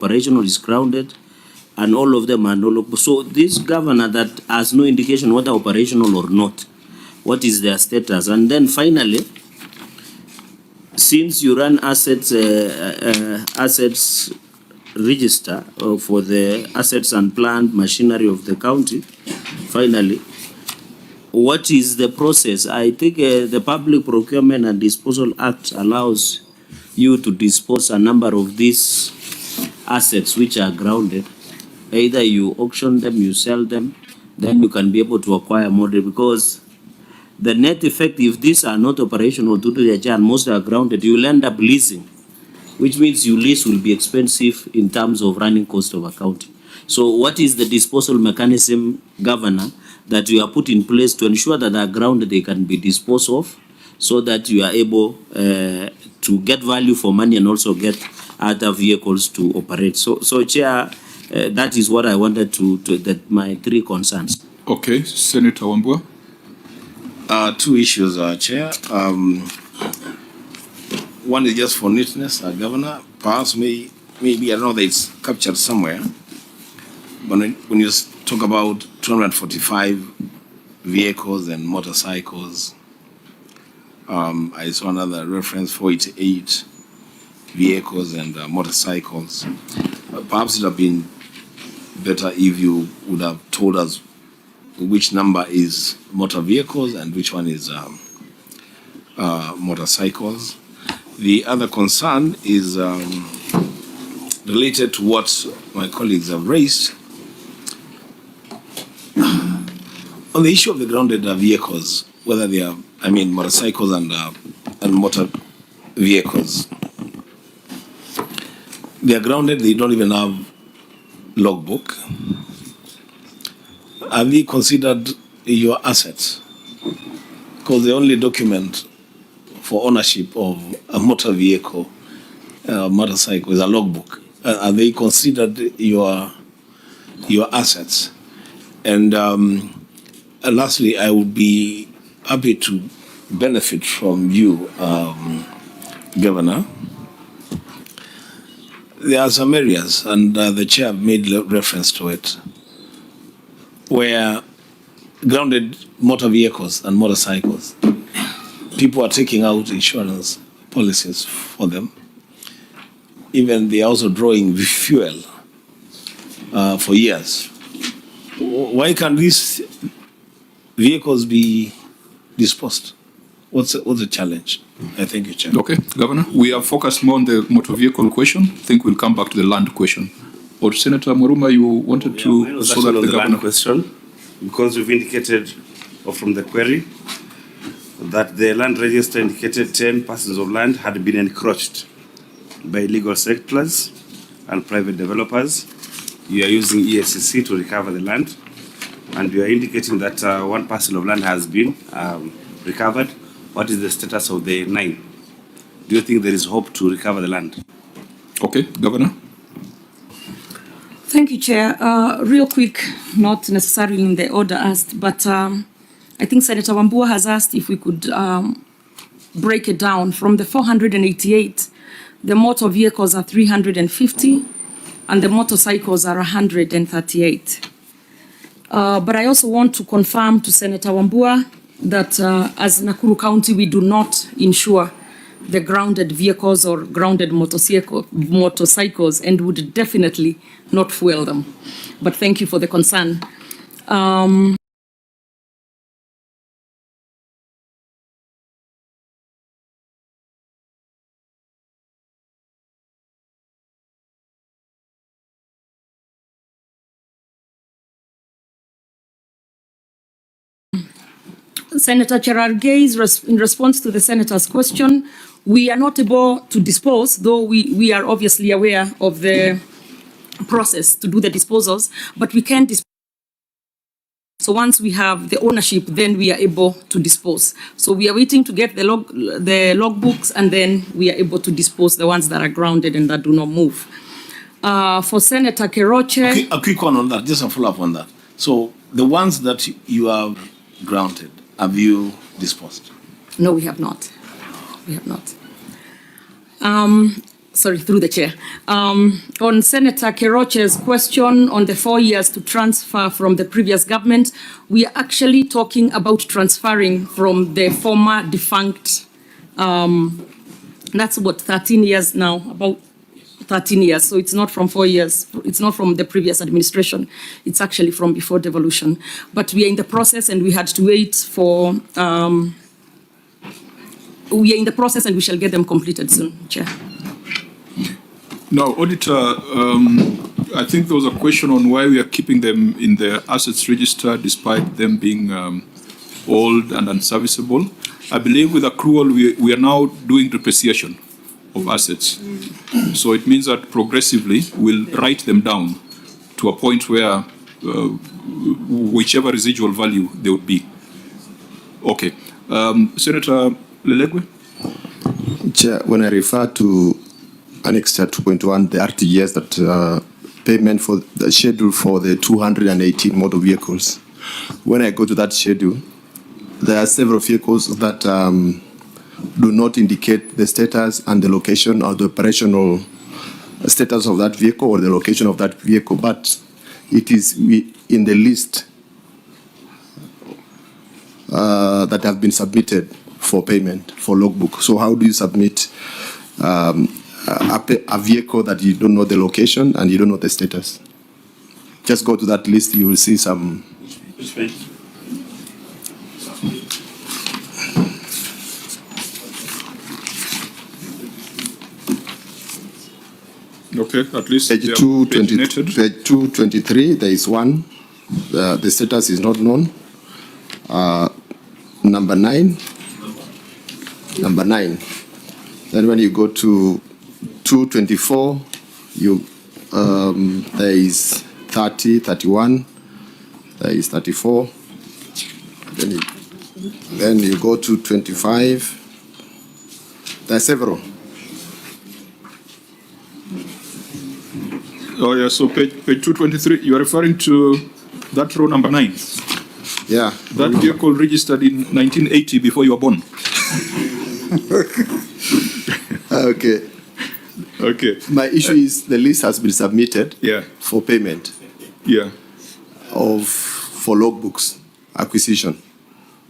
operational is grounded, and all of them are no longer. So this governor that has no indication whether operational or not, what is their status? And then finally, since you run assets register for the assets and plant machinery of the county, finally, what is the process? I think the Public Procurement and Disposal Act allows you to dispose a number of these assets which are grounded. Either you auction them, you sell them, then you can be able to acquire more, because the net effect, if these are not operational due to the charge, most are grounded, you will end up leasing, which means your lease will be expensive in terms of running cost of accounting. So what is the disposal mechanism, Governor, that you have put in place to ensure that they are grounded, they can be disposed of, so that you are able to get value for money and also get other vehicles to operate? So Chair, that is what I wanted that my three concerns. Okay, Senator Wambua. Two issues, Chair. One is just for neatness, Governor. Perhaps maybe I don't know that it's captured somewhere. But when you talk about 245 vehicles and motorcycles, I saw another reference, 488 vehicles and motorcycles. Perhaps it would have been better if you would have told us which number is motor vehicles and which one is motorcycles. The other concern is related to what my colleagues have raised. On the issue of the grounded vehicles, whether they are, motorcycles and motor vehicles, they are grounded, they don't even have logbook. Are they considered your assets? Because the only document for ownership of a motor vehicle, motorcycle, is a logbook. Are they considered your assets? And lastly, I would be happy to benefit from you, Governor. There are some areas, and the Chair made reference to it, where grounded motor vehicles and motorcycles, people are taking out insurance policies for them. Even they are also drawing fuel for years. Why can't these vehicles be disposed? What's the challenge? I thank you, Chair. Okay, Governor, we are focused more on the motor vehicle question. I think we'll come back to the land question. Or Senator Muruma, you wanted to so that the land question, because we've indicated from the query that the land register indicated 10 parcels of land had been encroached by illegal settlers and private developers. You are using ESCC to recover the land, and you are indicating that one parcel of land has been recovered. What is the status of the 9? Do you think there is hope to recover the land? Okay, Governor. Thank you, Chair. Real quick, not necessarily in the order asked, but I think Senator Wambua has asked if we could break it down. From the 488, the motor vehicles are 350 and the motorcycles are 138. But I also want to confirm to Senator Wambua that as Nakuru County, we do not insure the grounded vehicles or grounded motorcycles, and would definitely not fuel them. But thank you for the concern. Senator Cherargei, in response to the Senator's question, we are not able to dispose, though we are obviously aware of the process to do the disposals, but we can dispose. So once we have the ownership, then we are able to dispose. So we are waiting to get the logbooks, and then we are able to dispose the ones that are grounded and that do not move. For Senator Keroche. Okay, a quick one on that, just a follow-up on that. So the ones that you have grounded, have you disposed? No, we have not. We have not. through the chair. On Senator Keroche's question on the 4 years to transfer from the previous government, we are actually talking about transferring from the former defunct, that's what, 13 years now, about 13 years. So it's not from 4 years. It's not from the previous administration. It's actually from before devolution. But we are in the process and we had to wait for, we are in the process and we shall get them completed soon, Chair. Now, Auditor, I think there was a question on why we are keeping them in the assets register despite them being old and unserviceable. I believe with accrual, we are now doing depreciation of assets. So it means that progressively we'll write them down to a point where whichever residual value they would be. Okay. Senator Lelegwe? Chair, when I refer to Annex 2.1, the RTGS, that payment for the schedule for the 218 motor vehicles, when I go to that schedule, there are several vehicles that do not indicate the status and the location or the operational status of that vehicle or the location of that vehicle, but it is in the list that have been submitted for payment for logbook. So how do you submit a vehicle that you don't know the location and you don't know the status? Just go to that list, you will see some. Okay, at least Page 223, there is one. The status is not known. Number 9. Then when you go to 224, there is 30, 31, there is 34. Then you go to 25. There are several. Oh yeah, so page 223, you are referring to that row number 9. Yeah. That vehicle registered in 1980 before you were born. Okay. Okay. My issue is the list has been submitted for payment for logbooks acquisition.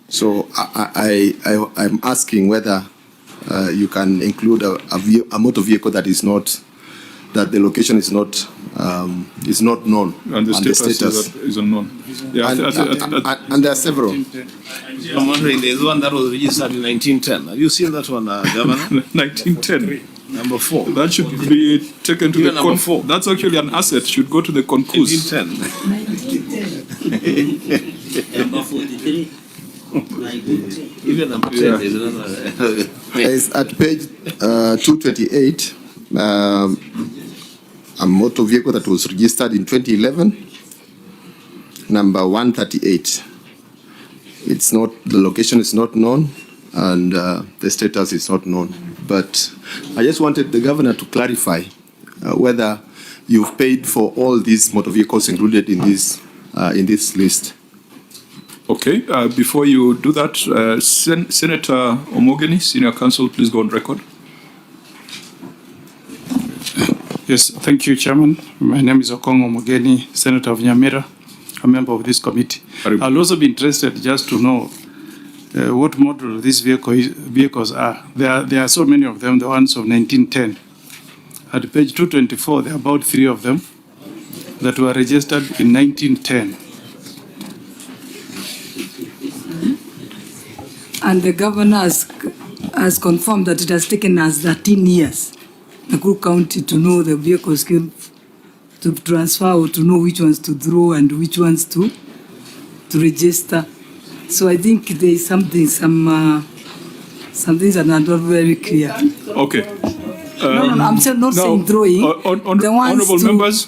So I'm asking whether you can include a motor vehicle that is not, that the location is not known and the status is unknown. Yeah, and there are several. I'm wondering, there's one that was registered in 1910. Have you seen that one, Governor? 1910. Number 4. That should be taken to Even the number 4. That's actually an asset. Should go to the concuse. 1910. Number 43. Even number 10 is another. It's at page 228. A motor vehicle that was registered in 2011, number 138. It's not, the location is not known and the status is not known. But I just wanted the governor to clarify whether you've paid for all these motor vehicles included in this list. Okay, before you do that, Senator Omogeni, Senior Counsel, please go on record. Yes, thank you, Chairman. My name is Okongo Omogeni, Senator of Nyamira, a member of this committee. I'll also be interested just to know what model these vehicles are. There are so many of them, the ones of 1910. At page 224, there are about 3 of them that were registered in 1910. And the governor has confirmed that it has taken us 13 years, Nakuru County, to know the vehicles to transfer or to know which ones to throw and which ones to register. So I think there is some things that are not very clear. Okay. I'm not saying throwing. Honorable members,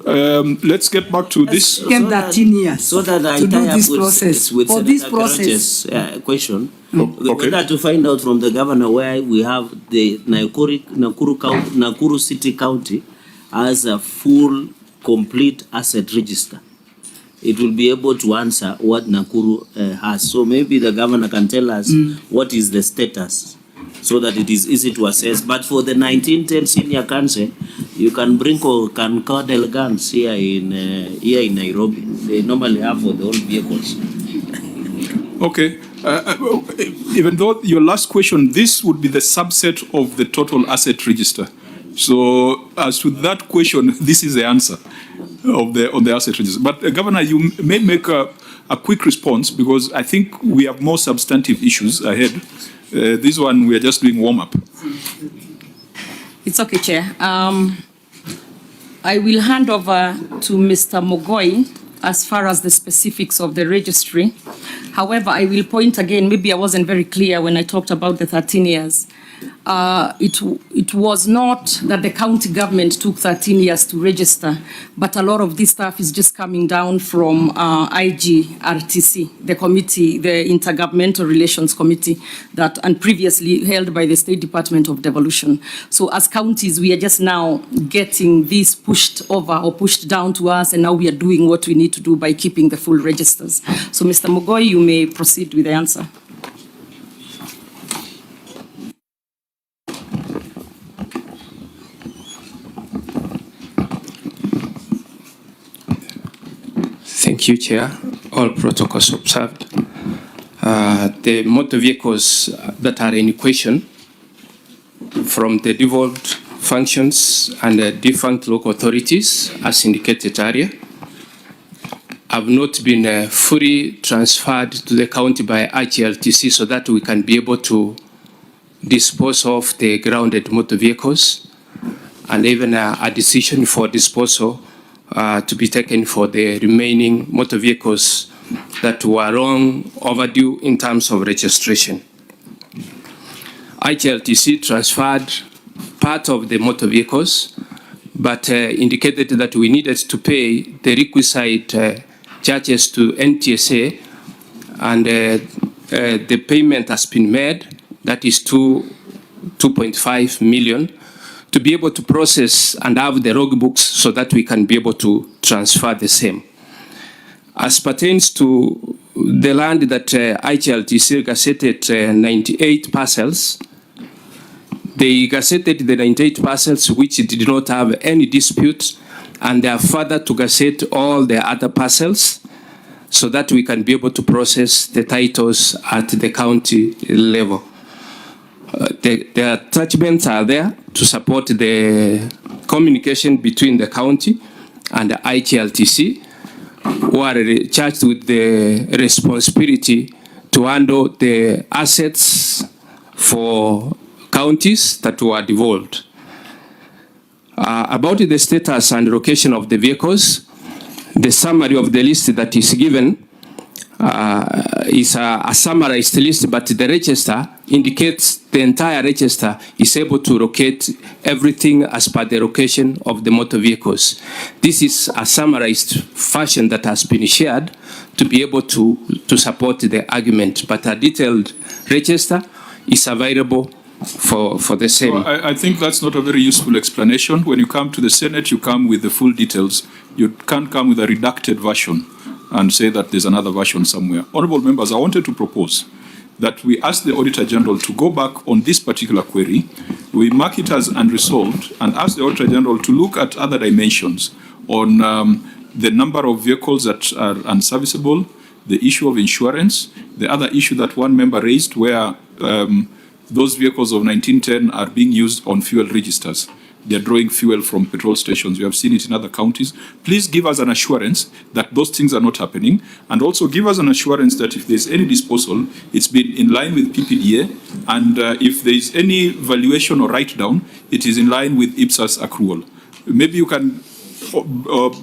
let's get back to this. 13 years so that I to do tie this up process. with For this Senator process. Keroche's, question. Okay. Whether to find out from the governor why we have the Nakuru City County as a full, complete asset register. It will be able to answer what Nakuru has. So maybe the governor can tell us what is the status, so that it is easy to assess. But for the 1910 senior council, you can bring concordel guns here in Nairobi. They normally have for the old vehicles. Okay. Even though your last question, this would be the subset of the total asset register. So as to that question, this is the answer of the asset register. But Governor, you may make a quick response because I think we have more substantive issues ahead. This one, we are just doing warm up. It's okay, Chair. I will hand over to Mr. Mogoi as far as the specifics of the registry. However, I will point again, maybe I wasn't very clear when I talked about the 13 years. It was not that the county government took 13 years to register, but a lot of this stuff is just coming down from IGRTC, the committee, the Intergovernmental Relations Committee, and previously held by the State Department of Devolution. So as counties, we are just now getting this pushed over or pushed down to us, and now we are doing what we need to do by keeping the full registers. So Mr. Mogoi, you may proceed with the answer. Thank you, Chair. All protocols observed. The motor vehicles that are in question from the devolved functions and the defunct local authorities, as indicated earlier, have not been fully transferred to the county by IGLTC so that we can be able to dispose of the grounded motor vehicles, and even a decision for disposal to be taken for the remaining motor vehicles that were long overdue in terms of registration. IGLTC transferred part of the motor vehicles, but indicated that we needed to pay the requisite charges to NTSA, and the payment has been made, that is 2.5 million, to be able to process and have the log books so that we can be able to transfer the same. As pertains to the land that IGLTC gazetted 98 parcels, they gazetted the 98 parcels which did not have any dispute, and they are further to gazette all the other parcels so that we can be able to process the titles at the county level. The attachments are there to support the communication between the county and the IGLTC, who are charged with the responsibility to handle the assets for counties that were devolved. About the status and location of the vehicles, the summary of the list that is given is a summarized list, but the register indicates the entire register is able to locate everything as per the location of the motor vehicles. This is a summarized fashion that has been shared to be able to support the argument, but a detailed register is available for the same. Well, I think that's not a very useful explanation. When you come to the Senate, you come with the full details. You can't come with a redacted version and say that there's another version somewhere. Honorable members, I wanted to propose that we ask the Auditor General to go back on this particular query. We mark it as unresolved and ask the Auditor General to look at other dimensions on the number of vehicles that are unserviceable, the issue of insurance, the other issue that one member raised where those vehicles of 1910 are being used on fuel registers. They're drawing fuel from petrol stations. We have seen it in other counties. Please give us an assurance that those things are not happening, and also give us an assurance that if there's any disposal, it's been in line with PPDA, and if there's any valuation or write-down, it is in line with IPSAS accrual. Maybe you can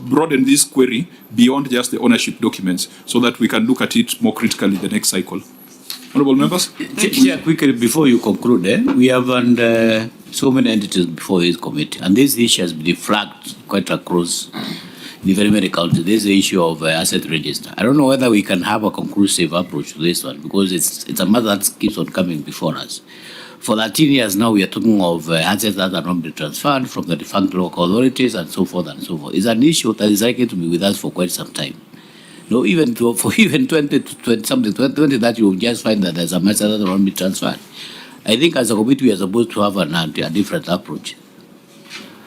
broaden this query beyond just the ownership documents so that we can look at it more critically the next cycle. Honorable members? Chair, quickly before you conclude, we have so many entities before this committee, and this issue has been flagged quite across the very many counties. This is the issue of asset register. I don't know whether we can have a conclusive approach to this one, because it's a matter that keeps on coming before us. For 13 years now, we are talking of assets that are not being transferred from the defunct local authorities and so forth and so forth. It's an issue that is likely to be with us for quite some time. No, even for 20 to 20 something, 20 that you will just find that there's a matter that will not be transferred. I think as a committee, we are supposed to have a different approach.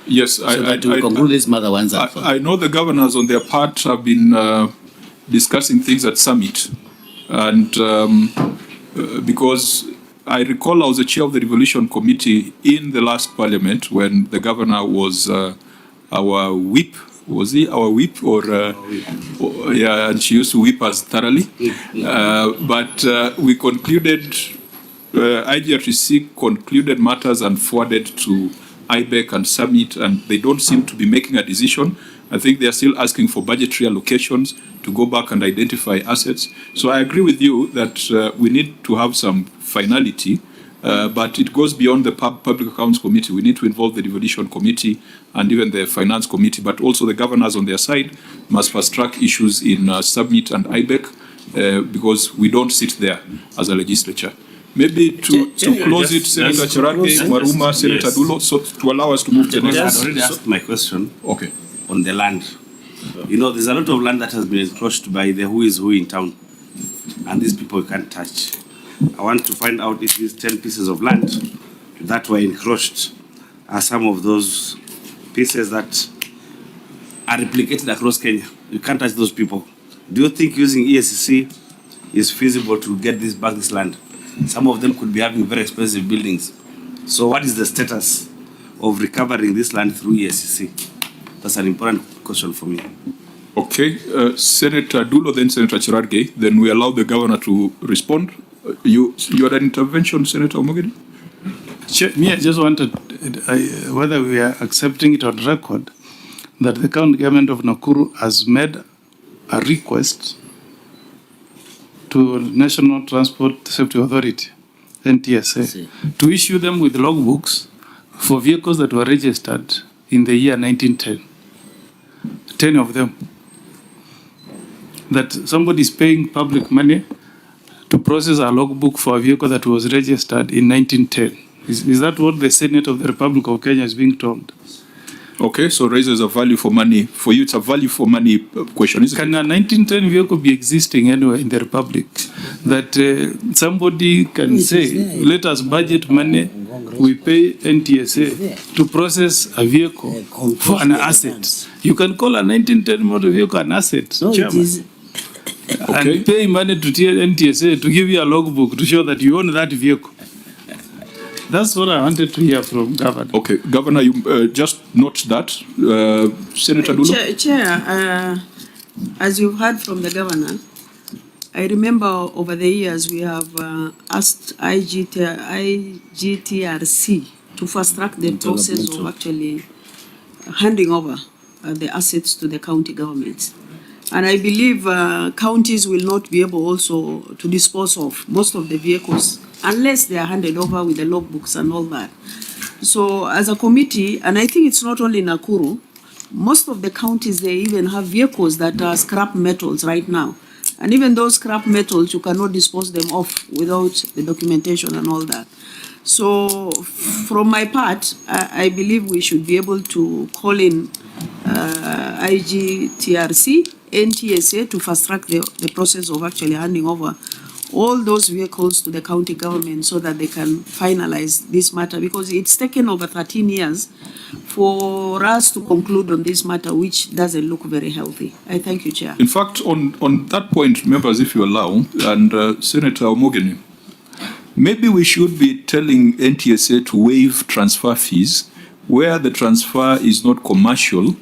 Yes, So that we conclude this matter once and for all. I know the governors on their part have been discussing things at summit, and because I recall I was the chair of the Devolution Committee in the last Parliament when the governor was our whip. Was he our whip or yeah? And she used to whip us thoroughly. But we concluded, IGRTC concluded matters and forwarded to IBEC and Summit, and they don't seem to be making a decision. I think they are still asking for budgetary allocations to go back and identify assets. So I agree with you that we need to have some finality, but it goes beyond the Public Accounts Committee. We need to involve the Devolution Committee and even the Finance Committee, but also the governors on their side must fast-track issues in Summit and IBEC because we don't sit there as a legislature. Maybe to close it, Senator Cherargei, Maruma, Senator Dulo, so to allow us to move to the next. I already asked my question. Okay. On the land. You know, there's a lot of land that has been encroached by the who is who in town, and these people can't touch. I want to find out if these 10 pieces of land that were encroached are some of those pieces that are replicated across Kenya. You can't touch those people. Do you think using ESCC is feasible to get back this land? Some of them could be having very expensive buildings. So what is the status of recovering this land through ESCC? That's an important question for me. Okay, Senator Dulo, then Senator Cherargei, then we allow the governor to respond. You had an intervention, Senator Omogeni? Me, I just wanted, whether we are accepting it on record, that the county government of Nakuru has made a request to National Transport Safety Authority, NTSA, to issue them with logbooks for vehicles that were registered in the year 1910. 10 of them. That somebody is paying public money to process a logbook for a vehicle that was registered in 1910. Is that what the Senate of the Republic of Kenya is being told? Okay, so raises a value for money. For you, it's a value for money question, isn't Can a 1910 vehicle be existing anywhere in the Republic? That somebody can say, let us budget money, we pay NTSA to process a vehicle for an asset. You can call a 1910 motor vehicle an asset, No, it is. Okay. and pay money to NTSA to give you a logbook to show that you own that vehicle. That's what I wanted to hear from Governor. Okay, Governor, you just note that. Senator Dulo? Chair, as you've heard from the Governor, I remember over the years we have asked IGTRC to fast-track the process of actually handing over the assets to the county governments. And I believe counties will not be able also to dispose of most of the vehicles unless they are handed over with the logbooks and all that. So as a committee, and I think it's not only Nakuru, most of the counties, they even have vehicles that are scrap metals right now. And even those scrap metals, you cannot dispose them off without the documentation and all that. So from my part, I believe we should be able to call in IGTRC, NTSA to fast-track the process of actually handing over all those vehicles to the county government so that they can finalize this matter, because it's taken over 13 years for us to conclude on this matter, which doesn't look very healthy. I thank you, Chair. In fact, on that point, members, if you allow, and Senator Omogeni, maybe we should be telling NTSA to waive transfer fees where the transfer is not commercial,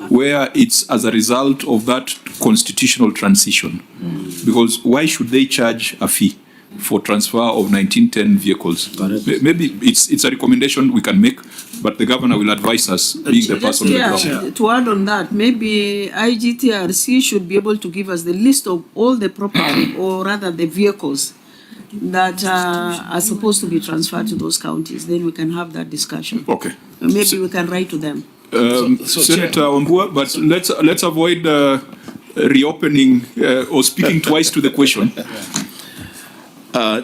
where it's as a result of that constitutional transition. Because why should they charge a fee for transfer of 1910 vehicles? Maybe it's a recommendation we can make, but the governor will advise us, being the person on the ground. To add on that, maybe IGTRC should be able to give us the list of all the property, or rather the vehicles, that are supposed to be transferred to those counties. Then we can have that discussion. Okay. Maybe we can write to them. Senator Wambua, but let's avoid reopening or speaking twice to the question.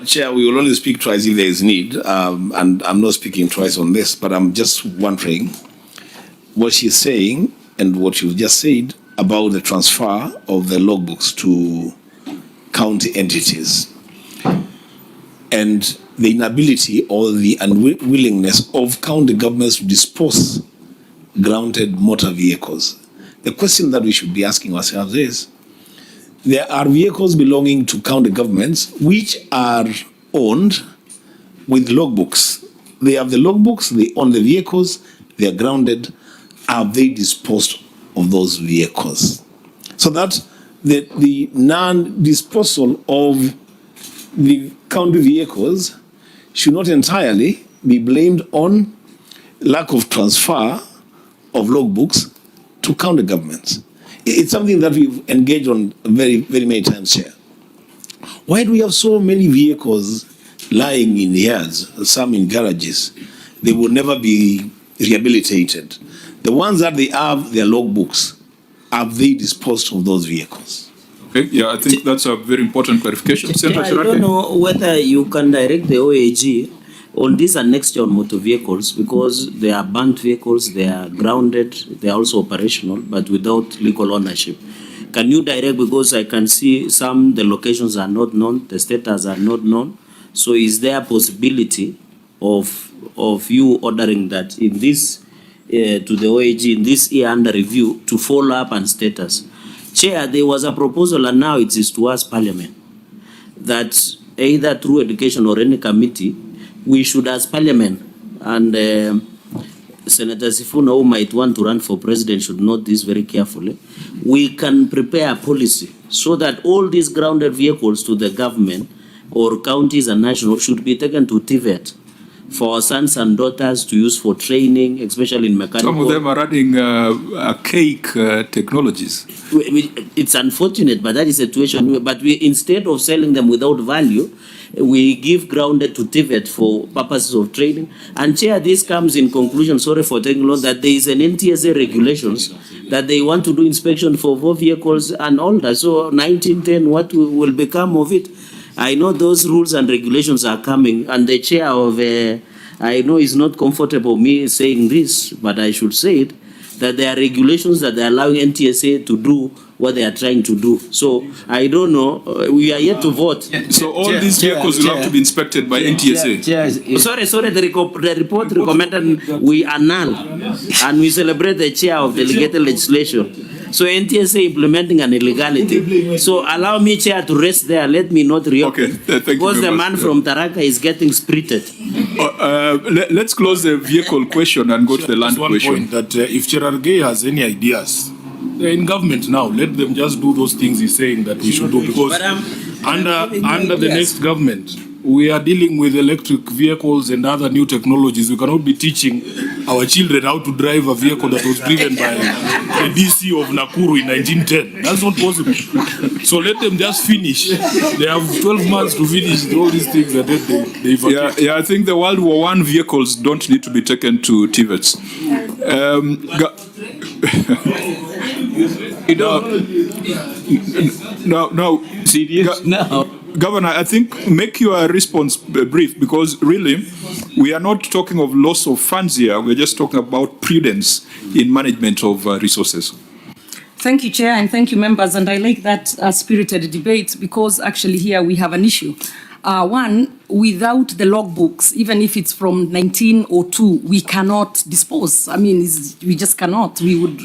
Chair, we will only speak twice if there is need, and I'm not speaking twice on this, but I'm just wondering what she's saying and what you've just said about the transfer of the logbooks to county entities. And the inability or the unwillingness of county governments to dispose grounded motor vehicles. The question that we should be asking ourselves is, there are vehicles belonging to county governments which are owned with logbooks. They have the logbooks, they own the vehicles, they are grounded. Have they disposed of those vehicles? So that the non-disposal of the county vehicles should not entirely be blamed on lack of transfer of logbooks to county governments. It's something that we've engaged on very, very many times here. Why do we have so many vehicles lying in yards, some in garages? They will never be rehabilitated. The ones that they have, their logbooks, have they disposed of those vehicles? Okay, yeah, I think that's a very important clarification. Senator I don't know whether you can direct the OAG on these annexed on motor vehicles, because they are burnt vehicles, they are grounded, they are also operational, but without legal ownership. Can you direct, because I can see the locations are not known, the status are not known. So is there a possibility of you ordering that in this, to the OAG, in this year under review, to follow up on status? Chair, there was a proposal, and now it is to us Parliament, that either through education or any committee, we should, as Parliament, and Senator Sifuna, who might want to run for president, should note this very carefully, we can prepare a policy so that all these grounded vehicles to the government or counties and national should be taken to TVET for our sons and daughters to use for training, especially in mechanical. Some of them are running archaic technologies. It's unfortunate, but that is a situation. But instead of selling them without value, we give grounded to TVET for purposes of training. And Chair, this comes in conclusion, sorry for taking long, that there is an NTSA regulations that they want to do inspection for vehicles and all that. So 1910, what will become of it? I know those rules and regulations are coming, and the chair of, I know it's not comfortable me saying this, but I should say it, that there are regulations that are allowing NTSA to do what they are trying to do. So I don't know, we are yet to vote. So all these vehicles will have to be inspected by NTSA. Sorry, the report recommended we annul and we celebrate the chair of delegated legislation. So NTSA implementing an illegality. So allow me, Chair, to rest there. Let me not reopen. Okay, thank you. Because the man from Taraka is getting spirited. Let's close the vehicle question and go to the land question. One point that if Cherargei has any ideas, they're in government now. Let them just do those things he's saying that we should do, because under the next government, we are dealing with electric vehicles and other new technologies. We cannot be teaching our children how to drive a vehicle that was driven by the DC of Nakuru in 1910. That's not possible. So let them just finish. They have 12 months to finish all these things that they Yeah, I think the World War I vehicles don't need to be taken to TVETs. No. Serious? No. Governor, I think make your response brief, because really we are not talking of loss of funds here. We're just talking about prudence in management of resources. Thank you, Chair, and thank you, members. And I like that spirited debate, because actually here we have an issue. One, without the logbooks, even if it's from 1902, we cannot dispose. I mean, we just cannot. We would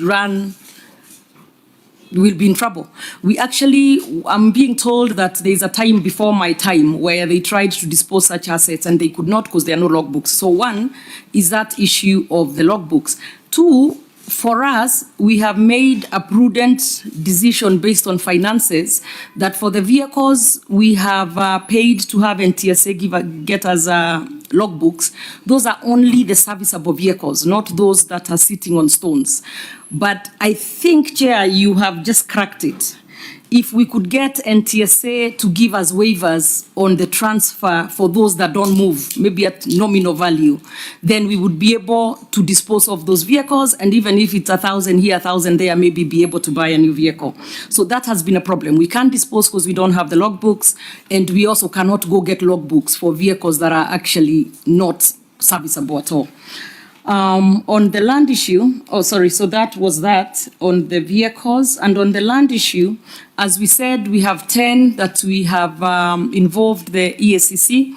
we'll be in trouble. I'm being told that there's a time before my time where they tried to dispose such assets and they could not because there are no logbooks. So one is that issue of the logbooks. Two, for us, we have made a prudent decision based on finances that for the vehicles we have paid to have NTSA get us logbooks. Those are only the serviceable vehicles, not those that are sitting on stones. But I think, Chair, you have just cracked it. If we could get NTSA to give us waivers on the transfer for those that don't move, maybe at nominal value, then we would be able to dispose of those vehicles, and even if it's 1,000 here, 1,000 there, maybe be able to buy a new vehicle. So that has been a problem. We can't dispose because we don't have the logbooks, and we also cannot go get logbooks for vehicles that are actually not serviceable at all. On the land issue, so that was that on the vehicles. And on the land issue, as we said, we have 10 that we have involved the EACC.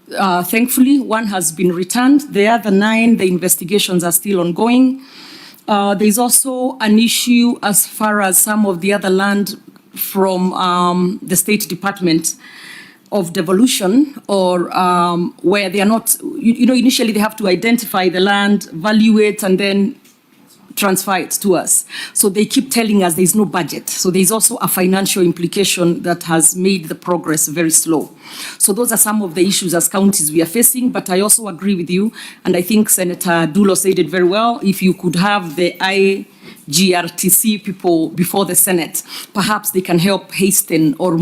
Thankfully, one has been returned. The other 9, the investigations are still ongoing. There's also an issue as far as some of the other land from the State Department of Devolution, or where they are not, initially they have to identify the land, value it, and then transfer it to us. So they keep telling us there's no budget. So there's also a financial implication that has made the progress very slow. So those are some of the issues as counties we are facing, but I also agree with you, and I think Senator Dulo said it very well. If you could have the IGRTC people before the Senate, perhaps they can help hasten or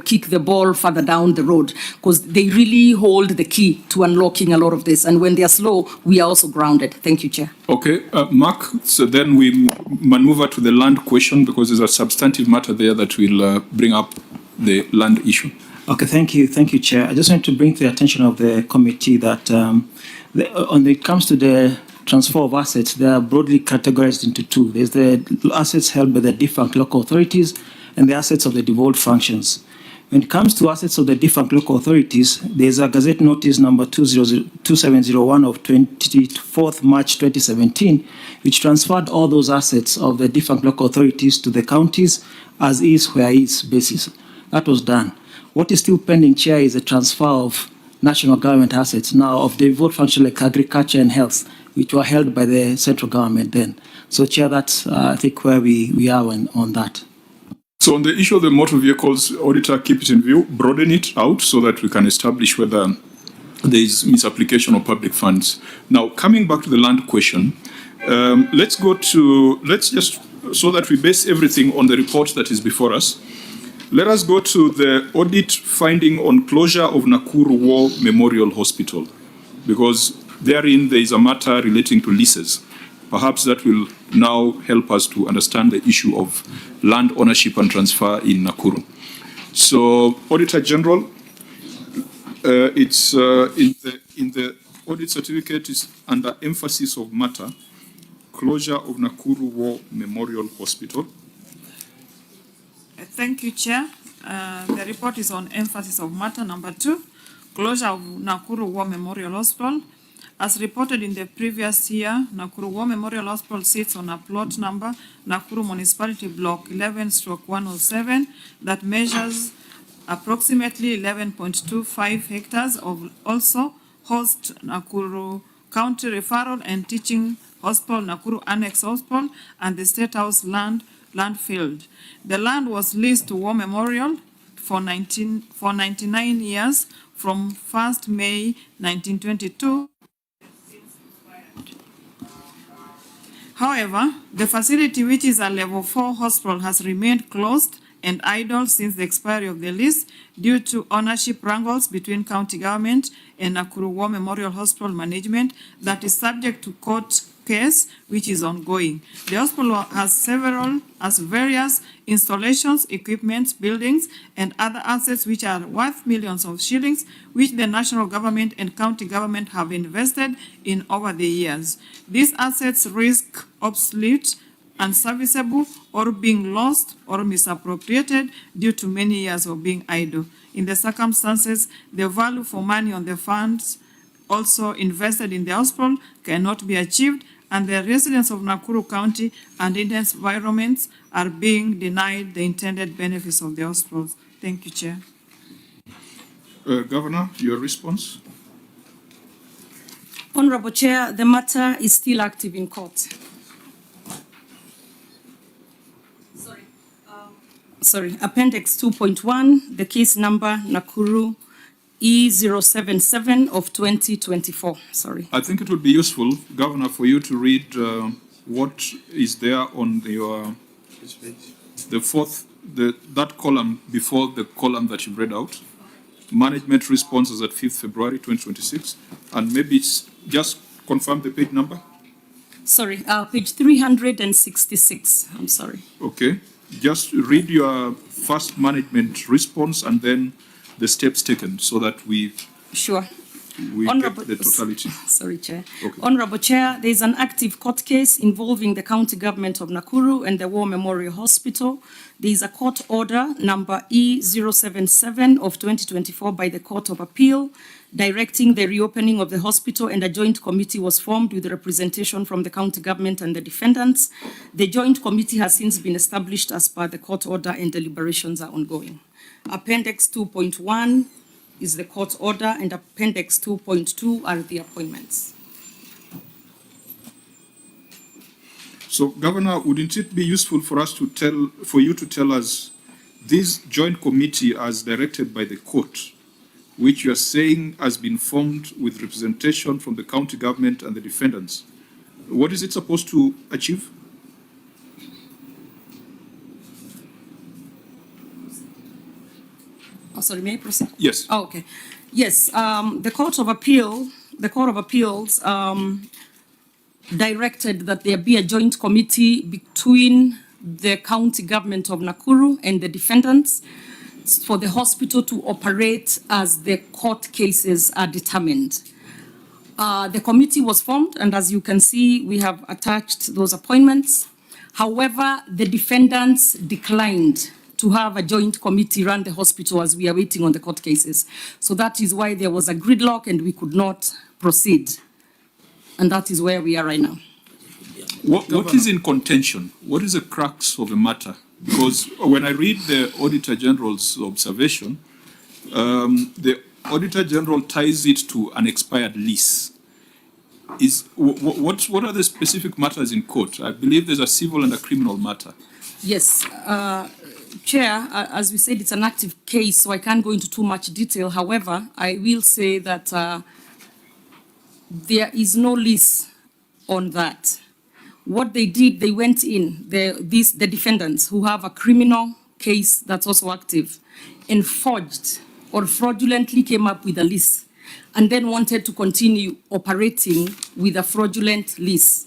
kick the ball further down the road, because they really hold the key to unlocking a lot of this. And when they are slow, we are also grounded. Thank you, Chair. Okay, Mark, so then we maneuver to the land question, because there's a substantive matter there that will bring up the land issue. Okay, thank you, Chair. I just want to bring to the attention of the committee that when it comes to the transfer of assets, they are broadly categorized into 2. There's the assets held by the defunct local authorities and the assets of the devolved functions. When it comes to assets of the defunct local authorities, there's a Gazette Notice number 2701 of 24th March 2017, which transferred all those assets of the defunct local authorities to the counties as is where is basis. That was done. What is still pending, Chair, is a transfer of national government assets now of the devolved function like agriculture and health, which were held by the central government then. So, Chair, that's, I think, where we are on that. So on the issue of the motor vehicles, Auditor, keep it in view, broaden it out so that we can establish whether there is misapplication of public funds. Now, coming back to the land question, let's just, so that we base everything on the report that is before us, let us go to the audit finding on closure of Nakuru War Memorial Hospital, because therein there is a matter relating to leases. Perhaps that will now help us to understand the issue of land ownership and transfer in Nakuru. So, Auditor General, it's in the audit certificate is under emphasis of matter, closure of Nakuru War Memorial Hospital. Thank you, Chair. The report is on emphasis of matter number 2, closure of Nakuru War Memorial Hospital. As reported in the previous year, Nakuru War Memorial Hospital sits on a plot number, Nakuru Municipality Block 11/107, that measures approximately 11.25 hectares of also host Nakuru County Referral and Teaching Hospital, Nakuru Annex Hospital, and the State House landfill. The land was leased to War Memorial for 99 years from 1st May 1922. However, the facility, which is a level 4 hospital, has remained closed and idle since the expiry of the lease due to ownership wrangles between county government and Nakuru War Memorial Hospital management that is subject to court case which is ongoing. The hospital has various installations, equipment, buildings, and other assets which are worth millions of shillings, which the national government and county government have invested in over the years. These assets risk obsolete, unserviceable, or being lost or misappropriated due to many years of being idle. In the circumstances, the value for money on the funds also invested in the hospital cannot be achieved, and the residents of Nakuru County and its environments are being denied the intended benefits of the hospitals. Thank you, Chair. Governor, your response? Honorable Chair, the matter is still active in court. Appendix 2.1, the case number Nakuru E077 of 2024. I think it would be useful, Governor, for you to read what is there on that column before the column that you read out. Management responses at 5th February 2026, and maybe it's just confirm the page number. Page 366. I'm sorry. Okay, just read your first management response and then the steps taken so that we... Sure. we Honourable- get the totality. Sorry, Chair. Okay. Honourable Chair, there is an active court case involving the county government of Nakuru and the War Memorial Hospital. There is a court order number E077 of 2024 by the Court of Appeal directing the reopening of the hospital, and a joint committee was formed with representation from the county government and the defendants. The joint committee has since been established as per the court order, and deliberations are ongoing. Appendix 2.1 is the court order, and Appendix 2.2 are the appointments. So, Governor, wouldn't it be useful for you to tell us this joint committee as directed by the court, which you are saying has been formed with representation from the county government and the defendants, what is it supposed to achieve? Oh, sorry, may I proceed? Yes. Oh, okay. Yes, the Court of Appeals directed that there be a joint committee between the county government of Nakuru and the defendants for the hospital to operate as the court cases are determined. The committee was formed, and as you can see, we have attached those appointments. However, the defendants declined to have a joint committee run the hospital as we are waiting on the court cases. So that is why there was a gridlock and we could not proceed. And that is where we are right now. What is in contention? What is the crux of the matter? Because when I read the Auditor General's observation, the Auditor General ties it to an expired lease. What are the specific matters in court? I believe there's a civil and a criminal matter. Yes, Chair, as we said, it's an active case, so I can't go into too much detail. However, I will say that there is no lease on that. What they did, they went in, the defendants who have a criminal case that's also active, and forged or fraudulently came up with a lease and then wanted to continue operating with a fraudulent lease.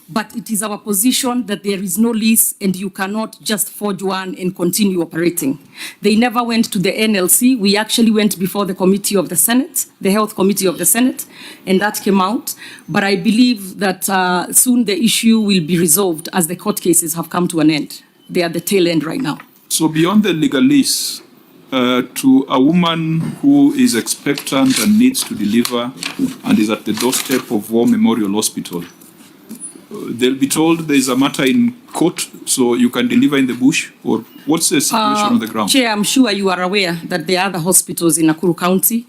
But it is our position that there is no lease and you cannot just forge one and continue operating. They never went to the NLC. We actually went before the committee of the Senate, the Health Committee of the Senate, and that came out. But I believe that soon the issue will be resolved as the court cases have come to an end. They are at the tail end right now. So beyond the legal lease, to a woman who is expectant and needs to deliver and is at the doorstep of War Memorial Hospital, they'll be told there's a matter in court, so you can deliver in the bush? Or what's the situation on the ground? Chair, I'm sure you are aware that there are other hospitals in Nakuru County.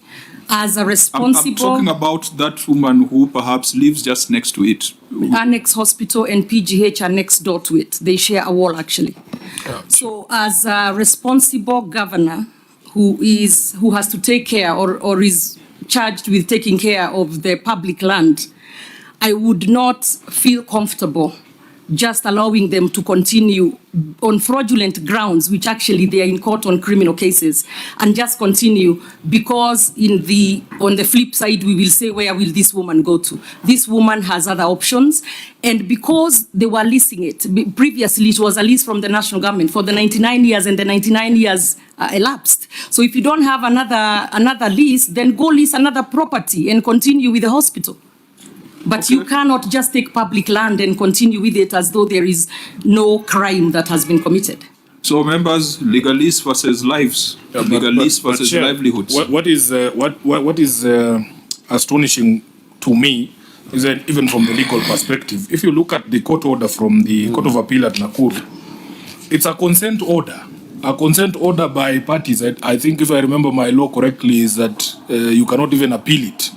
As a responsible... I'm talking about that woman who perhaps lives just next to it. Annex Hospital and PGH are next door to it. They share a wall, actually. Yeah. So as a responsible governor who has to take care or is charged with taking care of the public land, I would not feel comfortable just allowing them to continue on fraudulent grounds, which actually they are in court on criminal cases, and just continue because on the flip side, we will say, where will this woman go to? This woman has other options. And because they were leasing it, previously it was a lease from the national government for the 99 years, and the 99 years elapsed. So if you don't have another lease, then go lease another property and continue with the hospital. But okay, you cannot just take public land and continue with it as though there is no crime that has been committed. So, members, legal lease versus lives, legal lease versus Chair, livelihoods. What is astonishing to me is that even from the legal perspective, if you look at the court order from the Court of Appeal at Nakuru, it's a consent order. A consent order by parties. I think, if I remember my law correctly, is that you cannot even appeal it.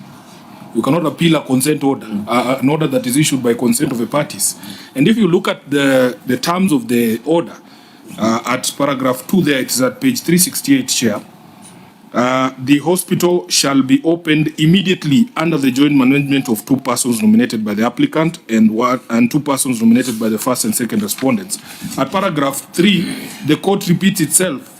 You cannot appeal a consent order, an order that is issued by consent of the parties. And if you look at the terms of the order, at paragraph 2 there, it is at page 368, Chair. The hospital shall be opened immediately under the joint management of 2 persons nominated by the applicant and 2 persons nominated by the first and second respondents. At paragraph 3, the court repeats itself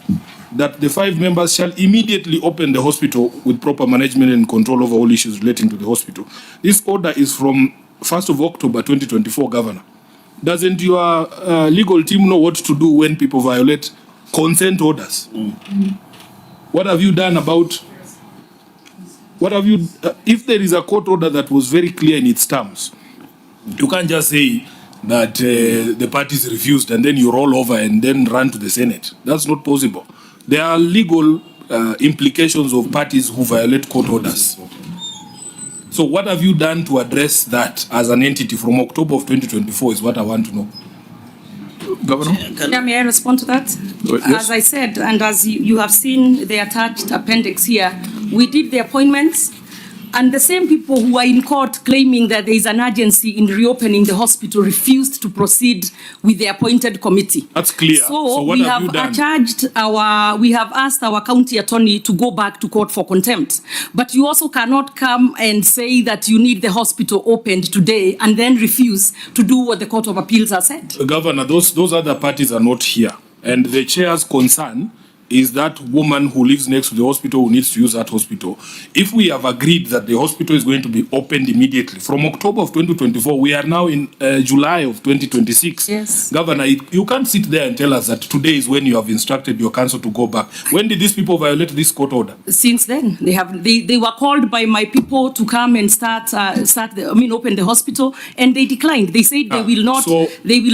that the 5 members shall immediately open the hospital with proper management and control over all issues relating to the hospital. This order is from 1st of October 2024, Governor. Doesn't your legal team know what to do when people violate consent orders? What have you done about What have you, if there is a court order that was very clear in its terms, you can't just say that the parties refused and then you roll over and then run to the Senate. That's not possible. There are legal implications of parties who violate court orders. So what have you done to address that as an entity from October of 2024 is what I want to know. Governor? Yeah, may I respond to that? Yes. As I said, and as you have seen the attached appendix here, we did the appointments, and the same people who are in court claiming that there is an urgency in reopening the hospital refused to proceed with the appointed committee. That's clear. So what we have you done? we have asked our county attorney to go back to court for contempt. But you also cannot come and say that you need the hospital opened today and then refuse to do what the Court of Appeals has said. Governor, those other parties are not here. And the chair's concern is that woman who lives next to the hospital who needs to use that hospital. If we have agreed that the hospital is going to be opened immediately, from October of 2024, we are now in July of 2026. Yes. Governor, you can't sit there and tell us that today is when you have instructed your council to go back. When did these people violate this court order? Since then, they were called by my people to come and open the hospital, and they declined. They said they will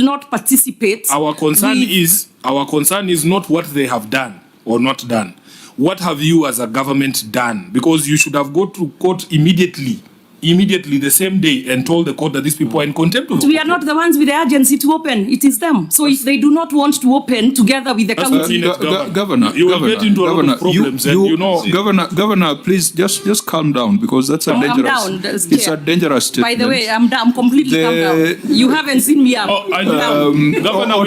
not participate. Our concern is not what they have done or not done. What have you as a government done? Because you should have gone to court immediately the same day and told the court that these people are in contempt of the We are not the ones with the urgency to open. It is them. So if they do not want to open together with the county, Governor, you will get into a lot of problems. Governor, please just calm down, because that's a dangerous. It's a dangerous statement. By the way, I'm completely calm down. You haven't seen me up. Governor,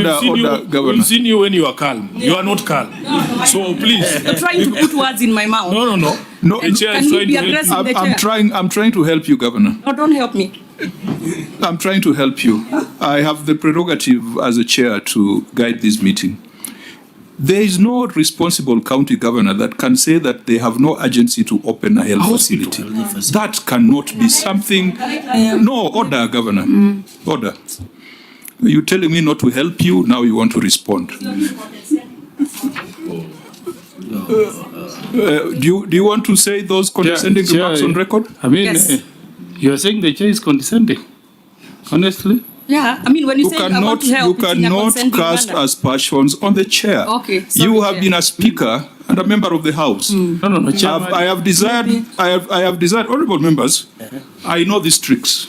we've seen you when you are calm. You are not calm. So please. You're trying to put words in my mouth. No, And chair can is you trying be to help. aggressive, the chair? I'm trying to help you, Governor. No, don't help me. I'm trying to help you. I have the prerogative as a chair to guide this meeting. There is no responsible county governor that can say that they have no urgency to open a health facility. That cannot be something. No, order, Governor. Order. You're telling me not to help you, now you want to respond. Do you want to say those condescending remarks on record? I mean, Yes. you are saying the chair is condescending, honestly? Yeah, I mean, when you You say I want cannot, to help, you it's in a cannot consenting cast manner. aspersions on the chair. Okay, sorry, You have Chair. been a speaker and a member of the House. No, Chairman. I have desired, honorable members, I know these tricks.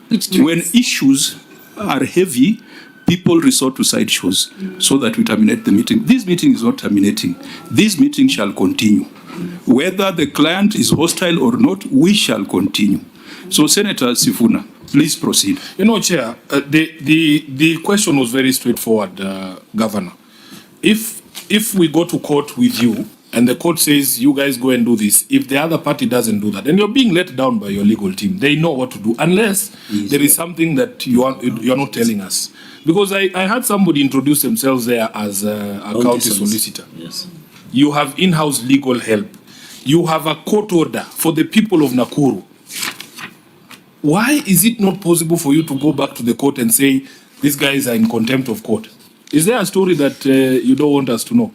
Which tricks? When issues are heavy, people resort to side shows so that we terminate the meeting. This meeting is not terminating. This meeting shall continue. Whether the client is hostile or not, we shall continue. So, Senator Sifuna, please proceed. Chair, the question was very straightforward, Governor. If we go to court with you and the court says you guys go and do this, if the other party doesn't do that, then you're being let down by your legal team. They know what to do, unless there is something that you're not telling us. Because I had somebody introduce themselves there as a county solicitor. Yes. You have in-house legal help. You have a court order for the people of Nakuru. Why is it not possible for you to go back to the court and say, these guys are in contempt of court? Is there a story that you don't want us to know?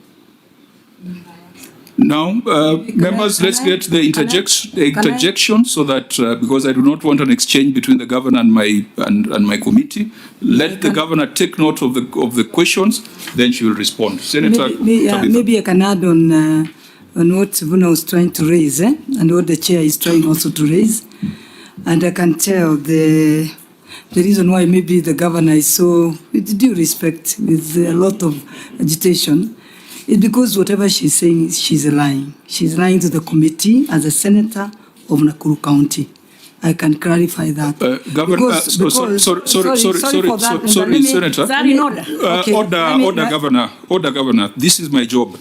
Now, members, let's get the interjection so that, because I do not want an exchange between the governor and my committee, let the governor take note of the questions, then she will respond. Senator Maybe I can add on what Sifuna was trying to raise, and what the chair is trying also to raise. And I can tell the reason why maybe the governor is so, with due respect, with a lot of agitation, is because whatever she's saying, she's lying. She's lying to the committee as a senator of Nakuru County. I can clarify that. Governor, sorry, Senator. Is that in order? Order, Governor. This is my job.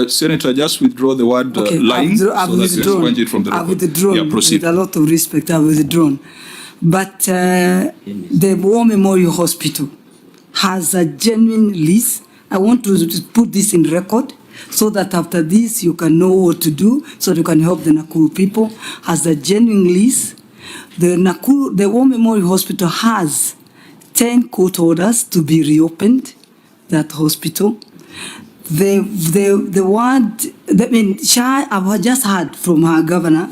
Senator, just withdraw the word lying. I've withdrawn. I've withdrawn. Yeah, proceed. With a lot of respect, I've withdrawn. But the War Memorial Hospital has a genuine lease. I want to put this in record so that after this you can know what to do, so you can help the Nakuru people. Has a genuine lease. The War Memorial Hospital has 10 court orders to be reopened, that hospital. the word, I mean, I've just heard from her governor,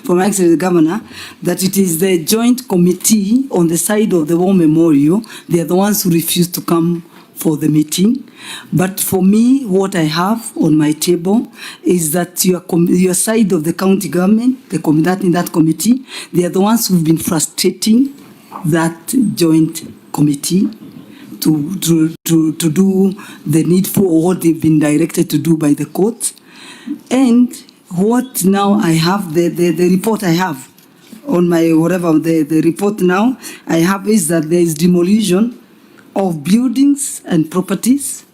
from actually the governor, that it is the joint committee on the side of the war memorial. They are the ones who refused to come for the meeting. But for me, what I have on my table is that your side of the county government, that in that committee, they are the ones who've been frustrating that joint committee to do the needful or what they've been directed to do by the court. And what now I have, the report I have on my whatever, the report now I have is that there is demolition of buildings and properties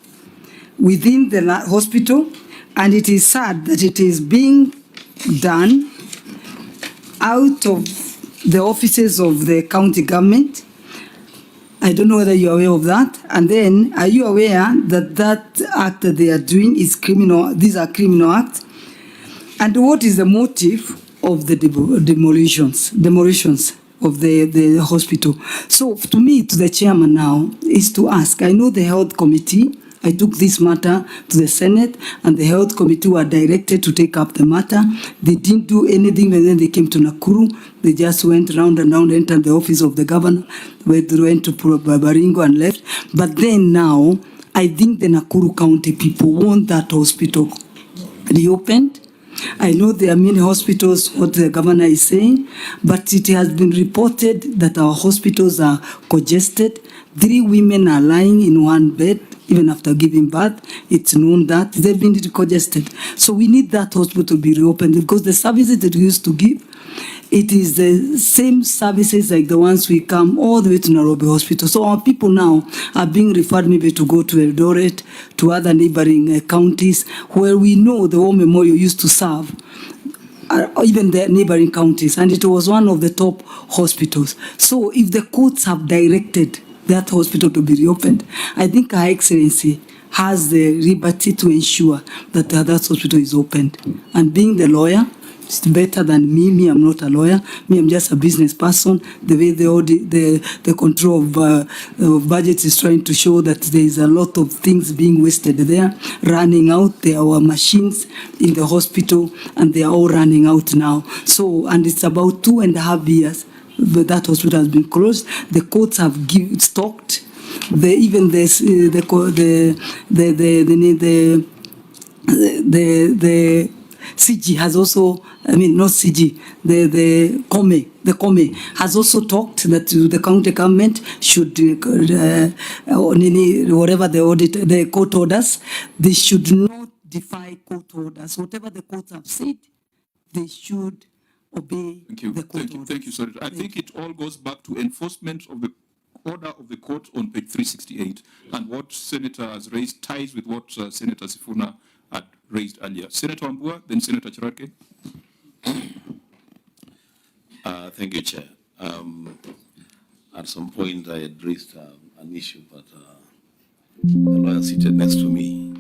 within the hospital, and it is sad that it is being done out of the offices of the county government. I don't know whether you're aware of that. And then, are you aware that that act that they are doing is criminal? These are criminal acts. And what is the motive of the demolitions of the hospital? So to me, to the chairman now, is to ask, I know the health committee, I took this matter to the Senate, and the health committee were directed to take up the matter. They didn't do anything when then they came to Nakuru. They just went round and round, entered the office of the governor, where they went to Baringo and left. But then now, I think the Nakuru County people want that hospital reopened. I know there are many hospitals, what the governor is saying, but it has been reported that our hospitals are congested. 3 women are lying in one bed, even after giving birth. It's known that they've been congested. So we need that hospital to be reopened, because the services that we used to give, it is the same services like the ones we come all the way to Nairobi Hospital. So our people now are being referred maybe to go to Eldoret, to other neighboring counties where we know the War Memorial used to serve, even the neighboring counties, and it was one of the top hospitals. So if the courts have directed that hospital to be reopened, I think Her Excellency has the liberty to ensure that that hospital is opened. And being the lawyer, it's better than me. Me, I'm not a lawyer. Me, I'm just a business person. The way the control of budget is trying to show that there is a lot of things being wasted there, running out. There are machines in the hospital, and they are all running out now. So, and it's about 2.5 years that hospital has been closed. The courts have stocked. Even this, the CG has also, I mean, not CG, the COME has also talked that the county government should, whatever the court orders, they should not defy court orders. Whatever the courts have said, they should obey the court orders. Thank you, sir. I think it all goes back to enforcement of the order of the court on page 368, and what Senator has raised ties with what Senator Sifuna had raised earlier. Senator Wambua, then Senator Chirake. Thank you, Chair. At some point, I had raised an issue, but the lawyer seated next to me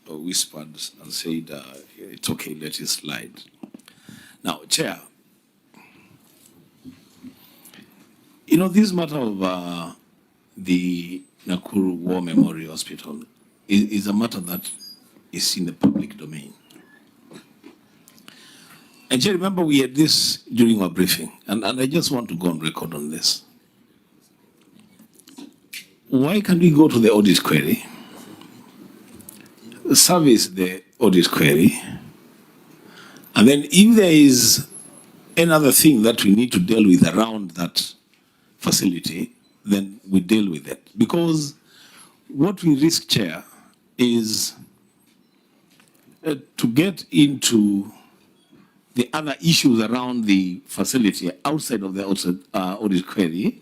whispered and said, it's okay, let it slide. Now, Chair, you know, this matter of the Nakuru War Memorial Hospital is a matter that is in the public domain. And Chair, remember we had this during our briefing, and I just want to go on record on this. Why can't we go to the audit query, service the audit query, and then if there is another thing that we need to deal with around that facility, then we deal with it. Because what we risk, Chair, is to get into the other issues around the facility outside of the audit query,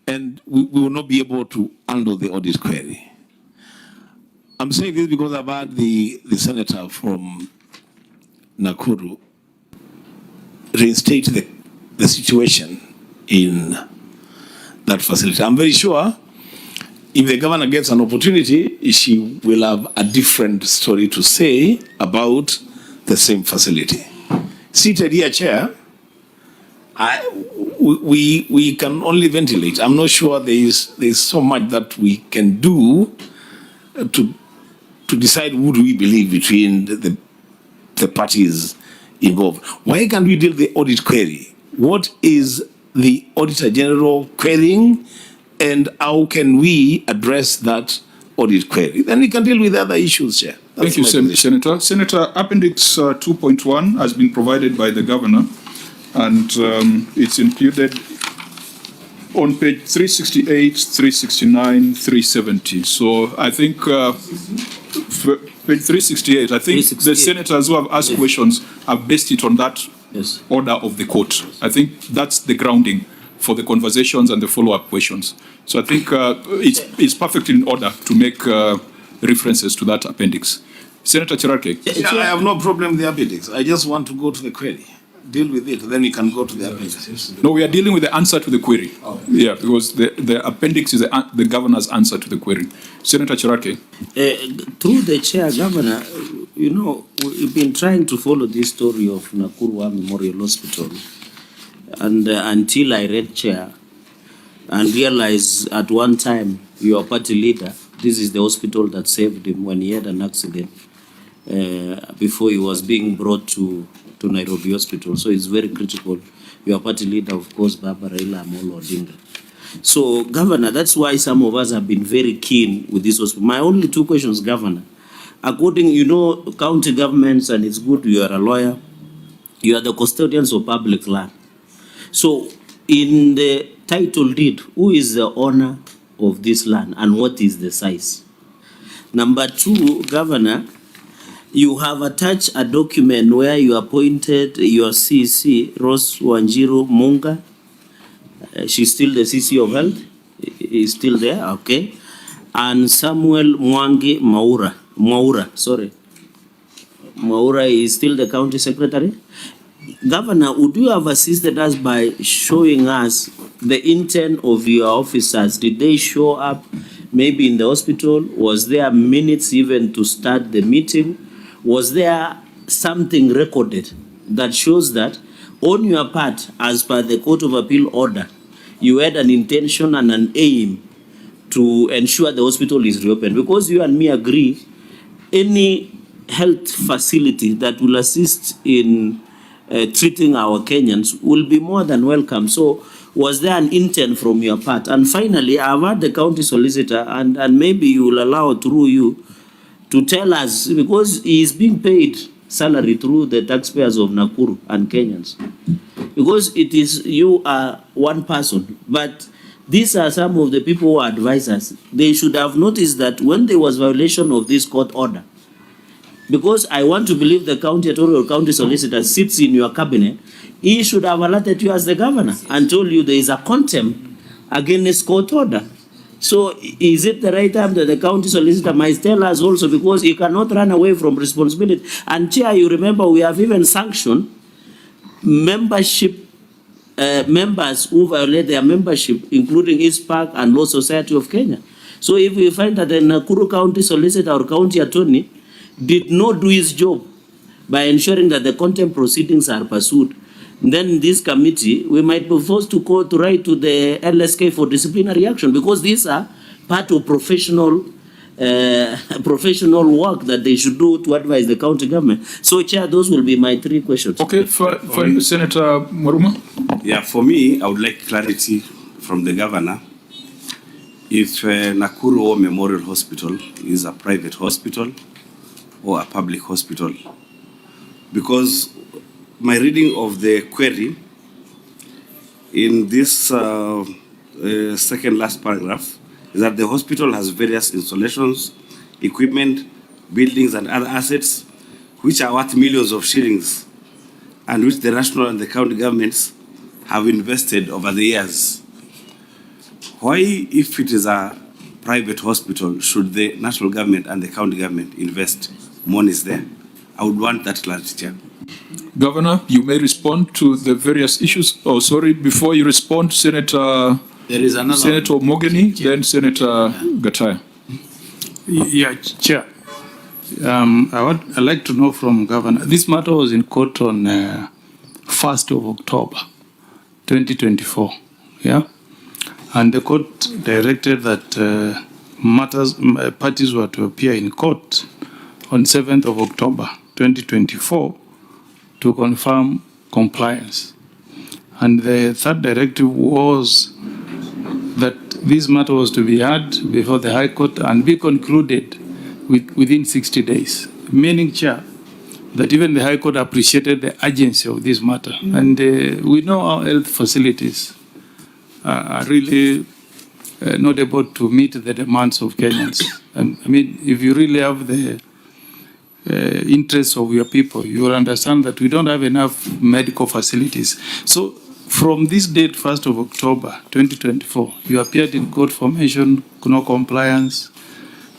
and we will not be able to handle the audit query. I'm saying this because I've had the senator from Nakuru reinstate the situation in that facility. I'm very sure if the governor gets an opportunity, she will have a different story to say about the same facility. Seated here, Chair, we can only ventilate. I'm not sure there is so much that we can do to decide who do we believe between the parties involved. Why can't we deal with the audit query? What is the Auditor General querying, and how can we address that audit query? Then we can deal with other issues, Chair. Thank you, Senator. Senator, Appendix 2.1 has been provided by the Governor, and it's included on page 368, 369, 370. So I think page 368, I think the senators who have asked questions have based it on that order of the court. I think that's the grounding for the conversations and the follow-up questions. So I think it's perfectly in order to make references to that appendix. Senator Cherarke. Yeah, I have no problem with the appendix. I just want to go to the query. Deal with it, then we can go to the appendix. No, we are dealing with the answer to the query. Oh. Yeah, because the appendix is the governor's answer to the query. Senator Cherarke. Through the chair, Governor, you know, we've been trying to follow this story of Nakuru Memorial Hospital. And until I read chair and realized at one time your party leader, this is the hospital that saved him when he had an accident before he was being brought to Nairobi Hospital. So it's very critical. Your party leader, of course, Baba Raila Amolo Odinga. So, Governor, that's why some of us have been very keen with this hospital. My only two questions, Governor. According, you know, county governments, and it's good you are a lawyer, you are the custodians of public land. So, in the title deed, who is the owner of this land and what is the size? Number two, Governor, you have attached a document where you appointed your CC, Rose Wanjiru Munga. She's still the CC of Health. Is still there, okay. And Samuel Mwangi Mwaura is still the county secretary. Governor, would you have assisted us by showing us the intent of your officers? Did they show up maybe in the hospital? Was there minutes even to start the meeting? Was there something recorded that shows that on your part, as per the Court of Appeal order, you had an intention and an aim to ensure the hospital is reopened? Because you and me agree, any health facility that will assist in treating our Kenyans will be more than welcome. So was there an intent from your part? And finally, I've had the county solicitor, and maybe you will allow through you to tell us, because he is being paid salary through the taxpayers of Nakuru and Kenyans. Because it is, you are one person, but these are some of the people who advise us. They should have noticed that when there was violation of this court order, because I want to believe the county attorney or county solicitor sits in your cabinet, he should have alerted you as the governor and told you there is a contempt against court order. So is it the right time that the county solicitor might tell us also, because he cannot run away from responsibility? And Chair, you remember we have even sanctioned membership members who violate their membership, including East Park and Law Society of Kenya. So if we find that the Nakuru County solicitor or county attorney did not do his job by ensuring that the contempt proceedings are pursued, then this committee, we might be forced to write to the LSK for disciplinary action, because these are part of professional work that they should do to advise the county government. So, Chair, those will be my three questions. Okay, for Senator Maruma. Yeah, for me, I would like clarity from the governor. If Nakuru Memorial Hospital is a private hospital or a public hospital, because my reading of the query in this second last paragraph is that the hospital has various installations, equipment, buildings and other assets which are worth millions of shillings and which the national and the county governments have invested over the years. Why, if it is a private hospital, should the national government and the county government invest monies there? I would want that clarity, Chair. Governor, you may respond to the various issues. Oh, sorry, before you respond, Senator Mogeni, then Senator Gataya. Yeah, Chair. I'd like to know from Governor. This matter was in court on 1st of October, 2024. Yeah? And the court directed that parties were to appear in court on 7th of October 2024 to confirm compliance. And the third directive was that this matter was to be heard before the High Court and be concluded within 60 days, meaning, Chair, that even the High Court appreciated the urgency of this matter. And we know our health facilities are really not able to meet the demands of Kenyans. And I mean, if you really have the interests of your people, you will understand that we don't have enough medical facilities. So from this date, 1st of October 2024, you appeared in court for mention, no compliance.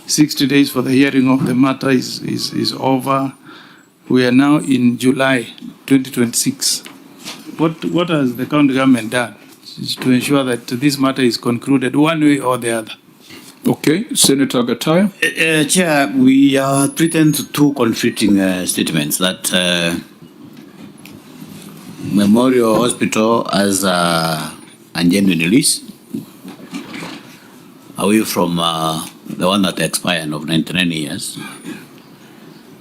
60 days for the hearing of the matter is over. We are now in July 2026. What has the county government done to ensure that this matter is concluded one way or the other? Okay, Senator Gataya. Chair, we are treating two conflicting statements that Memorial Hospital has a genuine release away from the one that expired of 99 years.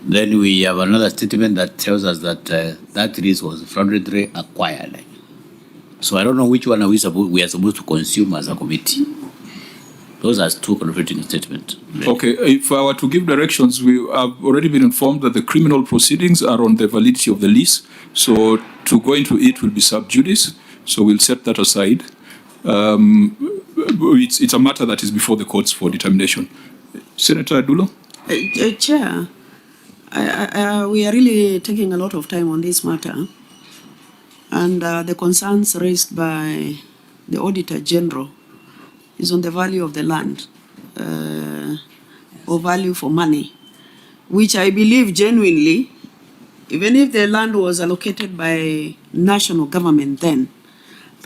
Then we have another statement that tells us that that release was fraudulently acquired. So I don't know which one we are supposed to consume as a committee. Those are two conflicting statements. Okay, if I were to give directions, we have already been informed that the criminal proceedings are on the validity of the lease. So to go into it will be sub judice. So we'll set that aside. It's a matter that is before the courts for determination. Senator Adulo? Chair, we are really taking a lot of time on this matter. And the concerns raised by the Auditor General is on the value of the land, or value for money, which I believe genuinely, even if the land was allocated by national government then,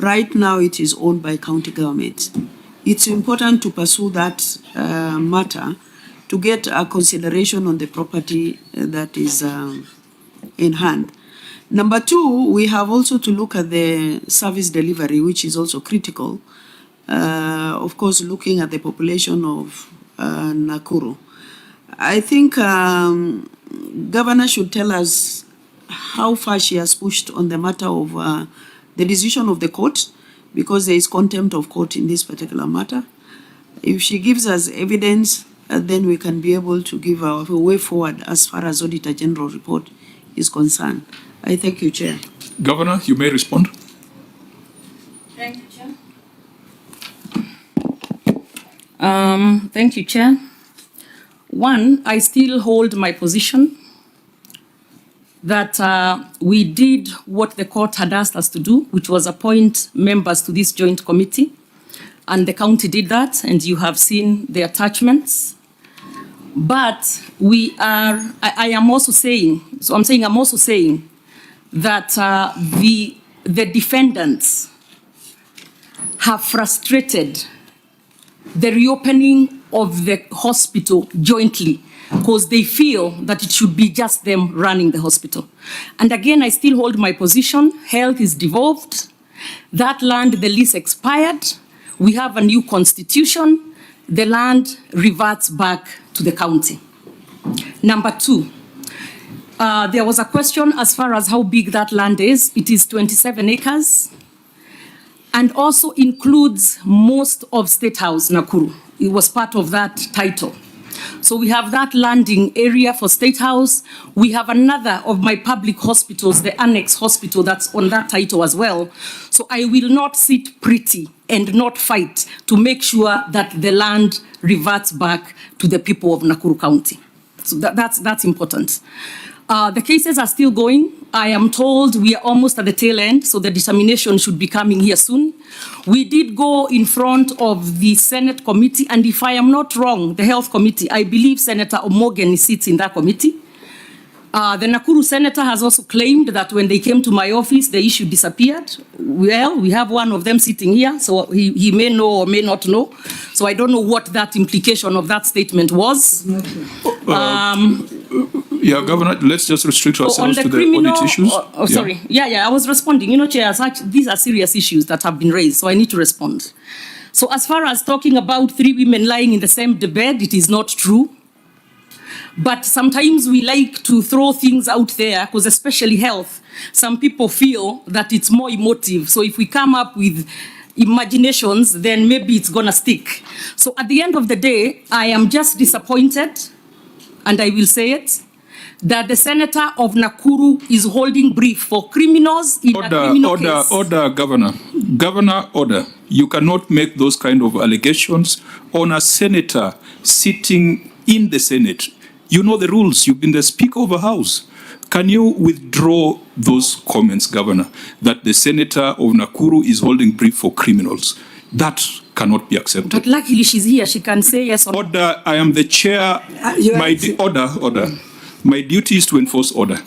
right now it is owned by county government. It's important to pursue that matter to get a consideration on the property that is in hand. Number two, we have also to look at the service delivery, which is also critical. Of course, looking at the population of Nakuru. I think Governor should tell us how far she has pushed on the matter of the decision of the court, because there is contempt of court in this particular matter. If she gives us evidence, then we can be able to give our way forward as far as Auditor General report is concerned. I thank you, Chair. Governor, you may respond. Thank you, Chair. Thank you, Chair. One, I still hold my position that we did what the court had asked us to do, which was appoint members to this joint committee. And the county did that, and you have seen the attachments. But I am also saying that the defendants have frustrated the reopening of the hospital jointly because they feel that it should be just them running the hospital. And again, I still hold my position. Health is devolved. That land, the lease expired. We have a new constitution. The land reverts back to the county. Number two, there was a question as far as how big that land is. It is 27 acres and also includes most of State House, Nakuru. It was part of that title. So we have that landing area for State House. We have another of my public hospitals, the annex hospital, that's on that title as well. So I will not sit pretty and not fight to make sure that the land reverts back to the people of Nakuru County. So that's important. The cases are still going. I am told we are almost at the tail end, so the determination should be coming here soon. We did go in front of the Senate committee, and if I am not wrong, the Health Committee, I believe Senator Omogeni sits in that committee. The Nakuru senator has also claimed that when they came to my office, the issue disappeared. Well, we have one of them sitting here, so he may know or may not know. So I don't know what that implication of that statement was. Yeah, Governor, let's just restrict ourselves to the audit issues. Sorry. Yeah, I was responding. You know, Chair, these are serious issues that have been raised, so I need to respond. So as far as talking about 3 women lying in the same bed, it is not true. But sometimes we like to throw things out there, because especially health, some people feel that it's more emotive. So if we come up with imaginations, then maybe it's gonna stick. So at the end of the day, I am just disappointed, and I will say it, that the senator of Nakuru is holding brief for criminals in a criminal case. Order, Governor. Governor, order. You cannot make those kind of allegations on a senator sitting in the Senate. You know the rules. You've been the Speaker of a House. Can you withdraw those comments, Governor, that the senator of Nakuru is holding brief for criminals? That cannot be accepted. But luckily she's here. She can say yes or no. Order. I am the chair. Order. My duty is to enforce order.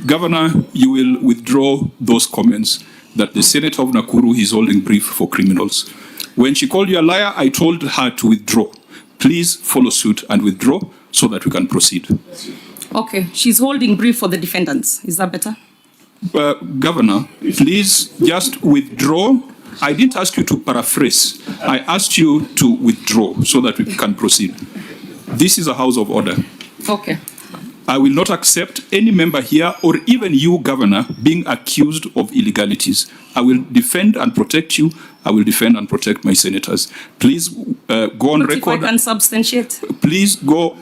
Governor, you will withdraw those comments that the senator of Nakuru is holding brief for criminals. When she called you a liar, I told her to withdraw. Please follow suit and withdraw so that we can proceed. Okay, she's holding brief for the defendants. Is that better? Governor, please just withdraw. I didn't ask you to paraphrase. I asked you to withdraw so that we can proceed. This is a house of order. Okay. I will not accept any member here or even you, Governor, being accused of illegalities. I will defend and protect you. I will defend and protect my senators. Please go on record. If I can substantiate. Please go.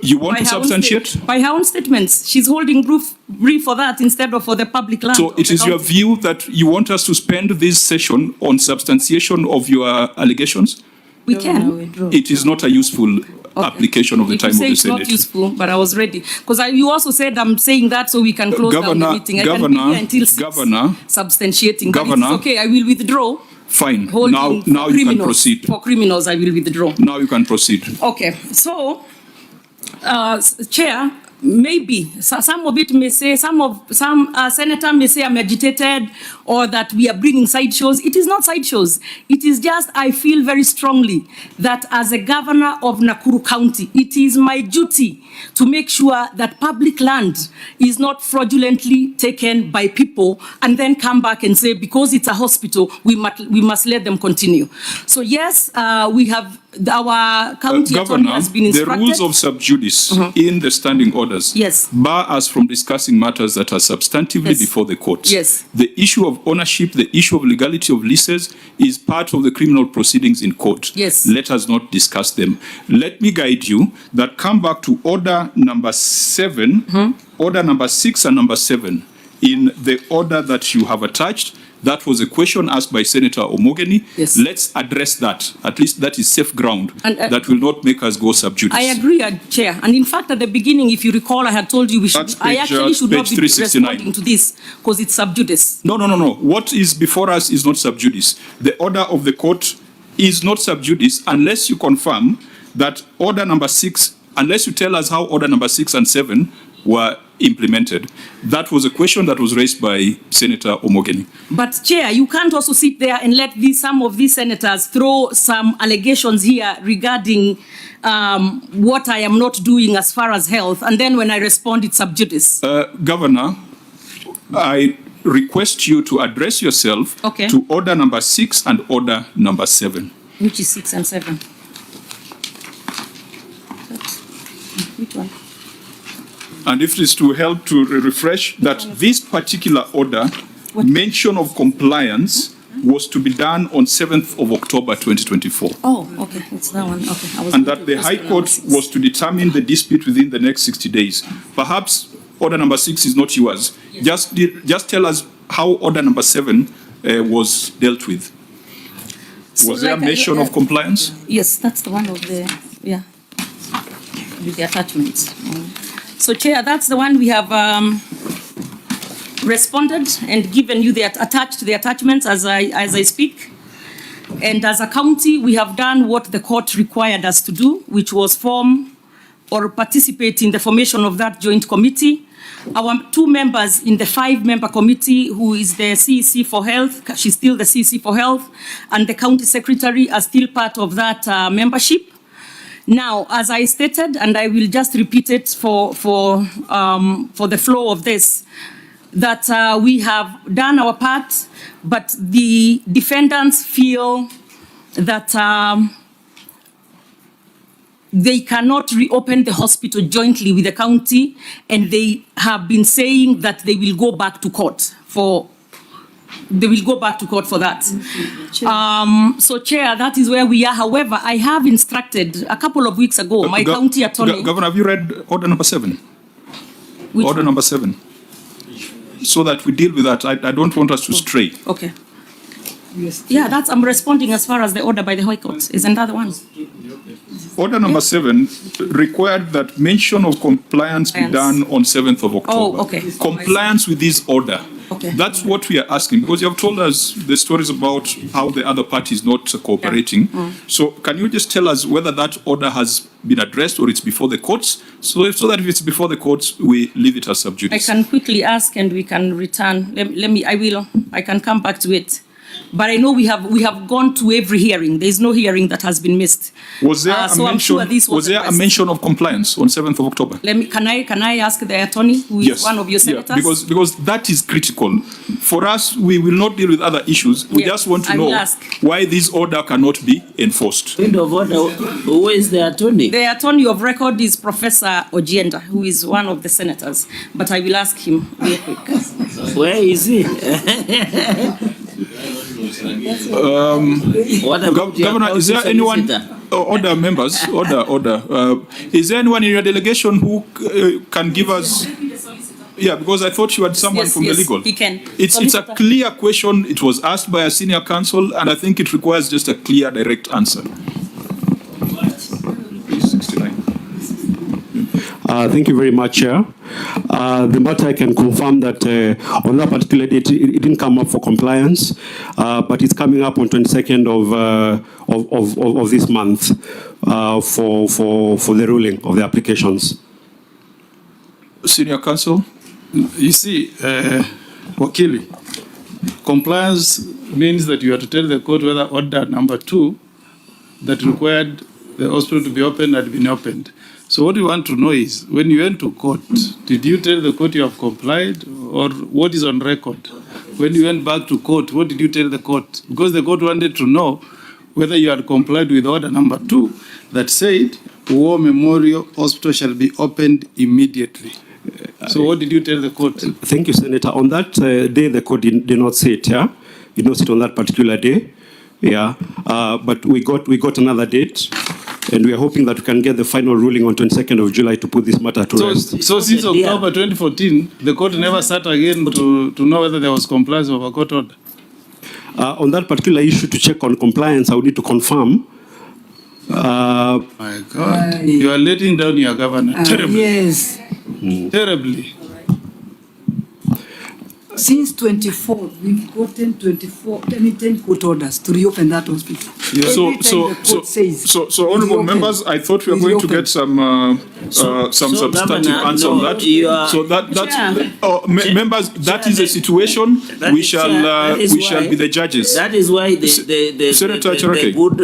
You want to substantiate? By her own statements. She's holding brief for that instead of for the public land. So it is your view that you want us to spend this session on substantiation of your allegations? We can. It is not a useful application of the time of the Senate. It's not useful, but I was ready. Because you also said I'm saying that so we can close down the meeting. I can be here until 6, substantiating. Governor, but it's okay, I will withdraw. Fine. Now you can proceed. For criminals, I will withdraw. Now you can proceed. Okay. So, Chair, maybe some of it may say, some senator may say I'm agitated or that we are bringing sideshows. It is not sideshows. It is just I feel very strongly that as a governor of Nakuru County, it is my duty to make sure that public land is not fraudulently taken by people and then come back and say because it's a hospital, we must let them continue. So yes, we have our county attorney has been instructed. The rules of sub judice in the standing orders bar us from discussing matters that are substantively before the court. Yes. The issue of ownership, the issue of legality of leases is part of the criminal proceedings in court. Yes. Let us not discuss them. Let me guide you that come back to order number 7, order number 6 and number 7 in the order that you have attached. That was a question asked by Senator Omogeni. Yes. Let's address that. At least that is safe ground. And, that will not make us go sub judice. I agree, Chair. And in fact, at the beginning, if you recall, I had told you we should. I actually should not be responding to this because it's sub judice. No. What is before us is not sub judice. The order of the court is not sub judice unless you confirm that order number 6, unless you tell us how order number 6 and 7 were implemented. That was a question that was raised by Senator Omogeni. But Chair, you can't also sit there and let some of these senators throw some allegations here regarding what I am not doing as far as health, and then when I respond, it's sub judice. Governor, I request you to address yourself to order number 6 and order number 7. Which is 6 and 7? Which one? And if it is to help to refresh that this particular order, mention of compliance was to be done on 7th of October 2024. Oh, okay, it's that one. Okay, and that the High Court was to determine the dispute within the next 60 days. Perhaps order number 6 is not yours. Just tell us how order number 7 was dealt with. Was there a mention of compliance? Yes, that's the one of the, with the attachments. So, Chair, that's the one we have responded and given you attached the attachments as I speak. And as a county, we have done what the court required us to do, which was form or participate in the formation of that joint committee. Our 2 members in the 5-member committee, who is the CEC for Health, she's still the CEC for Health, and the county secretary are still part of that membership. Now, as I stated, and I will just repeat it for the flow of this, that we have done our part, but the defendants feel that they cannot reopen the hospital jointly with the county, and they have been saying that they will go back to court for that. So, Chair, that is where we are. However, I have instructed a couple of weeks ago my county attorney. Governor, have you read order number 7? Which order one? number 7. So that we deal with that. I don't want us to stray. Okay. Yeah, I'm responding as far as the order by the High Court. Isn't that the one? Order number 7 required that mention of compliance be done on 7th of October. Oh, okay. Compliance with this order. Okay. That's what we are asking, because you have told us the stories about how the other party is not cooperating. Yeah. So can you just tell us whether that order has been addressed or it's before the courts? So that if it's before the courts, we leave it as sub judice. I can quickly ask and we can return. I can come back to it. But I know we have gone to every hearing. There is no hearing that has been missed. Was there so I'm sure this was there a mention of compliance on 7th of October? Can I ask the attorney, who is one of your senators? Yeah, because that is critical. For us, we will not deal with other issues. We just want to know why this order cannot be enforced. Point of order, who is the attorney? The attorney of record is Professor Ojienda, who is one of the senators. But I will ask him real quick. Where is he? Governor, is there anyone, order members, order, is there anyone in your delegation who can give us, yeah, because I thought you had someone from the legal. He can. It's a clear question. It was asked by a senior counsel, and I think it requires just a clear, direct answer. Thank you very much, Chair. The matter, I can confirm that on that particular date, it didn't come up for compliance, but it's coming up on 22nd of this month for the ruling of the applications. Senior counsel? You see, Wakili, compliance means that you have to tell the court whether order number 2 that required the hospital to be opened had been opened. So what we want to know is, when you went to court, did you tell the court you have complied, or what is on record? When you went back to court, what did you tell the court? Because the court wanted to know whether you had complied with order number 2 that said War Memorial Hospital shall be opened immediately. So what did you tell the court? Thank you, Senator. On that day, the court did not say it, yeah? Did not sit on that particular day, yeah? But we got another date, and we are hoping that we can get the final ruling on 22nd of July to put this matter to rest. So since October 2014, the court never sat again to know whether there was compliance of a court order? On that particular issue, to check on compliance, I would need to confirm. My God, you are letting down your governor terribly. Yes. Terribly. Since 24, we've gotten 10 court orders to reopen that hospital. Yeah. So honorable members, I thought we were going to get some substantive answer on that. Members, that is a situation we shall be the judges. That is why the good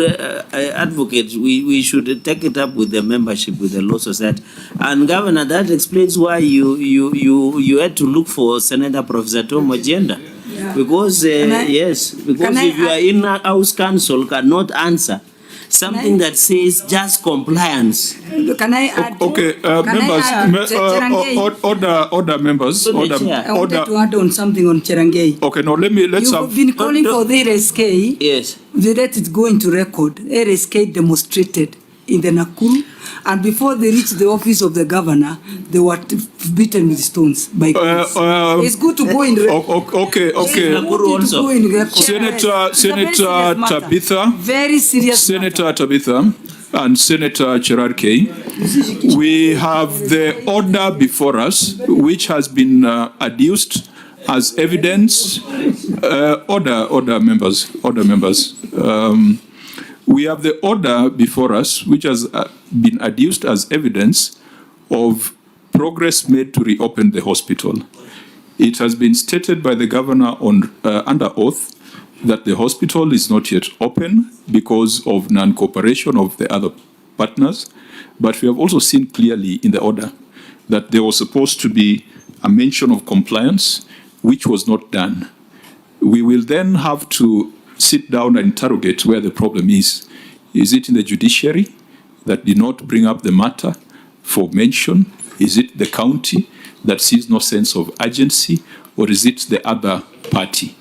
advocate, we should take it up with the membership, with the Law Society. And Governor, that explains why you had to look for Senator Professor Tom Ojienda. Yeah. Because because if your in-house counsel cannot answer something that says just compliance. Can I add? Okay, members, order members. I wanted to add on something on Cherangei. Okay, now You've been calling for the RSK. Yes. Let it go into record. RSK demonstrated in the Nakuru, and before they reached the office of the governor, they were beaten with stones by police. It's good to go in record. Okay. Senator Tabitha. Very serious. Senator Tabitha and Senator Cherarkei, we have the order before us, which has been adduced as evidence. Order members. We have the order before us, which has been adduced as evidence of progress made to reopen the hospital. It has been stated by the governor under oath that the hospital is not yet open because of non-cooperation of the other partners. But we have also seen clearly in the order that there was supposed to be a mention of compliance, which was not done. We will then have to sit down and interrogate where the problem is. Is it in the judiciary that did not bring up the matter for mention? Is it the county that sees no sense of urgency? Or is it the other party?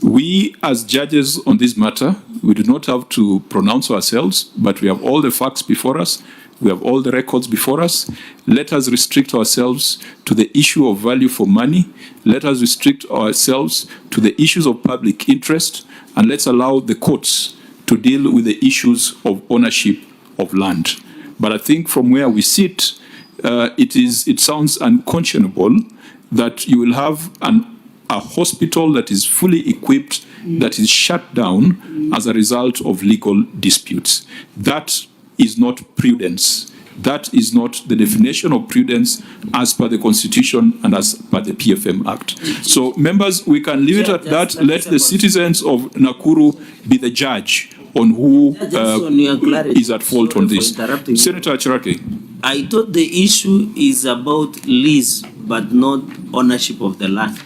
We, as judges on this matter, we do not have to pronounce ourselves, but we have all the facts before us. We have all the records before us. Let us restrict ourselves to the issue of value for money. Let us restrict ourselves to the issues of public interest, and let's allow the courts to deal with the issues of ownership of land. But I think from where we sit, it sounds unconscionable that you will have a hospital that is fully equipped, that is shut down as a result of legal disputes. That is not prudence. That is not the definition of prudence as per the Constitution and as per the PFM Act. So, members, we can leave it at that. Let the citizens of Nakuru be the judge on who is at fault on this. Senator Chirake. I thought the issue is about lease, but not ownership of the land.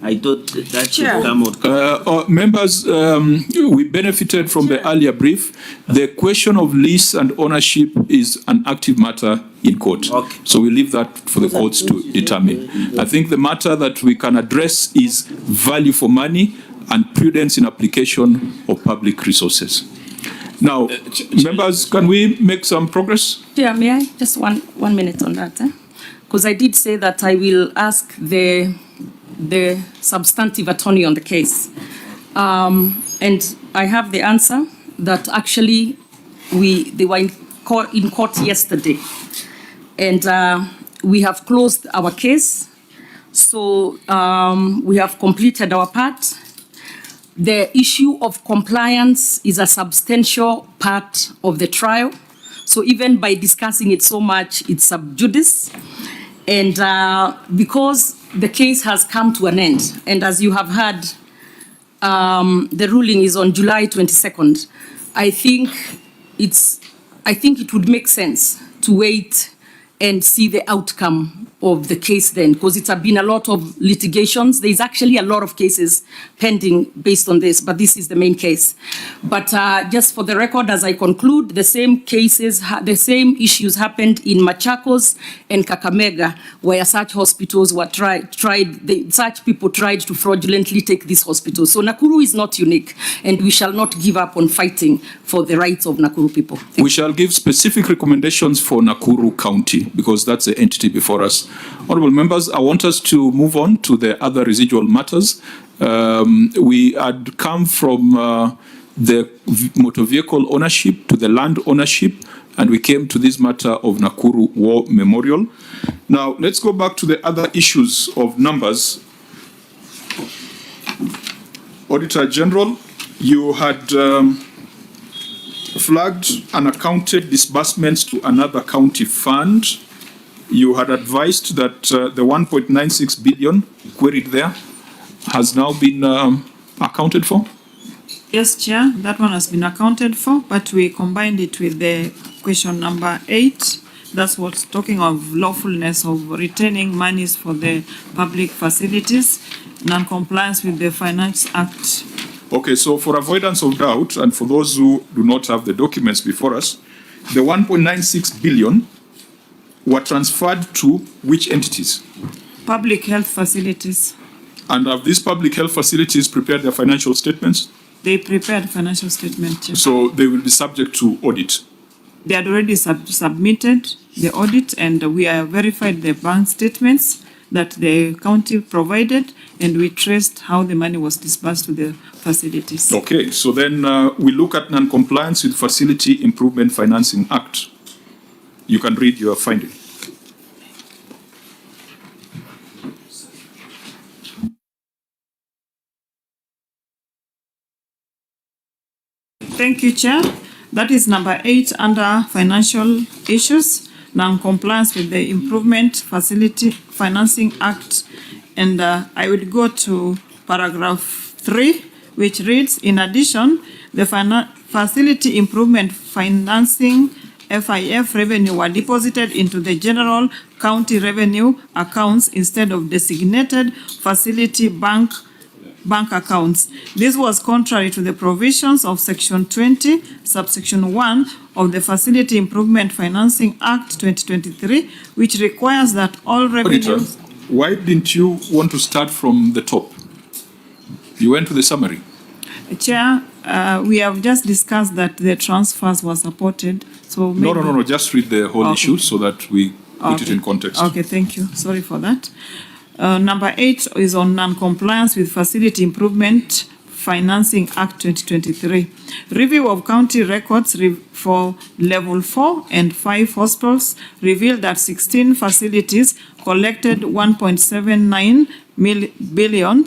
I thought that should come out. Members, we benefited from the earlier brief. The question of lease and ownership is an active matter in court. Okay. So we leave that for the courts to determine. I think the matter that we can address is value for money and prudence in application of public resources. Now, members, can we make some progress? Yeah, may I? Just one minute on that. Because I did say that I will ask the substantive attorney on the case. And I have the answer that actually they were in court yesterday. And we have closed our case. So we have completed our part. The issue of compliance is a substantial part of the trial. So even by discussing it so much, it's sub judice. And because the case has come to an end, and as you have heard, the ruling is on July 22nd, I think it would make sense to wait and see the outcome of the case then, because it's been a lot of litigations. There's actually a lot of cases pending based on this, but this is the main case. But just for the record, as I conclude, the same cases, the same issues happened in Machakos and Kakamega, where such hospitals were such people tried to fraudulently take these hospitals. So Nakuru is not unique, and we shall not give up on fighting for the rights of Nakuru people. We shall give specific recommendations for Nakuru County, because that's the entity before us. Honourable members, I want us to move on to the other residual matters. We had come from the motor vehicle ownership to the land ownership, and we came to this matter of Nakuru War Memorial. Now, let's go back to the other issues of numbers. Auditor General, you had flagged unaccounted disbursements to another county fund. You had advised that the 1.96 billion queried there has now been accounted for? Yes, Chair, that one has been accounted for, but we combined it with the question number 8. That's what's talking of lawfulness of retaining monies for the public facilities, non-compliance with the Finance Act. Okay, so for avoidance of doubt, and for those who do not have the documents before us, the 1.96 billion were transferred to which entities? Public health facilities. And have these public health facilities prepared their financial statements? They prepared financial statements. Chair. So they will be subject to audit? They had already submitted the audit, and we have verified the bank statements that the county provided, and we traced how the money was disbursed to the facilities. Okay, so then we look at non-compliance with Facility Improvement Financing Act. You can read your finding. Thank you, Chair. That is number 8 under financial issues, non-compliance with the Improvement Facility Financing Act. And I would go to paragraph 3, which reads, in addition, the Facility Improvement Financing FIF revenue were deposited into the general county revenue accounts instead of designated facility bank bank accounts. This was contrary to the provisions of Section 20, subsection 1 of the Facility Improvement Financing Act 2023, which requires that all revenues... Auditor, why didn't you want to start from the top? You went to the summary. Chair, we have just discussed that the transfers were supported. So maybe... No. Just read the whole issue so that we put it in context. Okay, thank you. Sorry for that. Number 8 is on non-compliance with Facility Improvement Financing Act 2023. Review of county records for level 4 and 5 hospitals revealed that 16 facilities collected 1.79 billion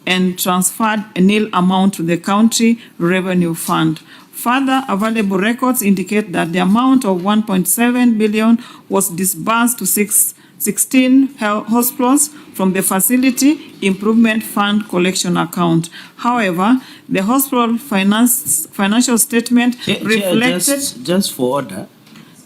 and transferred a nil amount to the county revenue fund. Further, available records indicate that the amount of 1.7 billion was disbursed to 16 hospitals from the Facility Improvement Fund collection account. However, the hospital financial statement reflected... Just for order,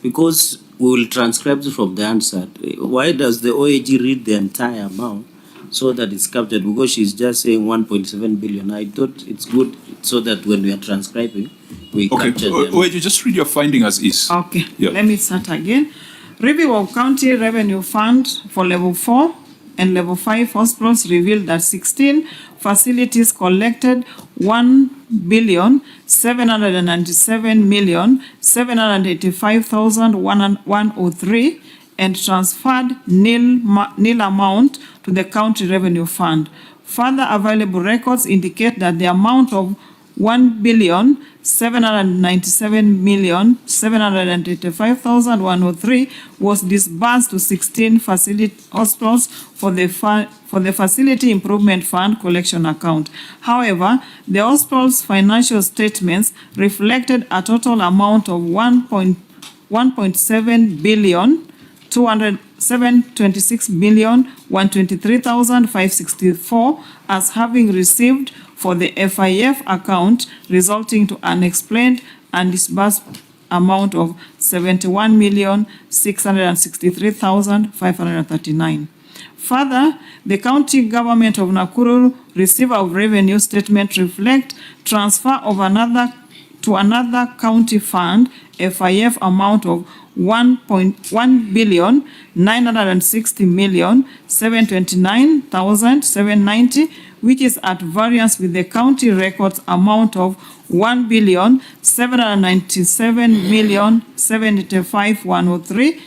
because we will transcribe from the answer. Why does the OAG read the entire amount so that it's captured? Because she's just saying 1.7 billion. I thought it's good so that when we are transcribing, we capture them. Wait, you just read your finding as is. Okay, Let me start again. Review of county revenue fund for level 4 and level 5 hospitals revealed that 16 facilities collected 1,797,785,103 and transferred nil amount to the county revenue fund. Further available records indicate that the amount of 1,797,785,103 was disbursed to 16 hospitals for the Facility Improvement Fund collection account. However, the hospital's financial statements reflected a total amount of 1.7 billion 726,123,564 as having received for the FIF account, resulting to unexplained and disbursed amount of 71,663,539. Further, the county government of Nakuru receiver of revenue statement reflect transfer of another county fund FIF amount of 1,960,729,790, which is at variance with the county records amount of 1,797,785,103,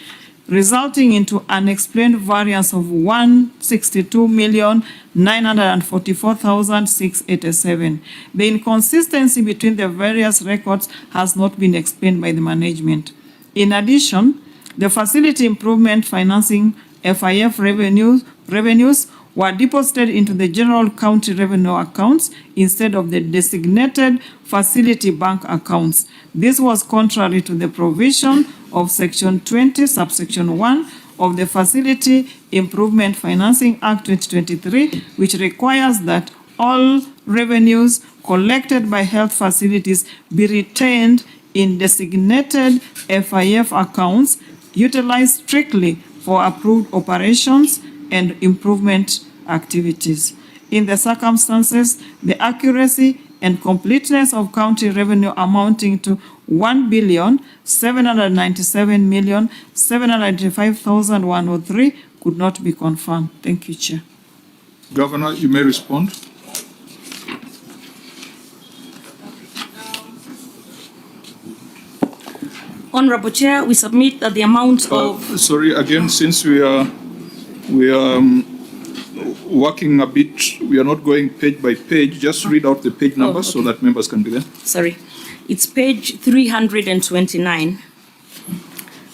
resulting into unexplained variance of 162,944,687. The inconsistency between the various records has not been explained by the management. In addition, the Facility Improvement Financing FIF revenues were deposited into the general county revenue accounts instead of the designated facility bank accounts. This was contrary to the provision of Section 20, subsection 1 of the Facility Improvement Financing Act 2023, which requires that all revenues collected by health facilities be retained in designated FIF accounts utilized strictly for approved operations and improvement activities. In the circumstances, the accuracy and completeness of county revenue amounting to 1,797,785,103 could not be confirmed. Thank you, Chair. Governor, you may respond. Honorable Chair, we submit that the amount of... Sorry, again, since we are working a bit, we are not going page by page. Just read out the page numbers so that members can be there. Sorry. It's page 329.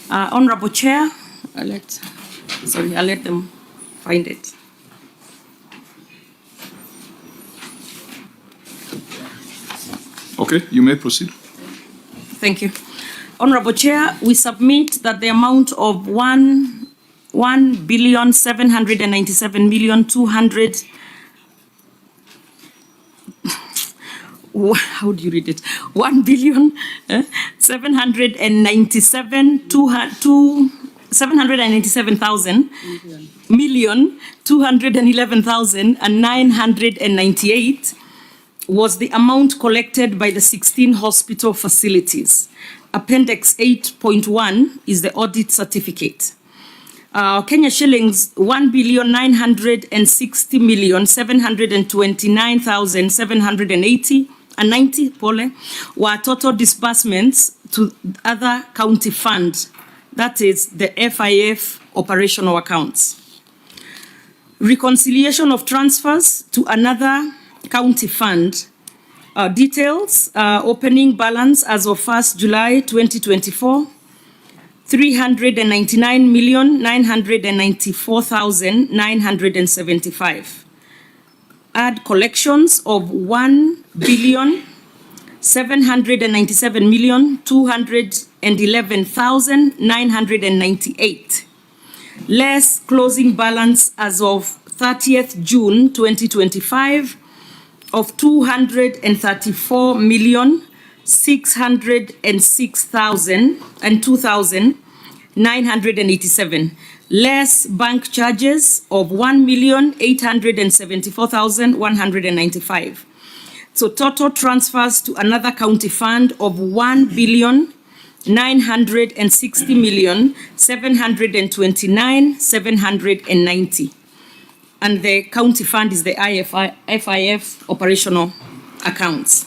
Honorable Chair, I'll let them find it. Okay, you may proceed. Thank you. Honorable Chair, we submit that the amount of 1,797,200,000. How do you read it? 1,797,200,000 797,211,998 was the amount collected by the 16 hospital facilities. Appendix 8.1 is the audit certificate. Kenya shillings 1,960,729,790 were total disbursements to other county funds, that is the FIF operational accounts. Reconciliation of transfers to another county fund. Details, opening balance as of 1st July 2024, 399,994,975. Add collections of 1,797,211,998. Less closing balance as of 30th June 2025 of 234,606,2,987. Less bank charges of 1,874,195. So total transfers to another county fund of 1,960,729,790. And the county fund is the FIF operational accounts.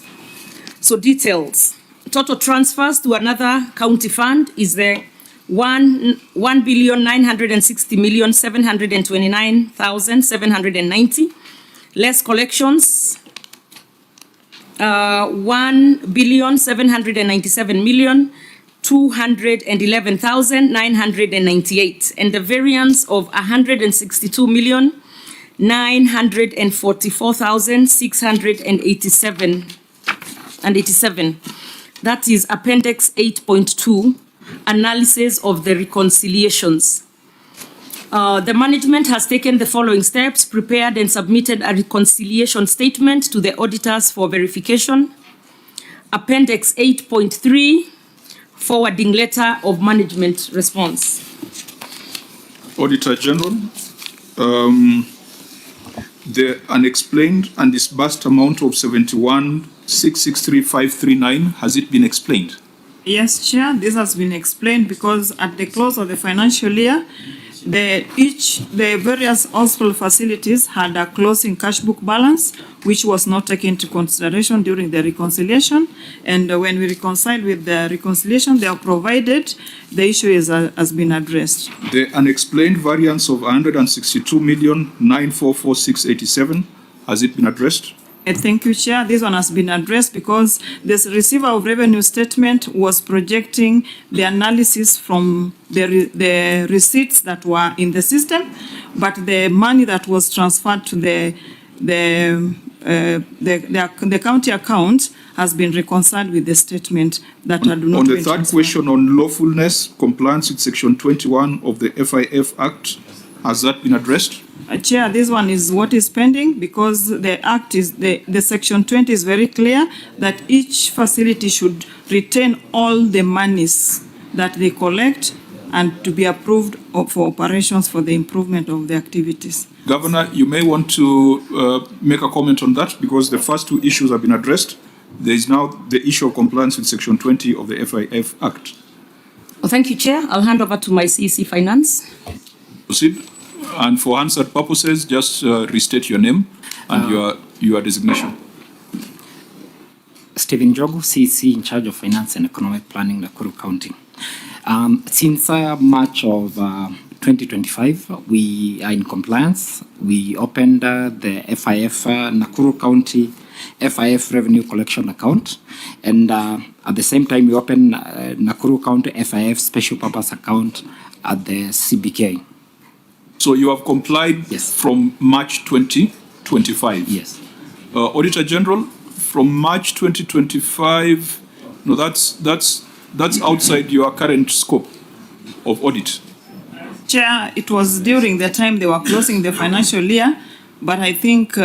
So details. Total transfers to another county fund is the 1,960,729,790. Less collections, 1,797,211,998, and the variance of 162,944,687. That is Appendix 8.2, analysis of the reconciliations. The management has taken the following steps: prepared and submitted a reconciliation statement to the auditors for verification. Appendix 8.3, forwarding letter of management response. Auditor General, the unexplained and disbursed amount of 71,663,539, has it been explained? Yes, Chair, this has been explained because at the close of the financial year, the various hospital facilities had a closing cash book balance, which was not taken into consideration during the reconciliation. And when we reconciled with the reconciliation they are provided, the issue has been addressed. The unexplained variance of 162,944,687, has it been addressed? Thank you, Chair. This one has been addressed because this receiver of revenue statement was projecting the analysis from the receipts that were in the system, but the money that was transferred to the county account has been reconciled with the statement that had not been On the third transferred. question on lawfulness, compliance with Section 21 of the FIF Act, has that been addressed? Chair, this one is what is pending because the Act is, the Section 20 is very clear that each facility should retain all the monies that they collect and to be approved for operations for the improvement of the activities. Governor, you may want to make a comment on that because the first two issues have been addressed. There is now the issue of compliance with Section 20 of the FIF Act. Well, thank you, Chair. I'll hand over to my CEC Finance. Proceed. And for answered purposes, just restate your name and your designation. Stephen Jogu, CEC in charge of Finance and Economic Planning, Nakuru County. Since March of 2025, we are in compliance. We opened the FIF Nakuru County FIF Revenue Collection Account, and at the same time we opened Nakuru County FIF Special Purpose Account at the CBK. So you have complied from March 2025? Yes. Auditor General, from March 2025, no, that's outside your current scope of audit. Chair, it was during the time they were closing the financial year, but I think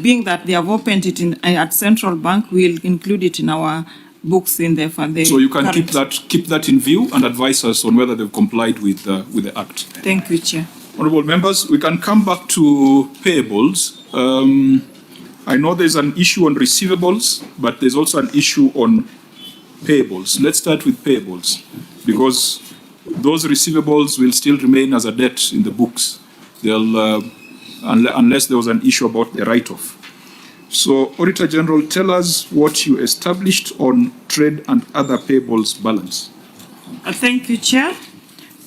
being that they have opened it at Central Bank, we'll include it in our books in there for the So you can current. keep that in view and advise us on whether they've complied with the Act. Thank you, Chair. Honourable members, we can come back to payables. I know there's an issue on receivables, but there's also an issue on payables. Let's start with payables, because those receivables will still remain as a debt in the books. They'll, unless there was an issue about the write-off. So, Auditor General, tell us what you established on trade and other payables balance. Thank you, Chair.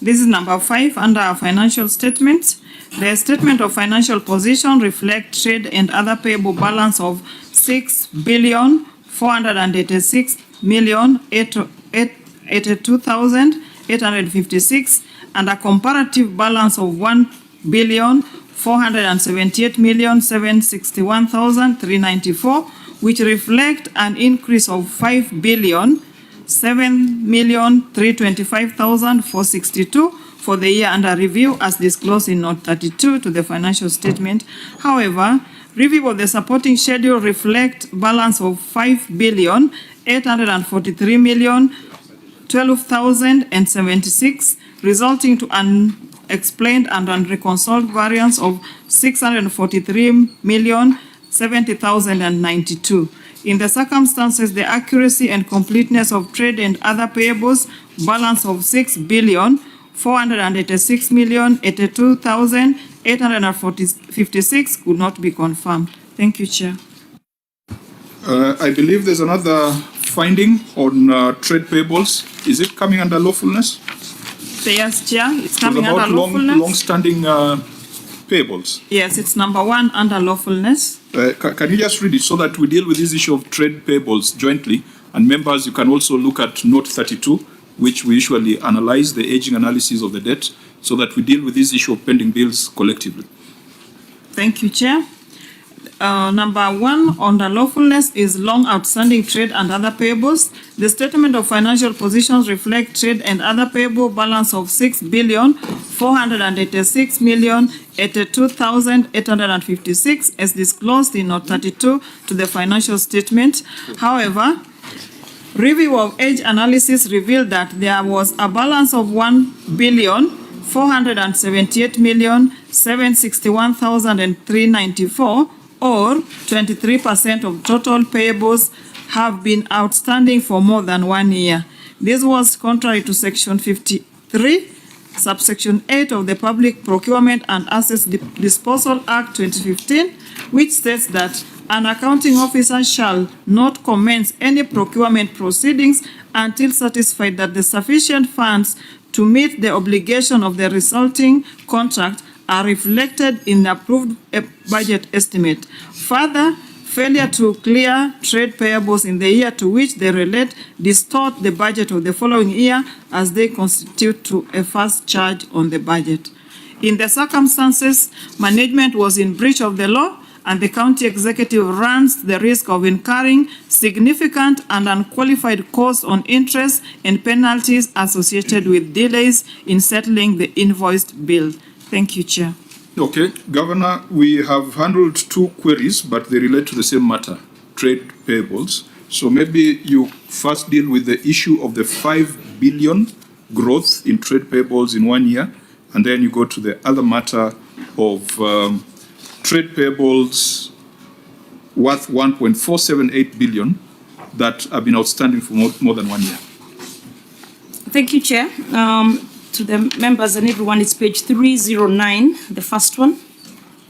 This is number 5 under our financial statements. The statement of financial position reflects trade and other payable balance of 6,486,882,856 and a comparative balance of 1,478,761,394, which reflect an increase of 5,007,325,462 for the year under review as disclosed in Note 32 to the financial statement. However, review of the supporting schedule reflect balance of 5,843,012,076, resulting to unexplained and unreconciled variance of 643,070,092. In the circumstances, the accuracy and completeness of trade and other payables balance of 6,486,082,856 could not be confirmed. Thank you, Chair. I believe there's another finding on trade payables. Is it coming under lawfulness? Yes, Chair. It's coming under lawfulness. Long-standing payables. Yes, it's number 1 under lawfulness. Can you just read it so that we deal with this issue of trade payables jointly? And members, you can also look at Note 32, which we usually analyze the aging analysis of the debt, so that we deal with this issue of pending bills collectively. Thank you, Chair. Number 1 under lawfulness is long outstanding trade and other payables. The statement of financial positions reflect trade and other payable balance of 6,486,082,856 as disclosed in Note 32 to the financial statement. However, review of age analysis revealed that there was a balance of 1,478,761,394, or 23% of total payables have been outstanding for more than 1 year. This was contrary to Section 53, Subsection 8 of the Public Procurement and Assets Disposal Act 2015, which states that an accounting officer shall not commence any procurement proceedings until satisfied that the sufficient funds to meet the obligation of the resulting contract are reflected in the approved budget estimate. Further, failure to clear trade payables in the year to which they relate distort the budget of the following year as they constitute to a first charge on the budget. In the circumstances, management was in breach of the law, and the county executive runs the risk of incurring significant and unqualified costs on interest and penalties associated with delays in settling the invoiced bill. Thank you, Chair. Okay, Governor, we have handled 2 queries, but they relate to the same matter, trade payables. So maybe you first deal with the issue of the 5 billion growth in trade payables in 1 year, and then you go to the other matter of trade payables worth 1.478 billion that have been outstanding for more than 1 year. Thank you, Chair. To the members and everyone, it's page 309, the first one.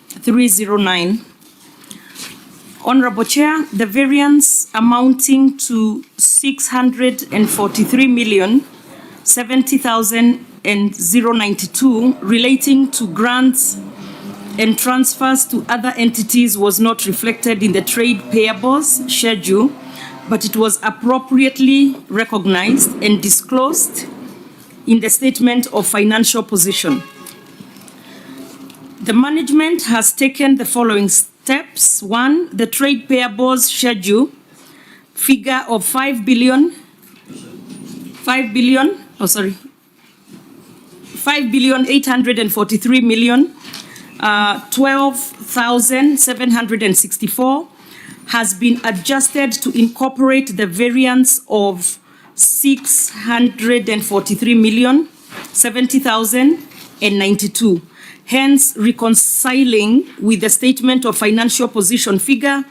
309. Honorable Chair, the variance amounting to 643,070,092 relating to grants and transfers to other entities was not reflected in the trade payables schedule, but it was appropriately recognized and disclosed in the statement of financial position. The management has taken the following steps. 1, the trade payables schedule figure of 5,843,012,764 has been adjusted to incorporate the variance of 643,070,092, hence reconciling with the statement of financial position figure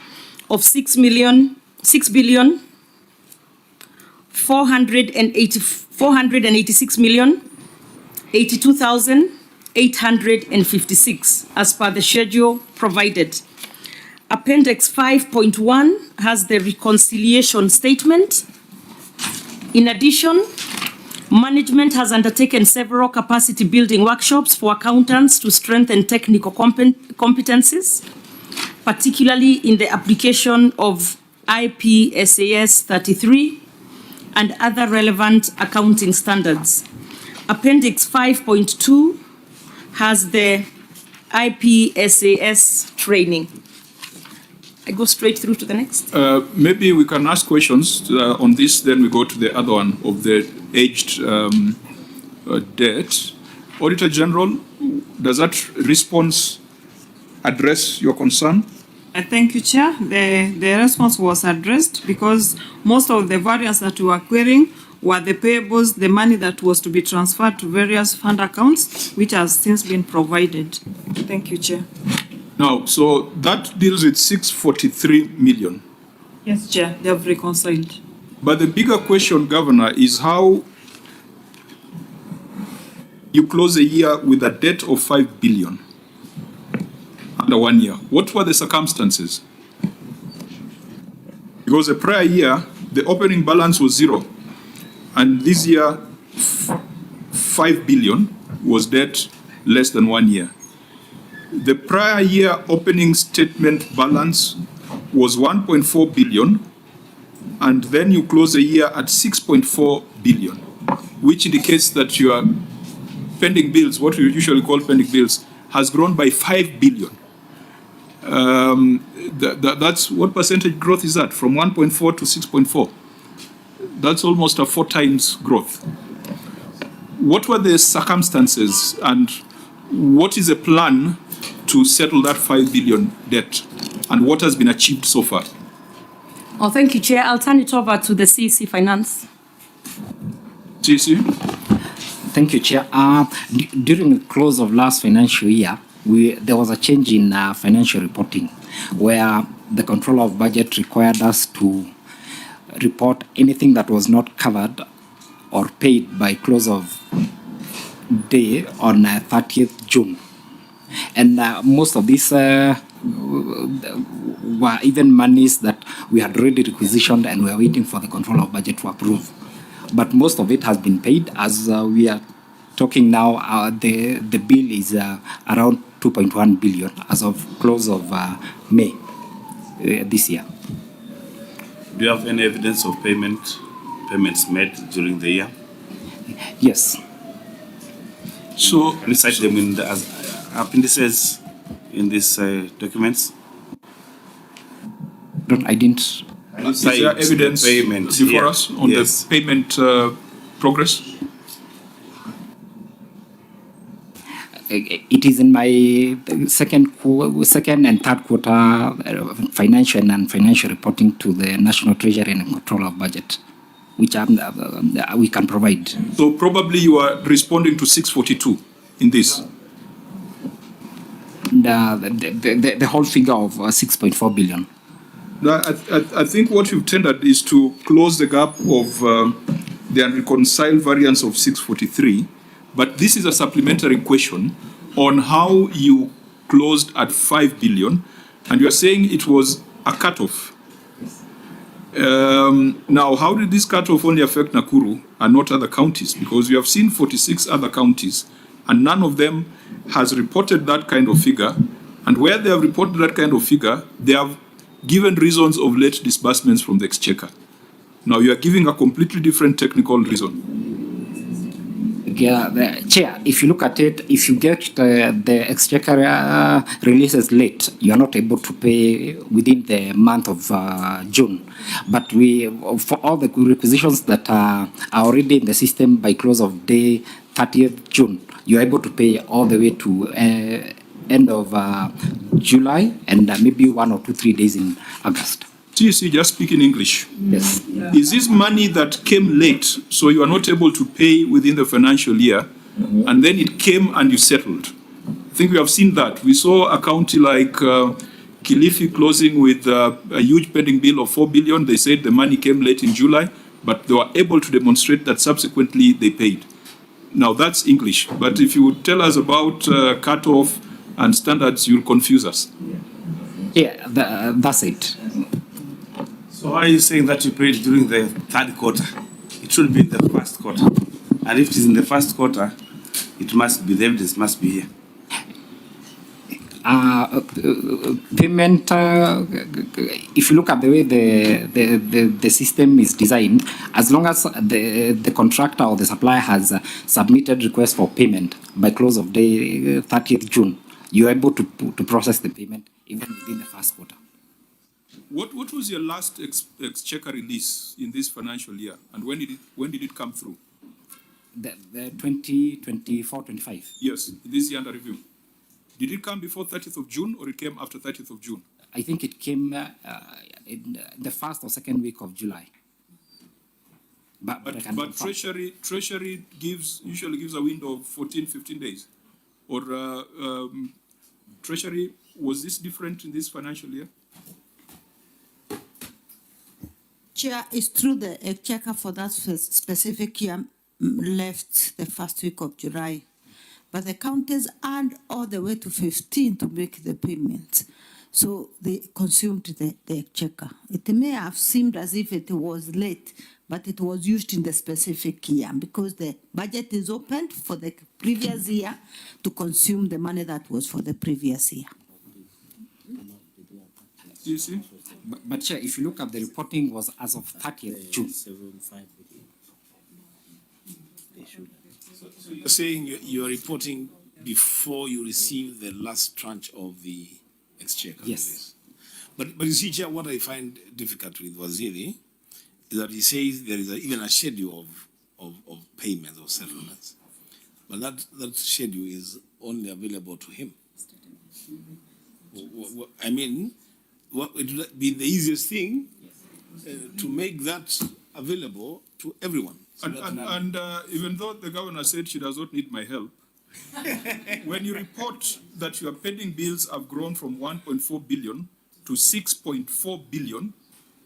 of 486,856,856 as per the schedule provided. Appendix 5.1 has the reconciliation statement. In addition, management has undertaken several capacity building workshops for accountants to strengthen technical competencies, particularly in the application of IPSAS 33 and other relevant accounting standards. Appendix 5.2 has the IPSAS training. I go straight through to the next. Maybe we can ask questions on this, then we go to the other one of the aged debt. Auditor General, does that response address your concern? Thank you, Chair. The response was addressed because most of the variance that we were querying were the payables, the money that was to be transferred to various fund accounts, which has since been provided. Thank you, Chair. Now, so that deals with 643 million. Yes, Chair, they have reconciled. But the bigger question, Governor, is how you close a year with a debt of 5 billion under 1 year. What were the circumstances? Because the prior year, the opening balance was 0. And this year, 5 billion was debt less than 1 year. The prior year opening statement balance was 1.4 billion, and then you close the year at 6.4 billion, which indicates that your pending bills, what we usually call pending bills, has grown by 5 billion. That's what percentage growth is that? From 1.4 to 6.4. That's almost a 4 times growth. What were the circumstances, and what is the plan to settle that 5 billion debt, and what has been achieved so far? Oh, thank you, Chair. I'll turn it over to the CEC Finance. CEC? Thank you, Chair. During the close of last financial year, there was a change in financial reporting, where the Controller of Budget required us to report anything that was not covered or paid by close of day on 30th June. And most of these were even monies that we had already requisitioned and we are waiting for the Controller of Budget to approve. But most of it has been paid. As we are talking now, the bill is around 2.1 billion as of close of May this year. Do you have any evidence of payments made during the year? Yes. So, can you cite them in the appendices in these documents? I didn't. Is there evidence before us on the payment progress? It is in my second and third quarter financial and non-financial reporting to the National Treasury and Control of Budget, which we can provide. So probably you are responding to 642 in this. The whole figure of 6.4 billion. I think what you've tendered is to close the gap of the unreconciled variance of 643, but this is a supplementary question on how you closed at 5 billion, and you are saying it was a cutoff. Now, how did this cutoff only affect Nakuru and not other counties? Because we have seen 46 other counties, and none of them has reported that kind of figure, and where they have reported that kind of figure, they have given reasons of late disbursements from the Exchequer. Now you are giving a completely different technical reason. Yeah, Chair, if you look at it, if you get the Exchequer releases late, you are not able to pay within the month of June. But for all the requisitions that are already in the system by close of day 30th June, you are able to pay all the way to end of July and maybe 1 or 2, 3 days in August. TC, just speak in English. Yes. Is this money that came late, so you are not able to pay within the financial year, and then it came and you settled? I think we have seen that. We saw a county like Kilifi closing with a huge pending bill of 4 billion. They said the money came late in July, but they were able to demonstrate that subsequently they paid. Now that's English, but if you would tell us about cutoff and standards, you'll confuse us. Yeah, that's it. So why are you saying that you paid during the third quarter? It should be in the first quarter. And if it is in the first quarter, it must be, the evidence must be here. Payment, if you look at the way the system is designed, as long as the contractor or the supplier has submitted request for payment by close of day 30th June, you're able to process the payment even within the first quarter. What was your last exchequer release in this financial year, and when did it come through? The 2024-25. Yes, this year under review. Did it come before 30th of June or it came after 30th of June? I think it came in the first or second week of July. But Treasury usually gives a window of 14, 15 days. Or Treasury, was this different in this financial year? Chair, it's true the exchequer for that specific year left the first week of July, but the counties earned all the way to 15 to make the payment. So they consumed the exchequer. It may have seemed as if it was late, but it was used in the specific year because the budget is opened for the previous year to consume the money that was for the previous year. Do you see? But Chair, if you look at the reporting was as of 30th June. So you're saying you're reporting before you receive the last tranche of the exchequer? Yes. But you see, Chair, what I find difficult with Waziri is that he says there is even a schedule of payments or settlements. But that schedule is only available to him. I mean, what would be the easiest thing to make that available to everyone? So and even though the governor said she does not need my help, when you report that your pending bills have grown from 1.4 billion to 6.4 billion,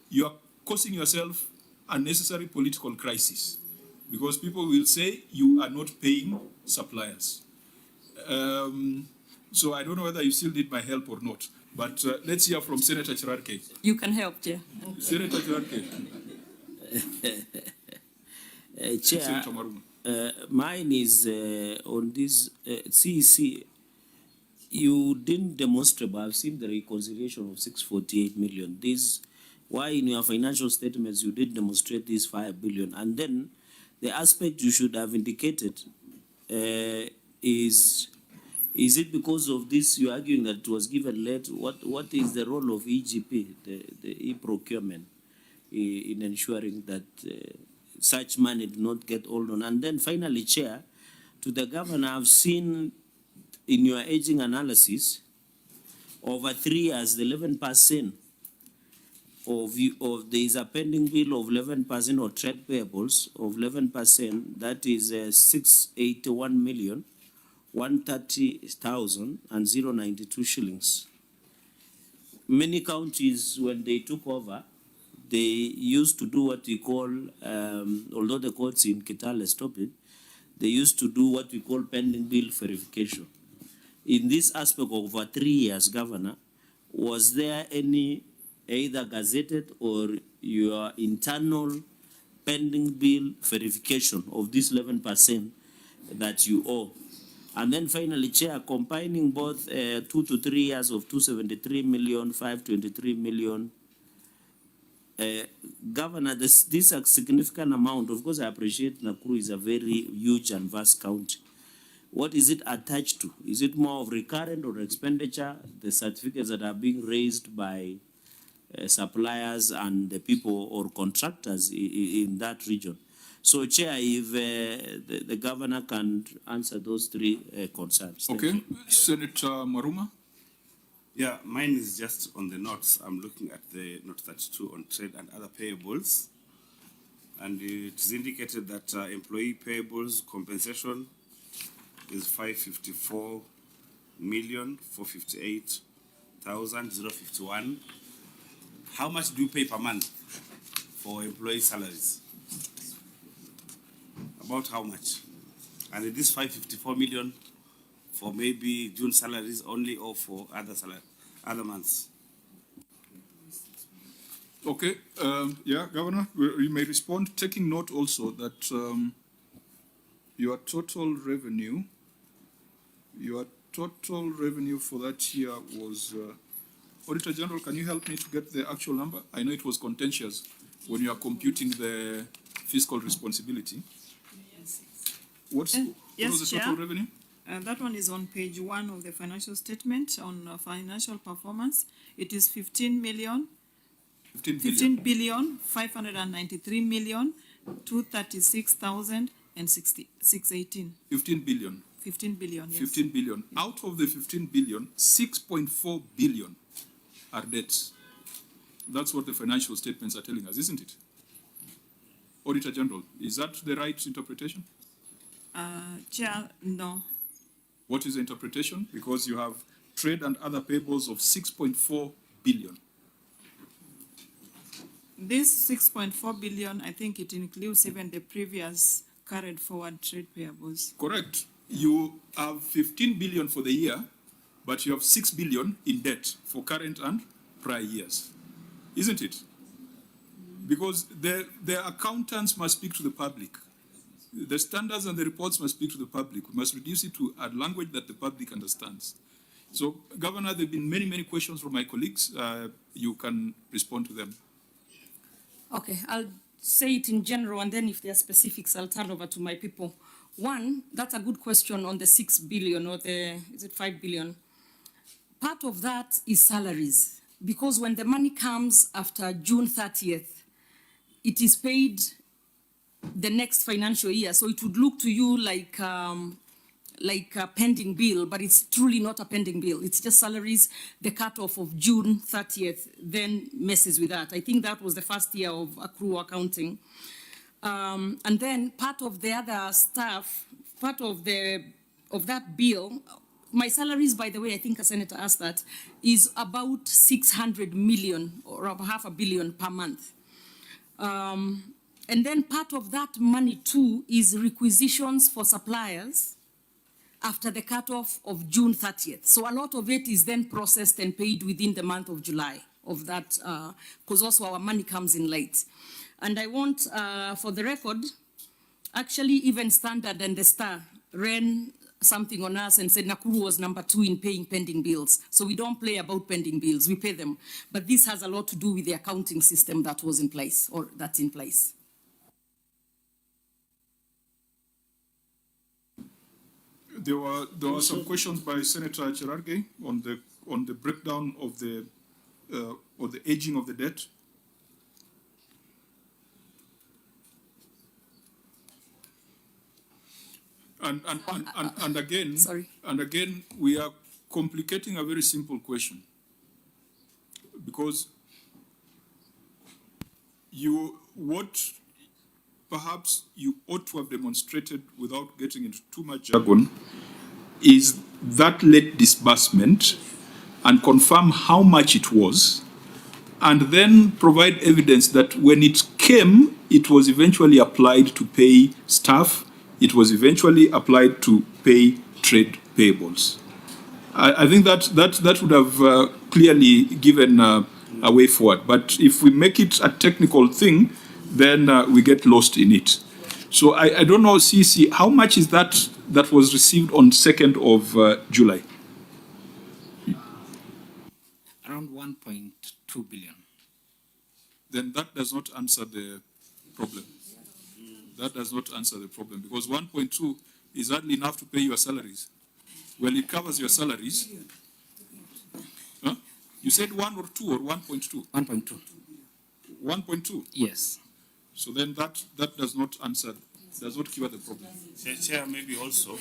you are causing yourself unnecessary political crisis because people will say you are not paying suppliers. So I don't know whether you still need my help or not. But let's hear from Senator Chirarke. You can help, Chair. Senator Chirarke. Chair, mine is on this CEC. You didn't demonstrate, but I've seen the reconciliation of 648 million. This, why in your financial statements you did demonstrate this 5 billion? And then the aspect you should have indicated is it because of this you're arguing that it was given late? What is the role of EGP, the e-procurement, in ensuring that such money do not get hold on? And then finally, Chair, to the governor, I've seen in your aging analysis, over 3 years, the 11% of there is a pending bill of 11% or trade payables of 11%, that is 681 million. 130,092 shillings. Many counties, when they took over, they used to do what we call, although the courts in Kitale stopped it, they used to do what we call pending bill verification. In this aspect of over 3 years, Governor, was there any either gazetted or your internal pending bill verification of this 11% that you owe? And then finally, Chair, combining both 2 to 3 years of 273 million, 523 million, Governor, this is a significant amount. Of course, I appreciate Nakuru is a very huge and vast county. What is it attached to? Is it more of recurrent or expenditure, the certificates that are being raised by suppliers and the people or contractors in that region? So, Chair, if the governor can answer those three concerns. Thank Okay, you. Senator Maruma. Yeah, mine is just on the notes. I'm looking at the note 32 on trade and other payables. And it is indicated that employee payables compensation is 554,458,051. How much do you pay per month for employee salaries? About how much? And it is 554 million for maybe June salaries only or for other months? Okay, yeah, Governor, you may respond, taking note also that your total revenue for that year was, Auditor General, can you help me to get the actual number? I know it was contentious when you are computing the fiscal responsibility. What was the total revenue? That one is on page 1 of the financial statement on financial performance. It is 15 billion 593,236,618. 15 billion. 15 billion, yes. 15 billion. Yes. Out of the 15 billion, 6.4 billion are debts. That's what the financial statements are telling us, isn't it? Auditor General, is that the right interpretation? Chair, no. What is the interpretation? Because you have trade and other payables of 6.4 billion. This 6.4 billion, I think it includes even the previous carried forward trade payables. Correct. You have 15 billion for the year, but you have 6 billion in debt for current and prior years. Isn't it? Because the accountants must speak to the public. The standards and the reports must speak to the public. We must reduce it to a language that the public understands. So, Governor, there have been many, many questions from my colleagues. You can respond to them. Okay, I'll say it in general, and then if there are specifics, I'll turn over to my people. One, that's a good question on the 6 billion or is it 5 billion? Part of that is salaries, because when the money comes after June 30th, it is paid the next financial year. So it would look to you like a pending bill, but it's truly not a pending bill. It's just salaries. The cutoff of June 30th then messes with that. I think that was the first year of accrual accounting. And then part of the other stuff, part of that bill, my salaries, by the way, I think a senator asked that, is about 600 million or about $500 million per month. And then part of that money too is requisitions for suppliers after the cutoff of June 30th. So a lot of it is then processed and paid within the month of July of that, because also our money comes in late. And I want, for the record, actually even Standard and the Star ran something on us and said Nakuru was number 2 in paying pending bills. So we don't play about pending bills, we pay them. But this has a lot to do with the accounting system that was in place, or that's in place. There were some questions by Senator Cherargei on the breakdown of the aging of the debt. And again, sorry. And again, we are complicating a very simple question, because what perhaps you ought to have demonstrated without getting into too much jargon is that late disbursement and confirm how much it was, and then provide evidence that when it came, it was eventually applied to pay staff, it was eventually applied to pay trade payables. I think that would have clearly given a way forward. But if we make it a technical thing, then we get lost in it. So I don't know, CC, how much is that was received on 2nd of July? Around 1.2 billion. Then that does not answer the problem. That does not answer the problem, because 1.2 is hardly enough to pay your salaries. Well, it covers your salaries. Huh? You said 1 or 2 or 1.2? 1.2. 1.2? Yes. So then that does not answer, does not cure the problem. Chair, maybe also,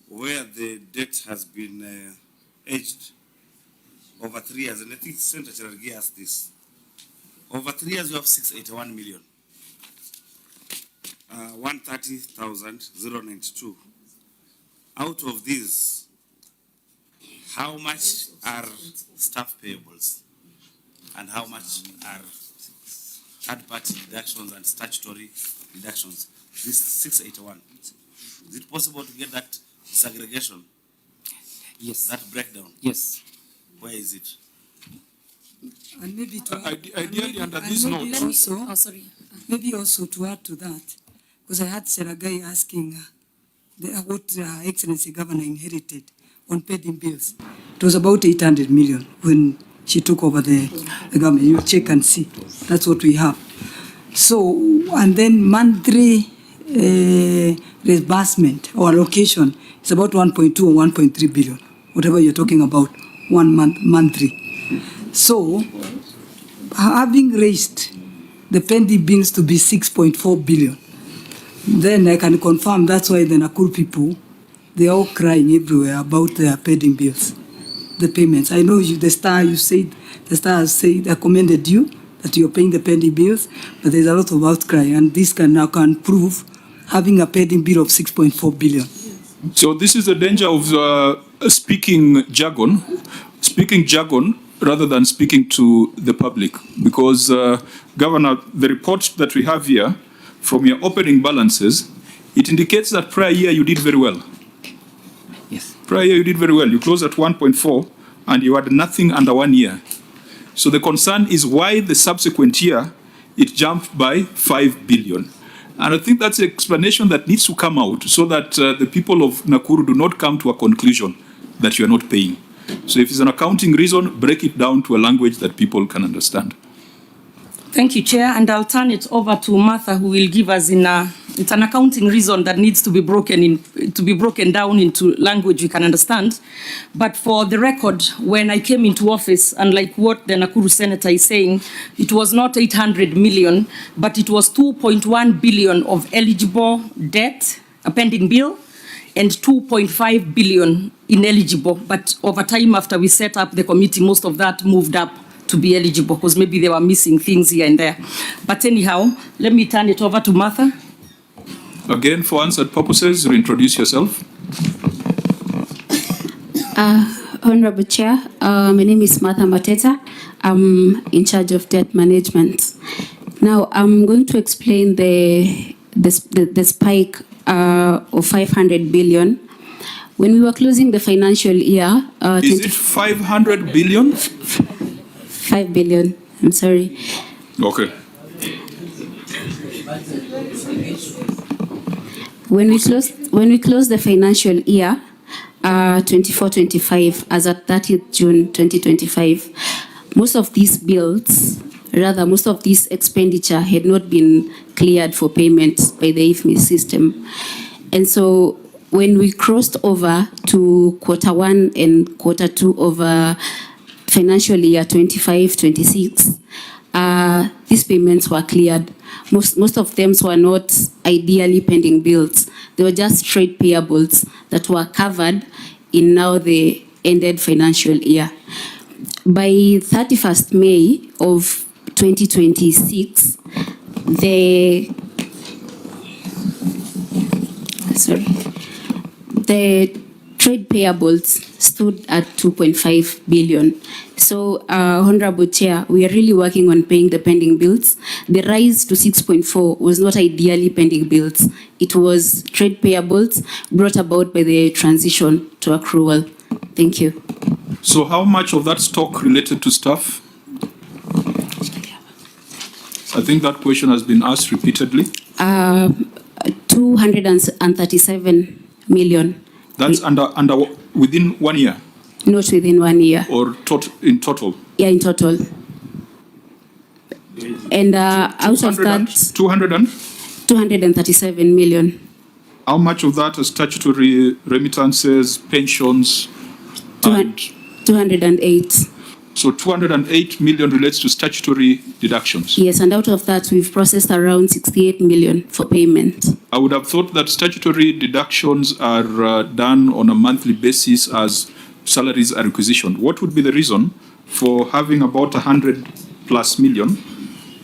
where the debt has been aged over 3 years, and I think Senator Cherargei asked this. Over 3 years, we have 681 million. 130,092. Out of these, how much are staff payables? And how much are third-party deductions and statutory deductions? This 681. Is it possible to get that segregation? Yes. That breakdown? Yes. Where is it? And maybe to Ideally, under this note. Maybe also to add to that, because I had Cherargei asking what Excellency Governor inherited on pending bills. It was about 800 million when she took over the government. You check and see. That's what we have. So, and then monthly reimbursement or allocation is about 1.2 or 1.3 billion, whatever you're talking about, 1 month, monthly. So, having raised the pending bills to be 6.4 billion, then I can confirm that's why the Nakuru people, they're all crying everywhere about their pending bills, the payments. I know you, the Star has said, I commended you that you're paying the pending bills, but there's a lot of outcry, and this can prove having a pending bill of 6.4 billion. So this is the danger of speaking jargon rather than speaking to the public, because Governor, the report that we have here from your opening balances, it indicates that prior year you did very well. Yes. Prior year you did very well. You closed at 1.4 and you had nothing under 1 year. So the concern is why the subsequent year it jumped by 5 billion. And I think that's the explanation that needs to come out so that the people of Nakuru do not come to a conclusion that you are not paying. So if it's an accounting reason, break it down to a language that people can understand. Thank you, Chair, and I'll turn it over to Martha, who will give us it's an accounting reason that needs to be broken down into language we can understand. But for the record, when I came into office, unlike what the Nakuru Senator is saying, it was not 800 million, but it was 2.1 billion of eligible debt, a pending bill, and 2.5 billion ineligible. But over time, after we set up the committee, most of that moved up to be eligible, because maybe they were missing things here and there. But anyhow, let me turn it over to Martha. Again, for answered purposes, reintroduce yourself. Honorable Chair, my name is Martha Mateta. I'm in charge of debt management. Now, I'm going to explain the spike of 500 billion. When we were closing the financial year... is it 500 billion? 5 billion, I'm sorry. Okay. When we closed the financial year, 24-25, as at 30th June 2025, most of these bills, rather most of this expenditure had not been cleared for payment by the IFMI system. And so when we crossed over to Q1 and Q2 of financial year 25-26, these payments were cleared. Most of them were not ideally pending bills. They were just trade payables that were covered in now the ended financial year. By 31st May of 2026, the trade payables stood at 2.5 billion. So, Honorable Chair, we are really working on paying the pending bills. The rise to 6.4 was not ideally pending bills. It was trade payables brought about by the transition to accrual. Thank you. So how much of that stock related to staff? I think that question has been asked repeatedly. 237 million. That's within 1 year? Not within 1 year. Or in total? Yeah, in total. And out of that... 237 million. How much of that is statutory remittances, pensions? 208. So 208 million relates to statutory deductions. Yes, and out of that, we've processed around 68 million for payment. I would have thought that statutory deductions are done on a monthly basis as salaries are requisitioned. What would be the reason for having about 100 plus million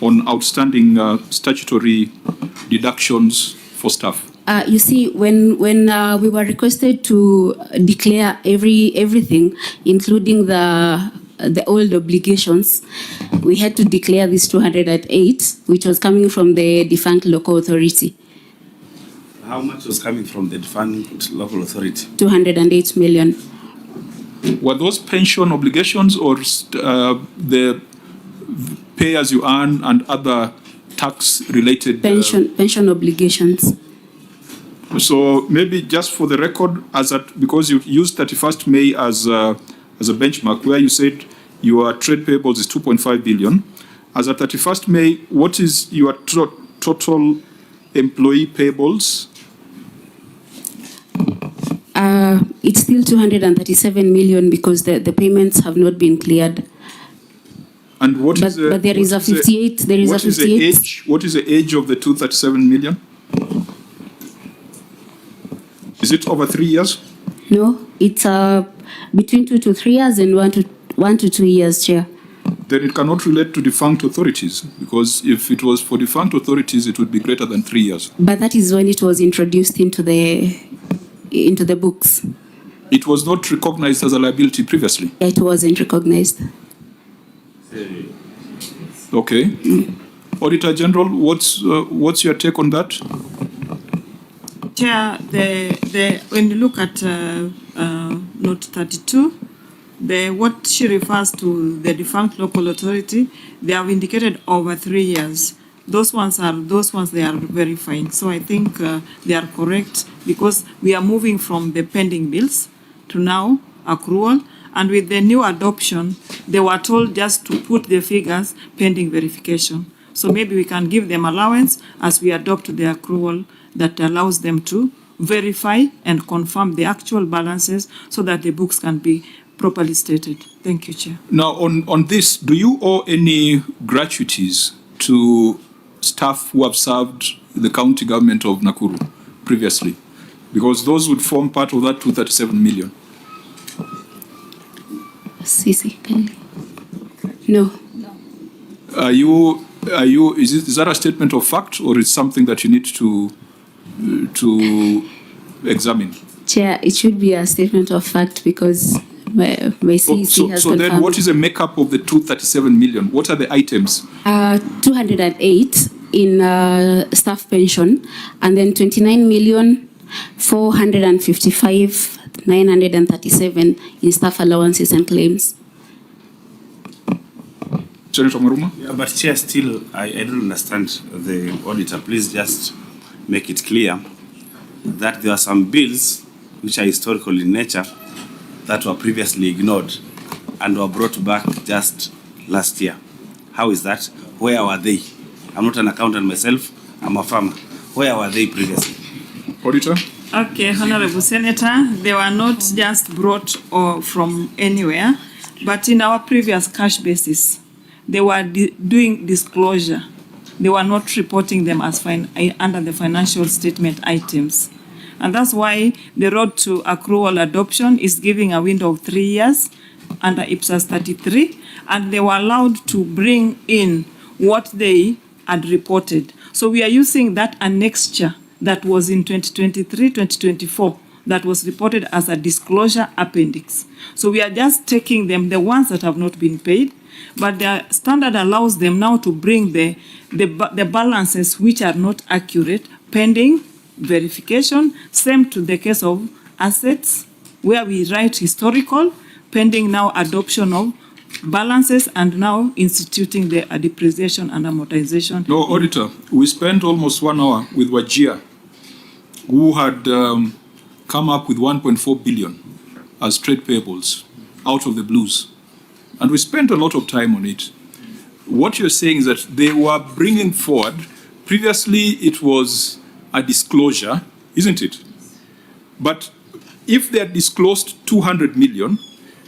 on outstanding statutory deductions for staff? You see, when we were requested to declare everything, including the old obligations, we had to declare this 208, which was coming from the defunct local authority. How much was coming from the defunct local authority? 208 million. Were those pension obligations or the pay as you earn and other tax-related pension obligations? So maybe just for the record, because you used 31st May as a benchmark, where you said your trade payables is 2.5 billion. As at 31st May, what is your total employee payables? It's still 237 million because the payments have not been cleared. And what but, is the, but there is a 58. There is a 58. What is the age of the 237 million? Is it over 3 years? No, it's between 2 to 3 years and 1 to 2 years, Chair. Then it cannot relate to defunct authorities, because if it was for defunct authorities, it would be greater than 3 years. But that is when it was introduced into the books. It was not recognized as a liability previously. It wasn't recognized. Okay. Auditor General, what's your take on that? Chair, when you look at note 32, what she refers to the defunct local authority, they have indicated over 3 years. Those ones they are verifying. So I think they are correct, because we are moving from the pending bills to now accrual. And with the new adoption, they were told just to put the figures pending verification. So maybe we can give them allowance as we adopt the accrual that allows them to verify and confirm the actual balances so that the books can be properly stated. Thank you, Chair. Now, on this, do you owe any gratuities to staff who have served the county government of Nakuru previously? Because those would form part of that 237 million. Sisi, no. Is that a statement of fact, or is something that you need to examine? Chair, it should be a statement of fact, because my CEC has confirmed. So then what is the makeup of the 237 million? What are the items? 208 in staff pension, and then 29 million 455 937 in staff allowances and claims. Senator Maruma? Yeah, but Chair, still, I don't understand the auditor. Please just make it clear that there are some bills which are historical in nature that were previously ignored and were brought back just last year. How is that? Where were they? I'm not an accountant myself, I'm a farmer. Where were they previously? Auditor? Okay, Honorable Senator, they were not just brought from anywhere, but in our previous cash basis, they were doing disclosure. They were not reporting them as under the financial statement items. And that's why the road to accrual adoption is giving a window of 3 years under IPSAS 33, and they were allowed to bring in what they had reported. So we are using that annexure that was in 2023-2024 that was reported as a disclosure appendix. So we are just taking them, the ones that have not been paid, but the standard allows them now to bring the balances which are not accurate pending verification. Same to the case of assets, where we write historical, pending now adoption of balances, and now instituting the depreciation and amortization. No, Auditor, we spent almost 1 hour with Wajir, who had come up with 1.4 billion as trade payables out of the blues. And we spent a lot of time on it. What you're saying is that they were bringing forward, previously it was a disclosure, isn't it? But if they had disclosed 200 million,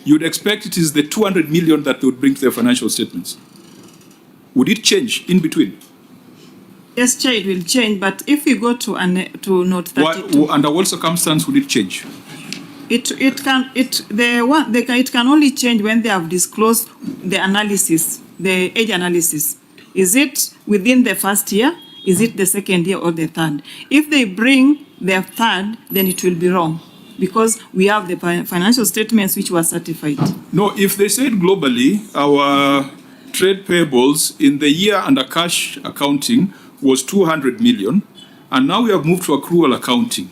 you'd expect it is the 200 million that they would bring to their financial statements. Would it change in between? Yes, Chair, it will change, but if we go to note 32, Under what circumstance would it change? it can only change when they have disclosed the analysis, the age analysis. Is it within the first year? Is it the second year or the third? If they bring their third, then it will be wrong because we have the financial statements which were certified. No, if they said globally, our trade payables in the year under cash accounting was 200 million, and now we have moved to accrual accounting.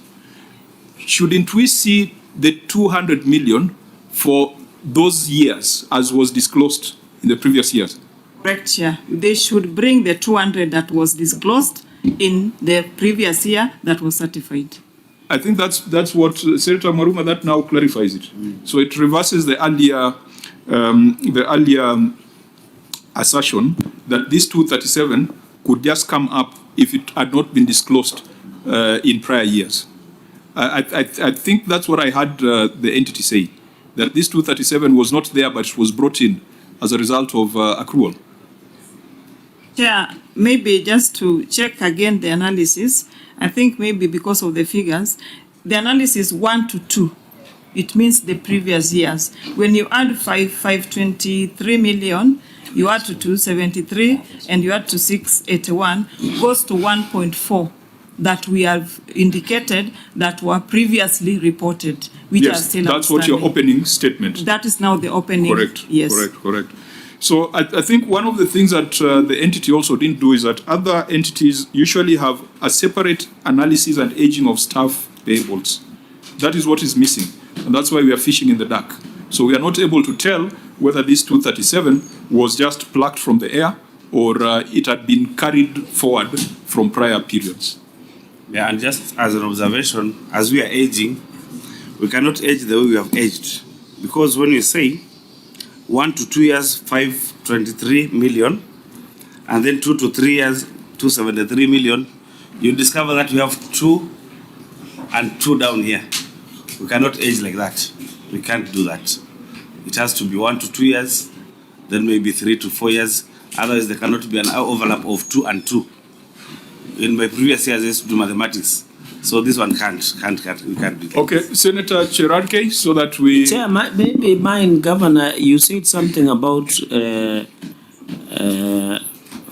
Shouldn't we see the 200 million for those years as was disclosed in the previous years? Correct, Chair. They should bring the 200 that was disclosed in the previous year that was certified. I think that's what Senator Maruma, that now clarifies it. So it reverses the earlier assertion that this 237 could just come up if it had not been disclosed in prior years. I think that's what I heard the entity say, that this 237 was not there, but it was brought in as a result of accrual. Chair, maybe just to check again the analysis, I think maybe because of the figures, the analysis 1 to 2, it means the previous years. When you add 523 million, you add to 273, and you add to 681, goes to 1.4 that we have indicated that were previously reported, which are still that's what your opening statement. That is now the opening. Correct. Yes. Correct. So I think one of the things that the entity also didn't do is that other entities usually have a separate analysis and aging of staff payables. That is what is missing, and that's why we are fishing in the dark. So we are not able to tell whether this 237 was just plucked from the air or it had been carried forward from prior periods. Yeah, and just as an observation, as we are aging, we cannot age the way we have aged. Because when you say 1 to 2 years, 523 million, and then 2 to 3 years, 273 million, you discover that we have 2 and 2 down here. We cannot age like that. We can't do that. It has to be 1 to 2 years, then maybe 3 to 4 years. Otherwise, there cannot be an overlap of 2 and 2. In my previous years, I used to do mathematics. So this one we can't do that. Okay, Senator Cherarke, so that we... Chair, maybe mine, Governor, you said something about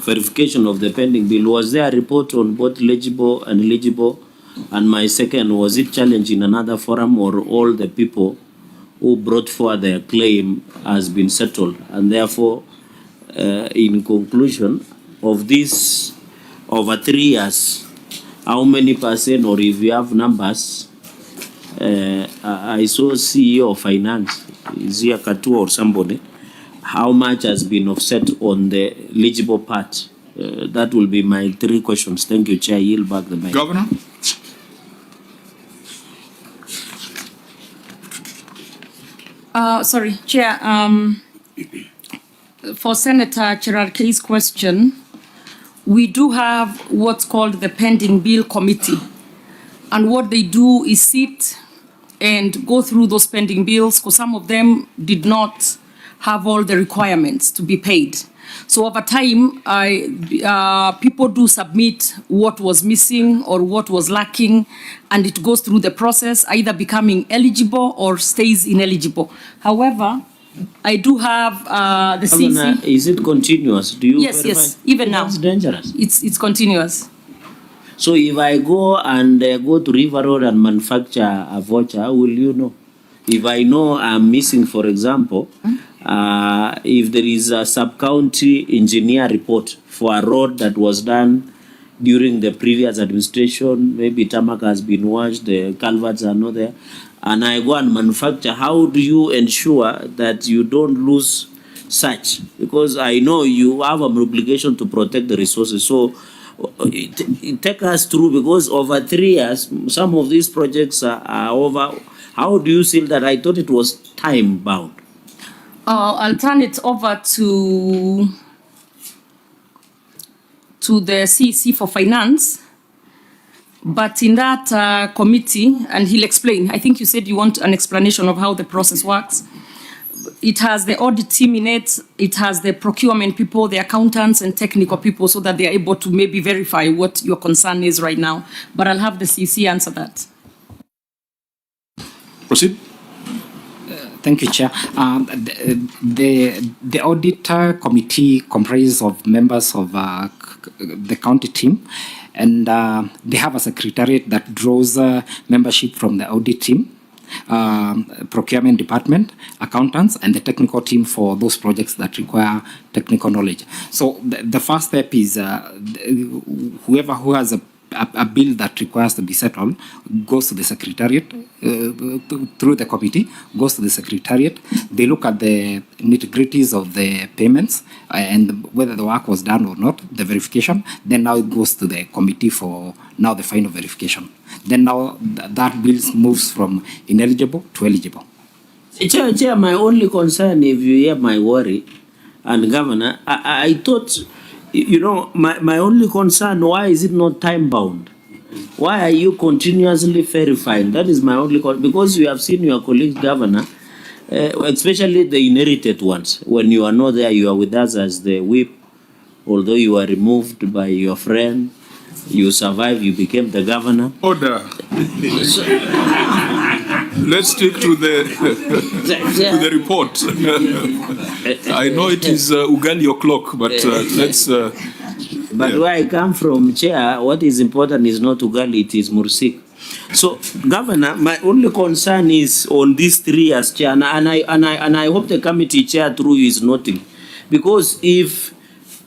verification of the pending bill. Was there a report on both legible and illegible? And my second, was it challenged in another forum, or all the people who brought forward their claim has been settled? And therefore, in conclusion of this, over 3 years, how many percent, or if you have numbers, I saw CEO of Finance, Zia Katua or somebody, how much has been offset on the legible part? That will be my 3 questions. Thank you, Chair. Yield back the mic. Governor? Sorry, Chair. For Senator Cherarke's question, we do have what's called the Pending Bill Committee. And what they do is sit and go through those pending bills, because some of them did not have all the requirements to be paid. So over time, people do submit what was missing or what was lacking, and it goes through the process, either becoming eligible or stays ineligible. However, I do have the Governor, CC. is it continuous? Do you Yes, verify? yes, even now. It's dangerous. It's continuous. So if I go and go to River Road and manufacture a voucher, how will you know? If I know I'm missing, for example, if there is a sub-county engineer report for a road that was done during the previous administration, maybe tarmac has been washed, the culverts are not there, and I go and manufacture, how do you ensure that you don't lose such? Because I know you have an obligation to protect the resources. So take us through, because over 3 years, some of these projects are over. How do you seal that? I thought it was time bound. I'll turn it over to the CEC for Finance. But in that committee, and he'll explain, I think you said you want an explanation of how the process works. it has the audit team in it, it has the procurement people, the accountants and technical people, so that they are able to maybe verify what your concern is right now. But I'll have the CC answer that. Proceed. Thank you, Chair. The auditor committee comprises of members of the county team, and they have a secretariat that draws membership from the audit team, procurement department, accountants, and the technical team for those projects that require technical knowledge. So the first step is whoever who has a bill that requires to be settled goes to the secretariat through the committee, goes to the secretariat. They look at the nitty-gritties of the payments and whether the work was done or not, the verification. Then now it goes to the committee for now the final verification. Then now that bill moves from ineligible to eligible. Chair, my only concern, if you hear my worry, and Governor, I thought, you know, my only concern, why is it not time bound? Why are you continuously verifying? That is my only concern, because you have seen your colleagues, Governor, especially the inherited ones. When you are not there, you are with us as the whip, although you are removed by your friend, you survived, you became the governor. Order. Let's stick to the report. I know it is Ugali o'clock, but let's. But where I come from, Chair, what is important is not Ugali, it is Mursik. So, Governor, my only concern is on these 3 years, Chair, and I hope the committee chair through you is noting, because if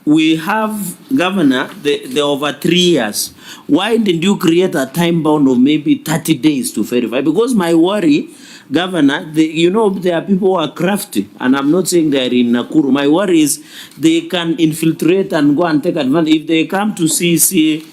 we have, Governor, the over 3 years, why didn't you create a time bound of maybe 30 days to verify? Because my worry, Governor, you know, there are people who are crafty, and I'm not saying they're in Nakuru. My worry is they can infiltrate and go and take advantage. If they come to CC,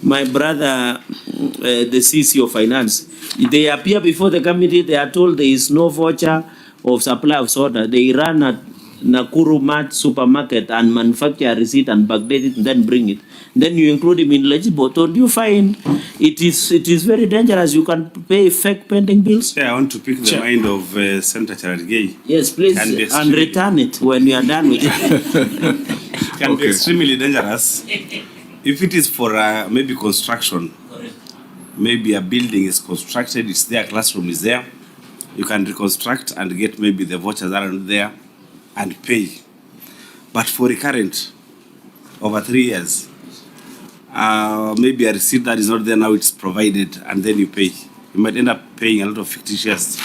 my brother, the CC of Finance, they appear before the committee, they are told there is no voucher of supply of soda. They run at Nakuru Mart supermarket and manufacture a receipt and backdate it and then bring it. Then you include him in legible. Don't you find it is very dangerous? You can pay fake pending bills. Yeah, I want to pick the mind of Senator Charad. Yes, please, and return it when you are done with it. Can be extremely dangerous if it is for maybe construction. Maybe a building is constructed, it's there, classroom is there. You can reconstruct and get maybe the vouchers around there and pay. But for recurrent, over 3 years, maybe a receipt that is not there now, it's provided, and then you pay. You might end up paying a lot of fictitious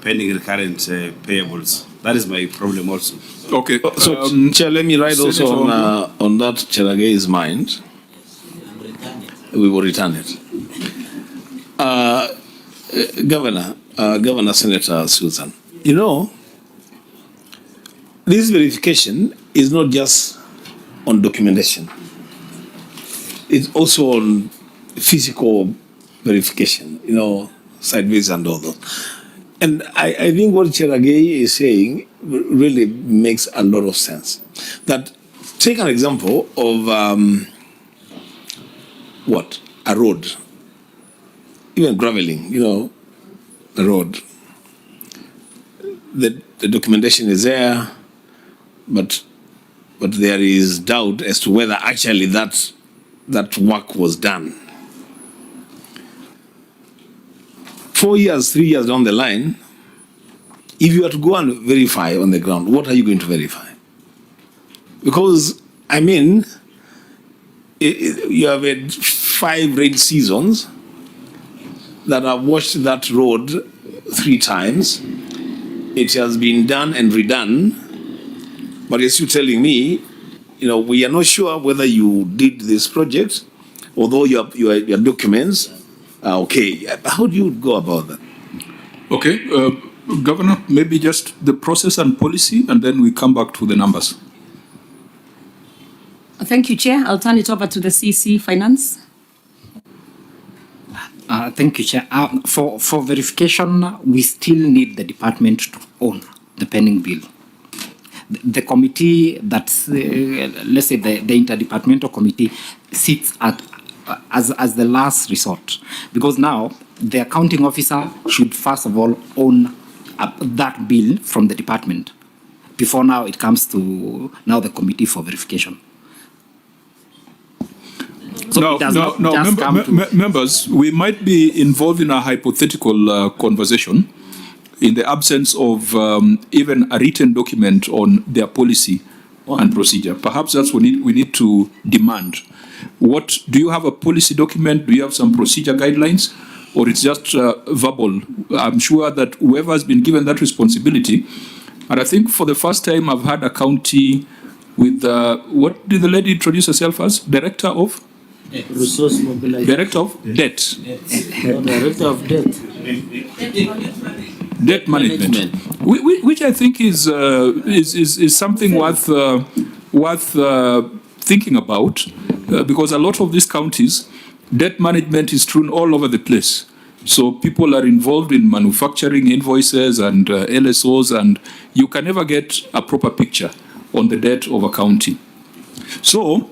pending recurrent payables. That is my problem also. Okay. So, Chair, let me write also on that Cheragei's mind. We will return it. Governor Senator Susan, you know, this verification is not just on documentation. It's also on physical verification, you know, sideways and all that. And I think what Cheragei is saying really makes a lot of sense. That, take an example of a road, even graveling, you know, the road. The documentation is there, but there is doubt as to whether actually that work was done. 4 years, 3 years down the line, if you are to go and verify on the ground, what are you going to verify? Because, I mean, you have had 5 rain seasons that have washed that road 3 times. It has been done and redone, but you're still telling me, you know, we are not sure whether you did this project, although your documents are okay. How do you go about that? Okay, Governor, maybe just the process and policy, and then we come back to the numbers. Thank you, Chair. I'll turn it over to the CC Finance. Thank you, Chair. For verification, we still need the department to own the pending bill. The committee that's, let's say the interdepartmental committee sits as the last resort, because now the accounting officer should first of all own that bill from the department before now it comes to now the committee for verification. So it does not just come to members, we might be involved in a hypothetical conversation in the absence of even a written document on their policy and procedure. Perhaps that's what we need to demand. What do you have a policy document? Do you have some procedure guidelines, or it's just verbal? I'm sure that whoever has been given that responsibility, and I think for the first time I've had a county with what did the lady introduce herself as? Director of resource mobilization. Director of debt. No, Director of debt. Debt management, which I think is something worth thinking about, because a lot of these counties, debt management is strewn all over the place. So people are involved in manufacturing invoices and LSOs, and you can never get a proper picture on the debt of a county. So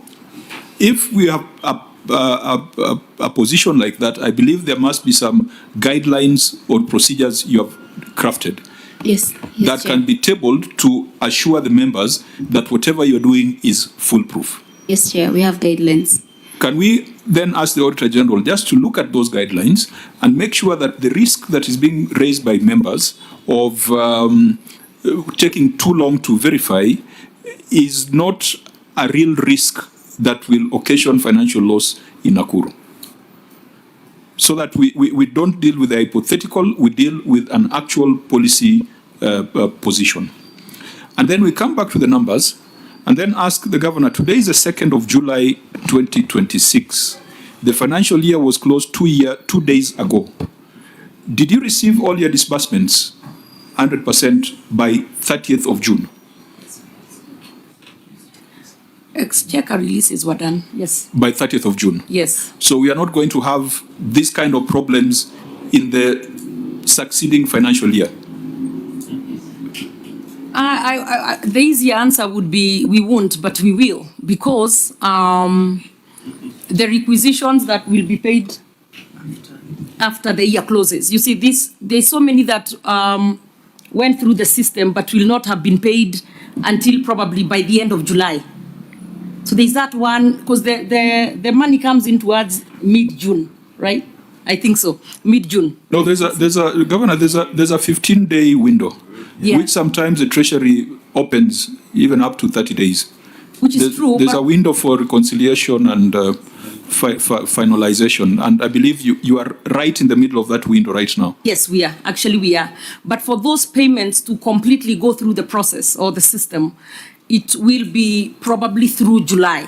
if we have a position like that, I believe there must be some guidelines or procedures you have crafted that can be tabled to assure the members that whatever you're doing is foolproof. Yes, Chair, we have guidelines. Can we then ask the Auditor General just to look at those guidelines and make sure that the risk that is being raised by members of taking too long to verify is not a real risk that will occasion financial loss in Nakuru? So that we don't deal with the hypothetical, we deal with an actual policy position. And then we come back to the numbers and then ask the governor, today is the 2nd of July 2026. The financial year was closed 2 days ago. Did you receive all your disbursements 100% by 30th of June? Exchequer releases were done, yes. By 30th of June? Yes. So we are not going to have this kind of problems in the succeeding financial year? The easy answer would be we won't, but we will, because the requisitions that will be paid after the year closes. You see, there's so many that went through the system but will not have been paid until probably by the end of July. So there's that one, because the money comes in towards mid-June, right? I think so, mid-June. No, there's a Governor, there's a 15-day window, which sometimes the Treasury opens even up to 30 days. Which is true. There's a window for reconciliation and finalization, and I believe you are right in the middle of that window right now. Yes, we are. Actually, we are. But for those payments to completely go through the process or the system, it will be probably through July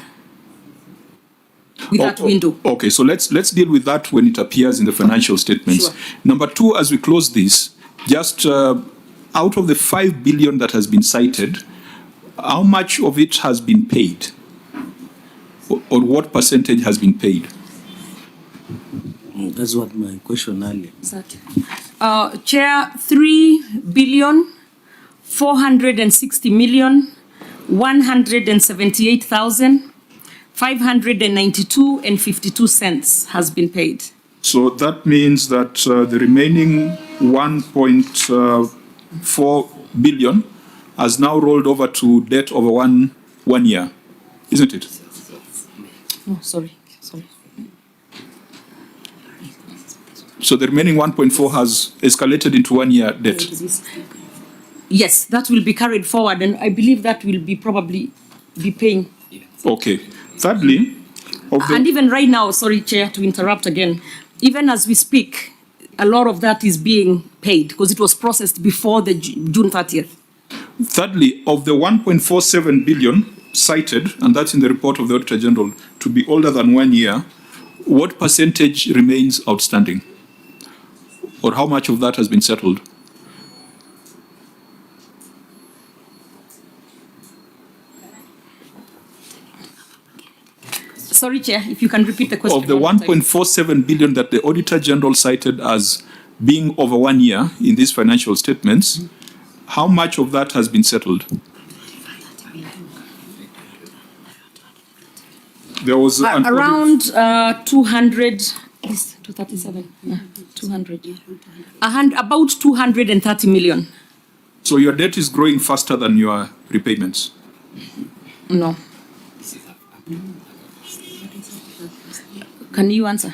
with that window. Okay, so let's deal with that when it appears in the financial statements. Sure. Number two, as we close this, just out of the 5 billion that has been cited, how much of it has been paid? Or what percentage has been paid? That's what my question earlier. Chair, 3,460,178,592.52 has been paid. So that means that the remaining 1.4 billion has now rolled over to debt over one year, isn't it? Oh, sorry. So the remaining 1.4 has escalated into 1 year debt. Yes, that will be carried forward, and I believe that will be probably be paying. Okay. Thirdly, and even right now, sorry, Chair, to interrupt again, even as we speak, a lot of that is being paid because it was processed before the June 30th. Thirdly, of the 1.47 billion cited, and that's in the report of the Auditor General, to be older than 1 year, what percentage remains outstanding? Or how much of that has been settled? Sorry, Chair, if you can repeat the question. Of the 1.47 billion that the Auditor General cited as being over 1 year in these financial statements, how much of that has been settled? There was around 200 Yes, 237. Yeah, 200. About 230 million. So your debt is growing faster than your repayments? No. Can you answer?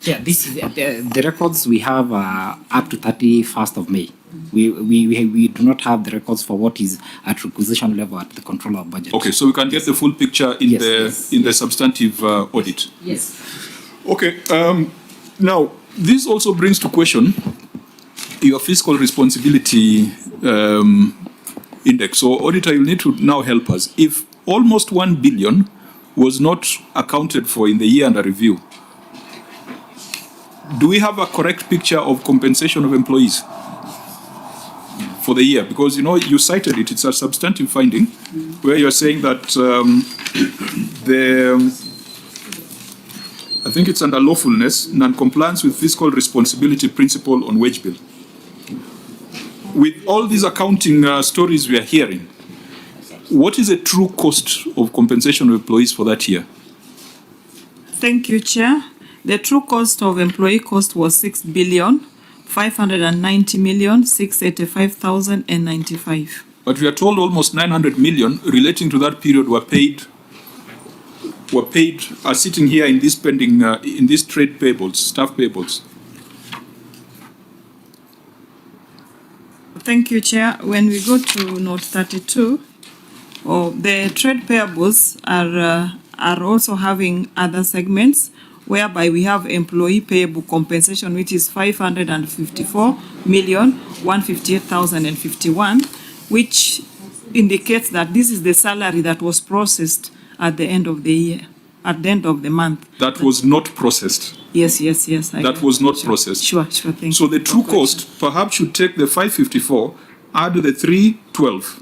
Yeah, this is the records we have up to 31st of May. We do not have the records for what is at requisition level at the controller of budget. Okay, so we can get the full picture in the substantive audit. Yes. Okay. Now, this also brings to question your fiscal responsibility index. So, auditor, you need to now help us. If almost 1 billion was not accounted for in the year under review, do we have a correct picture of compensation of employees for the year? Because, you know, you cited it. It's a substantive finding where you're saying that I think it's under lawfulness, non-compliance with fiscal responsibility principle on wage bill. With all these accounting stories we are hearing, what is the true cost of compensation of employees for that year? Thank you, Chair. The true cost of employee cost was 6,590,685,095. But we are told almost 900 million relating to that period were paid, are sitting here in this pending, in these trade payables, staff payables. Thank you, Chair. When we go to note 32, the trade payables are also having other segments whereby we have employee payable compensation, which is 554,158,051, which indicates that this is the salary that was processed at the end of the year, at the end of the month. That was not processed. Yes. That was not processed. Sure, thank you. So the true cost perhaps should take the 554, add the 312,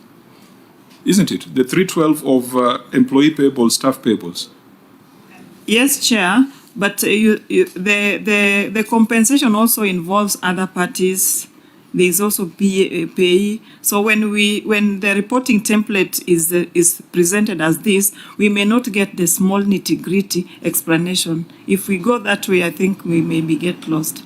isn't it? The 312 of employee payables, staff payables. Yes, Chair, but the compensation also involves other parties. There is also pay. So when the reporting template is presented as this, we may not get the small nitty-gritty explanation. If we go that way, I think we maybe get lost.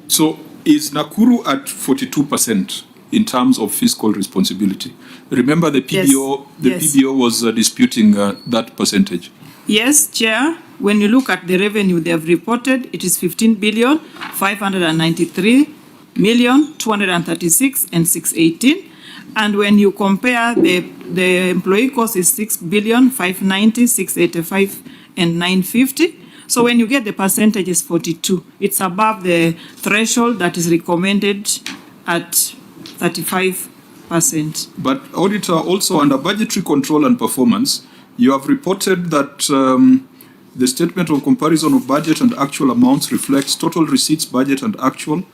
So is Nakuru at 42% in terms of fiscal responsibility? Remember the PBO, PBO was disputing that percentage. Yes, Chair. When you look at the revenue they have reported, it is 15,593,236,618. And when you compare the employee cost is 6,590,685,950. So when you get the percentage is 42. It's above the threshold that is recommended at 35%. But auditor, also under budgetary control and performance, you have reported that the statement of comparison of budget and actual amounts reflects total receipts, budget and actual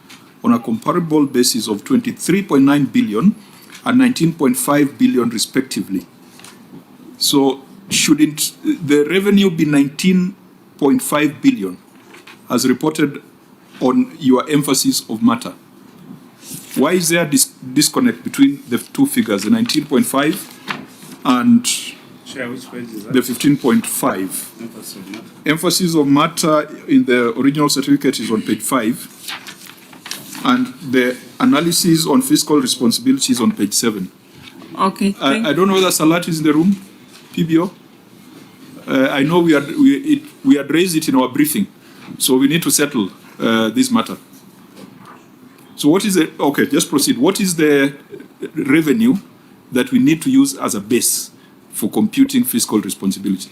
on a comparable basis of 23.9 billion and 19.5 billion respectively. So shouldn't the revenue be 19.5 billion as reported on your emphasis of matter? Why is there disconnect between the two figures, the 19.5 and the 15.5? Emphasis of matter in the original certificate is on page 5, and the analysis on fiscal responsibility is on page 7. Okay. I don't know whether Salat is in the room, PBO. I know we had raised it in our briefing, so we need to settle this matter. So what is the, okay, just proceed. What is the revenue that we need to use as a base for computing fiscal responsibility?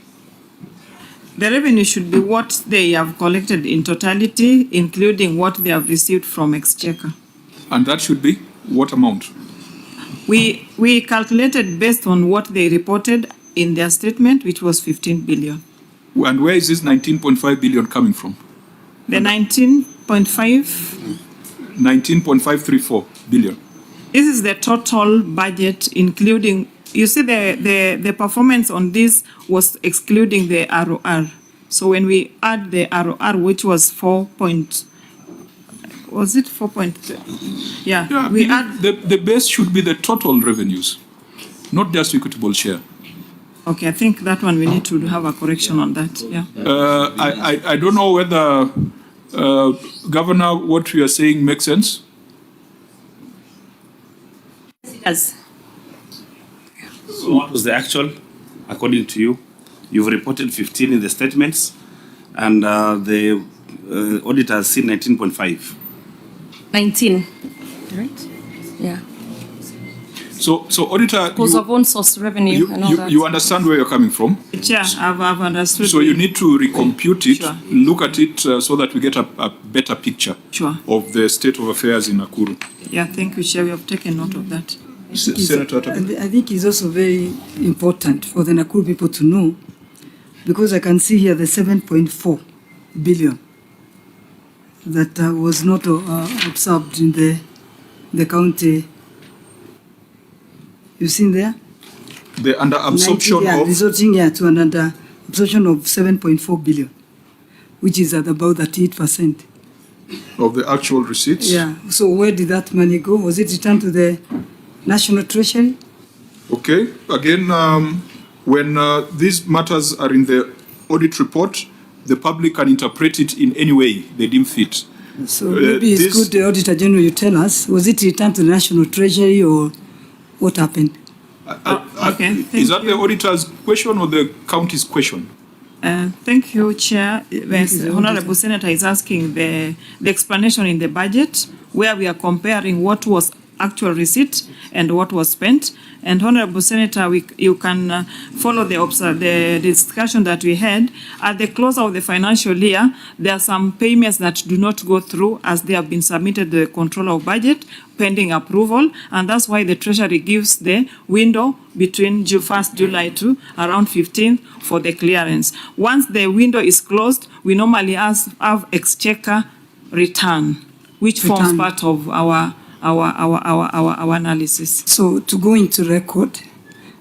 The revenue should be what they have collected in totality, including what they have received from Exchequer. And that should be what amount? We calculated based on what they reported in their statement, which was 15 billion. And where is this 19.5 billion coming from? The 19.534 billion. This is the total budget, including, you see the performance on this was excluding the ROR. So when we add the ROR, which was 4 point, was it 4 point? Yeah, we add. The base should be the total revenues, not just equitable share. Okay, I think that one we need to have a correction on that. Yeah. I don't know whether, Governor, what you are saying makes sense. Yes. So what was the actual, according to you? You've reported 15 in the statements, and the auditor has seen 19.5. 19, right? Yeah. So auditor, Because of own source revenue and all that. you understand where you're coming from. Chair, I've understood. So you need to recompute it, Sure. look at it so that we get a better picture Sure. of the state of affairs in Nakuru. Yeah, thank you, Chair. We have taken note of that. Senator I think it's also very important for the Nakuru people to know, because I can see here the 7.4 billion that was not absorbed in the county. You've seen there? The under absorption resulting to an under absorption of 7.4 billion, which is at about 38%. of the actual receipts. Yeah. So where did that money go? Was it returned to the National Treasury? Okay. Again, when these matters are in the audit report, the public can interpret it in any way they deem fit. So maybe it's good, the Auditor General, you tell us, was it returned to the National Treasury or what happened? Okay. Is that the auditor's question or the county's question? Thank you, Chair. The Honorable Senator is asking the explanation in the budget where we are comparing what was actual receipt and what was spent. And Honorable Senator, you can follow the discussion that we had. At the close of the financial year, there are some payments that do not go through as they have been submitted to the control of budget pending approval, and that's why the Treasury gives the window between 1st July to around 15th for the clearance. Once the window is closed, we normally have exchequer return, which forms part of our analysis. So to go into record,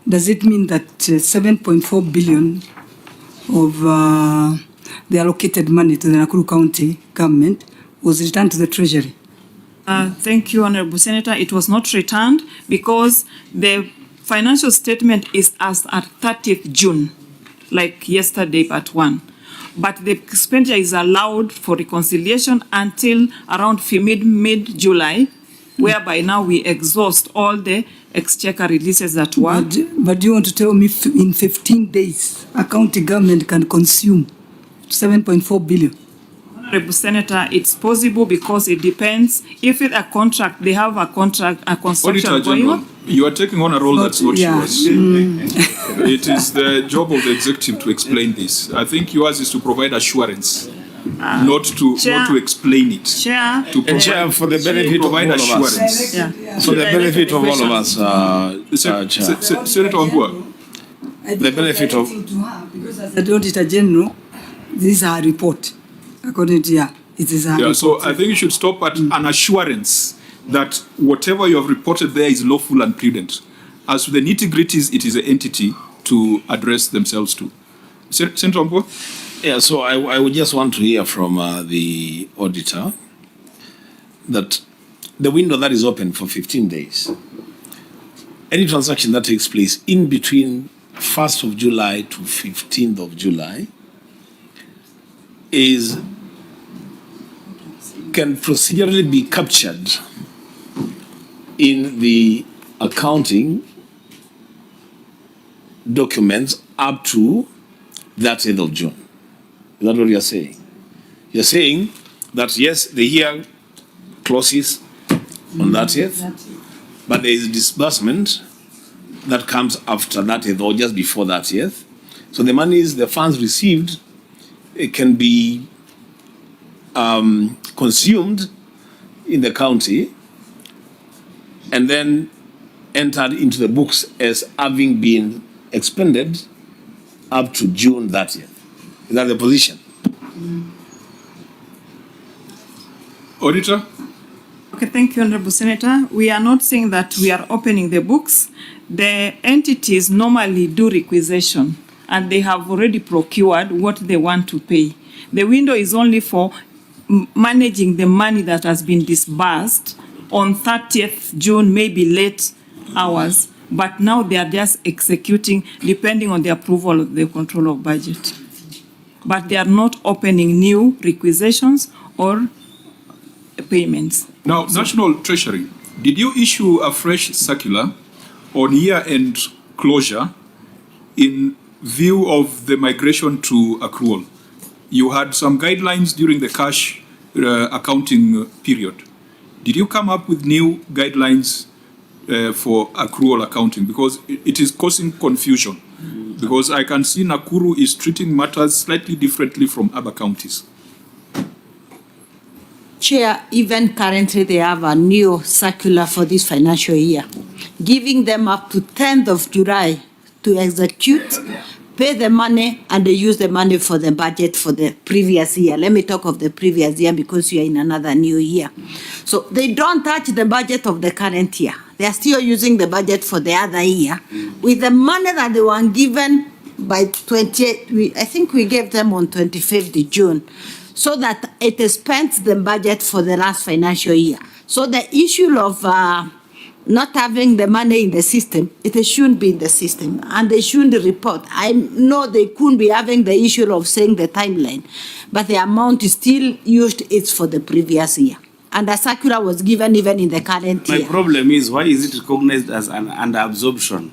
does it mean that 7.4 billion of the allocated money to the Nakuru County government was returned to the Treasury? Thank you, Honorable Senator. It was not returned because the financial statement is as at 30th June, like yesterday, part 1. But the expenditure is allowed for reconciliation until around mid-July, whereby now we exhaust all the exchequer releases that were. But do you want to tell me in 15 days, a county government can consume 7.4 billion? Honorable Senator, it's possible because it depends. If it's a contract, they have a contract, a construction Auditor going General, on. you are taking on a role that's not yours. It is the job of the executive to explain this. I think yours is to provide assurance, not to explain it. Chair, Chair, for the benefit of all of us. Yeah. For the benefit of all of us, Chair. Senator Wambua. The benefit of... Because as the Auditor General, this is our report. According to it is our report. So I think you should stop at an assurance that whatever you have reported there is lawful and prudent. As to the nitty-gritties, it is an entity to address themselves to. Senator Wambua? Yeah, so I would just want to hear from the auditor that the window that is open for 15 days, any transaction that takes place in between 1st of July to 15th of July can procedurally be captured in the accounting documents up to that 8th of June. Is that what you're saying? You're saying that yes, the year closes on that 8th, but there is disbursement that comes after that 8th or just before that 8th. So the monies, the funds received, it can be consumed in the county and then entered into the books as having been expended up to June 30th. Is that the position? Auditor? Okay, thank you, Honorable Senator. We are not saying that we are opening the books. The entities normally do requisition and they have already procured what they want to pay. The window is only for managing the money that has been disbursed on 30th June, maybe late hours, but now they are just executing depending on the approval of the control of budget. But they are not opening new requisitions or payments. Now, National Treasury, did you issue a fresh circular on year-end closure in view of the migration to accrual? You had some guidelines during the cash accounting period. Did you come up with new guidelines for accrual accounting? Because it is causing confusion. Because I can see Nakuru is treating matters slightly differently from other counties. Chair, even currently they have a new circular for this financial year, giving them up to 10th of July to execute, pay the money, and they use the money for the budget for the previous year. Let me talk of the previous year because we are in another new year. So they don't touch the budget of the current year. They are still using the budget for the other year with the money that they were given by 28, I think we gave them on 25th June, so that it is spent the budget for the last financial year. So the issue of not having the money in the system, it shouldn't be in the system, and they shouldn't report. I know they couldn't be having the issue of saying the timeline, but the amount is still used, it's for the previous year. And the circular was given even in the current year. My problem is, why is it recognized as an under-absorption?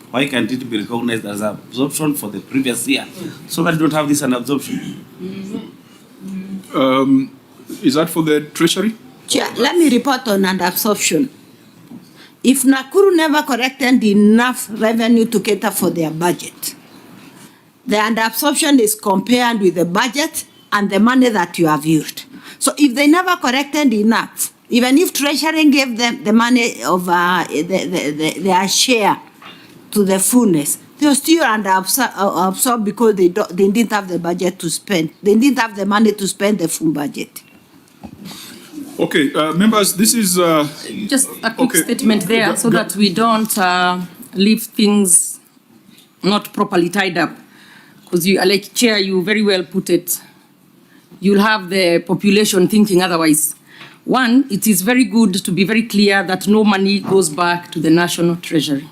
Why can't it be recognized as absorption for the previous year, so that you don't have this under-absorption? Is that for the Treasury? Chair, let me report on under-absorption. If Nakuru never collected enough revenue to cater for their budget, the under-absorption is compared with the budget and the money that you have used. So if they never collected enough, even if Treasury gave them the money of their share to the fullness, they were still under-absorbed because they didn't have the budget to spend. They didn't have the money to spend the full budget. Okay, members, this is... Just a quick statement there so that we don't leave things not properly tied up. Because you, like Chair, you very well put it. You'll have the population thinking otherwise. One, it is very good to be very clear that no money goes back to the National Treasury.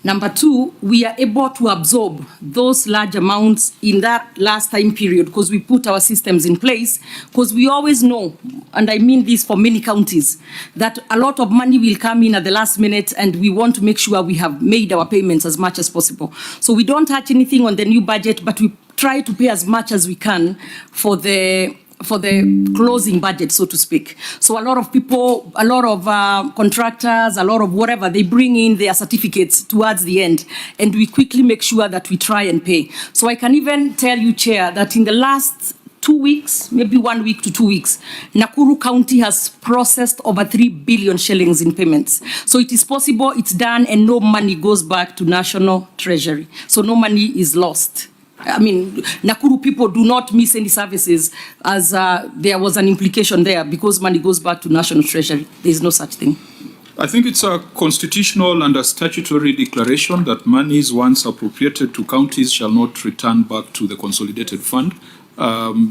Number two, we are able to absorb those large amounts in that last time period because we put our systems in place, because we always know, and I mean this for many counties, that a lot of money will come in at the last minute and we want to make sure we have made our payments as much as possible. So we don't touch anything on the new budget, but we try to pay as much as we can for the closing budget, so to speak. So a lot of people, a lot of contractors, a lot of whatever, they bring in their certificates towards the end, and we quickly make sure that we try and pay. So I can even tell you, Chair, that in the last 2 weeks, maybe 1 week to 2 weeks, Nakuru County has processed over 3 billion shillings in payments. So it is possible, it's done, and no money goes back to National Treasury. So no money is lost. I mean, Nakuru people do not miss any services, as there was an implication there, because money goes back to National Treasury. There is no such thing. I think it's a constitutional and a statutory declaration that monies once appropriated to counties shall not return back to the consolidated fund.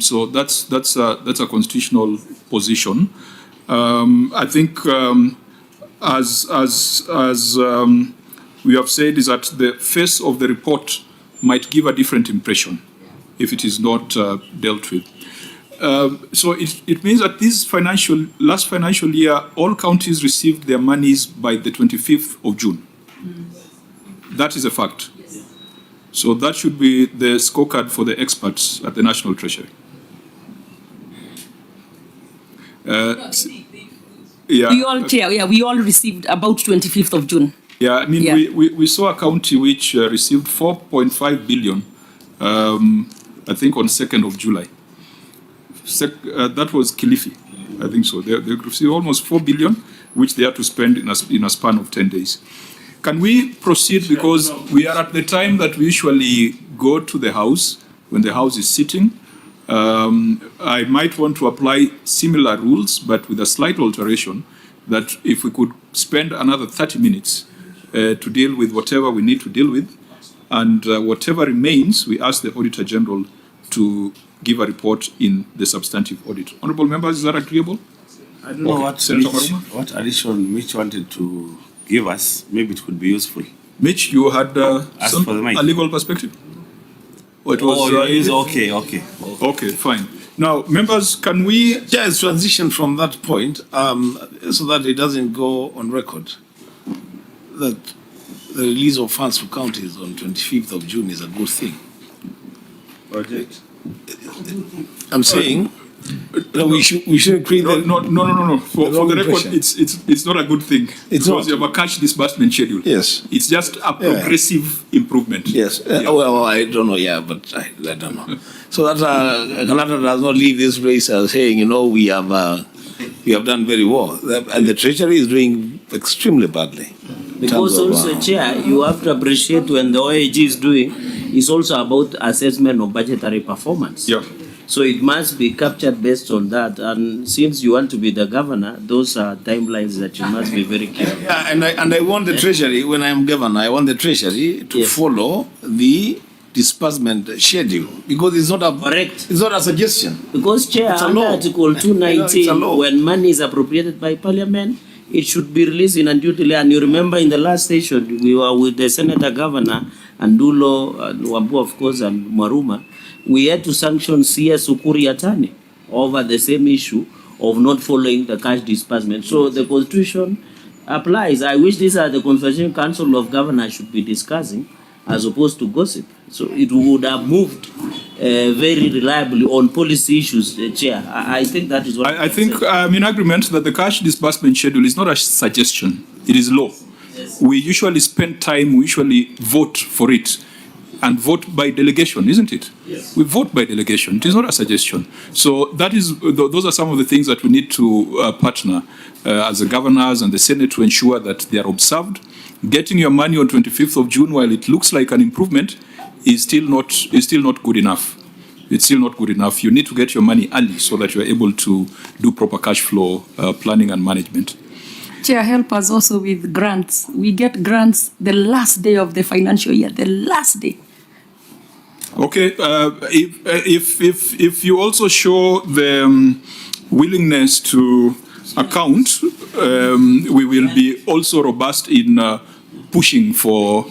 So that's a constitutional position. I think as we have said, is that the face of the report might give a different impression if it is not dealt with. So it means that this last financial year, all counties received their monies by the 25th of June. That is a fact. So that should be the scorecard for the experts at the National Treasury. We all received about 25th of June. Yeah, I mean, we saw a county which received 4.5 billion, I think on 2nd of July. That was Kilifi, I think so. They received almost 4 billion, which they had to spend in a span of 10 days. Can we proceed, because we are at the time that we usually go to the House, when the House is sitting. I might want to apply similar rules, but with a slight alteration, that if we could spend another 30 minutes to deal with whatever we need to deal with, and whatever remains, we ask the Auditor General to give a report in the substantive audit. Honourable members, is that agreeable? I don't know what addition Mitch wanted to give us, maybe it could be useful. Mitch, you had As for the mic. a legal perspective? Or it was, Okay, fine. Now, members, can we just transition from that point so that it doesn't go on record that the release of funds for counties on 25th of June is a good thing? Project. I'm saying we should create No. For the record, it's not a good thing. It's because not. you have a cash disbursement schedule. Yes. It's just a progressive improvement. Yes. Well, I don't know. Yeah, but I don't know. So that Canada does not leave this place saying, we have done very well, and the Treasury is doing extremely badly. Because also, Chair, you have to appreciate when the OAG is doing, it's also about assessment of budgetary performance. Yeah. So it must be captured based on that. And since you want to be the governor, those are timelines that you must be very careful. Yeah, and I want the Treasury, when I am governor, I want the Treasury to follow the disbursement schedule, because it's not a suggestion. Because, Chair, under Article 219, when money is appropriated by Parliament, it should be released in a due delay. And you remember in the last session, we were with the Senator Governor, and Dulo, and Wambu, of course, and Maruma. We had to sanction CS Ukuri Atani over the same issue of not following the cash disbursement. So the Constitution applies. I wish these are the Constitution Council of Governors should be discussing, as opposed to gossip. So it would have moved very reliably on policy issues, Chair. I think that is what I think I'm in agreement that the cash disbursement schedule is not a suggestion. It is law. Yes. We usually spend time, we usually vote for it. And vote by delegation, isn't it? Yes. We vote by delegation. It is not a suggestion. So that is, those are some of the things that we need to partner as the governors and the Senate to ensure that they are observed. Getting your money on 25th of June, while it looks like an improvement, is still not good enough. It's still not good enough. You need to get your money early so that you are able to do proper cash flow planning and management. Chair, help us also with grants. We get grants the last day of the financial year, the last day. Okay, if you also show the willingness to account, we will be also robust in pushing for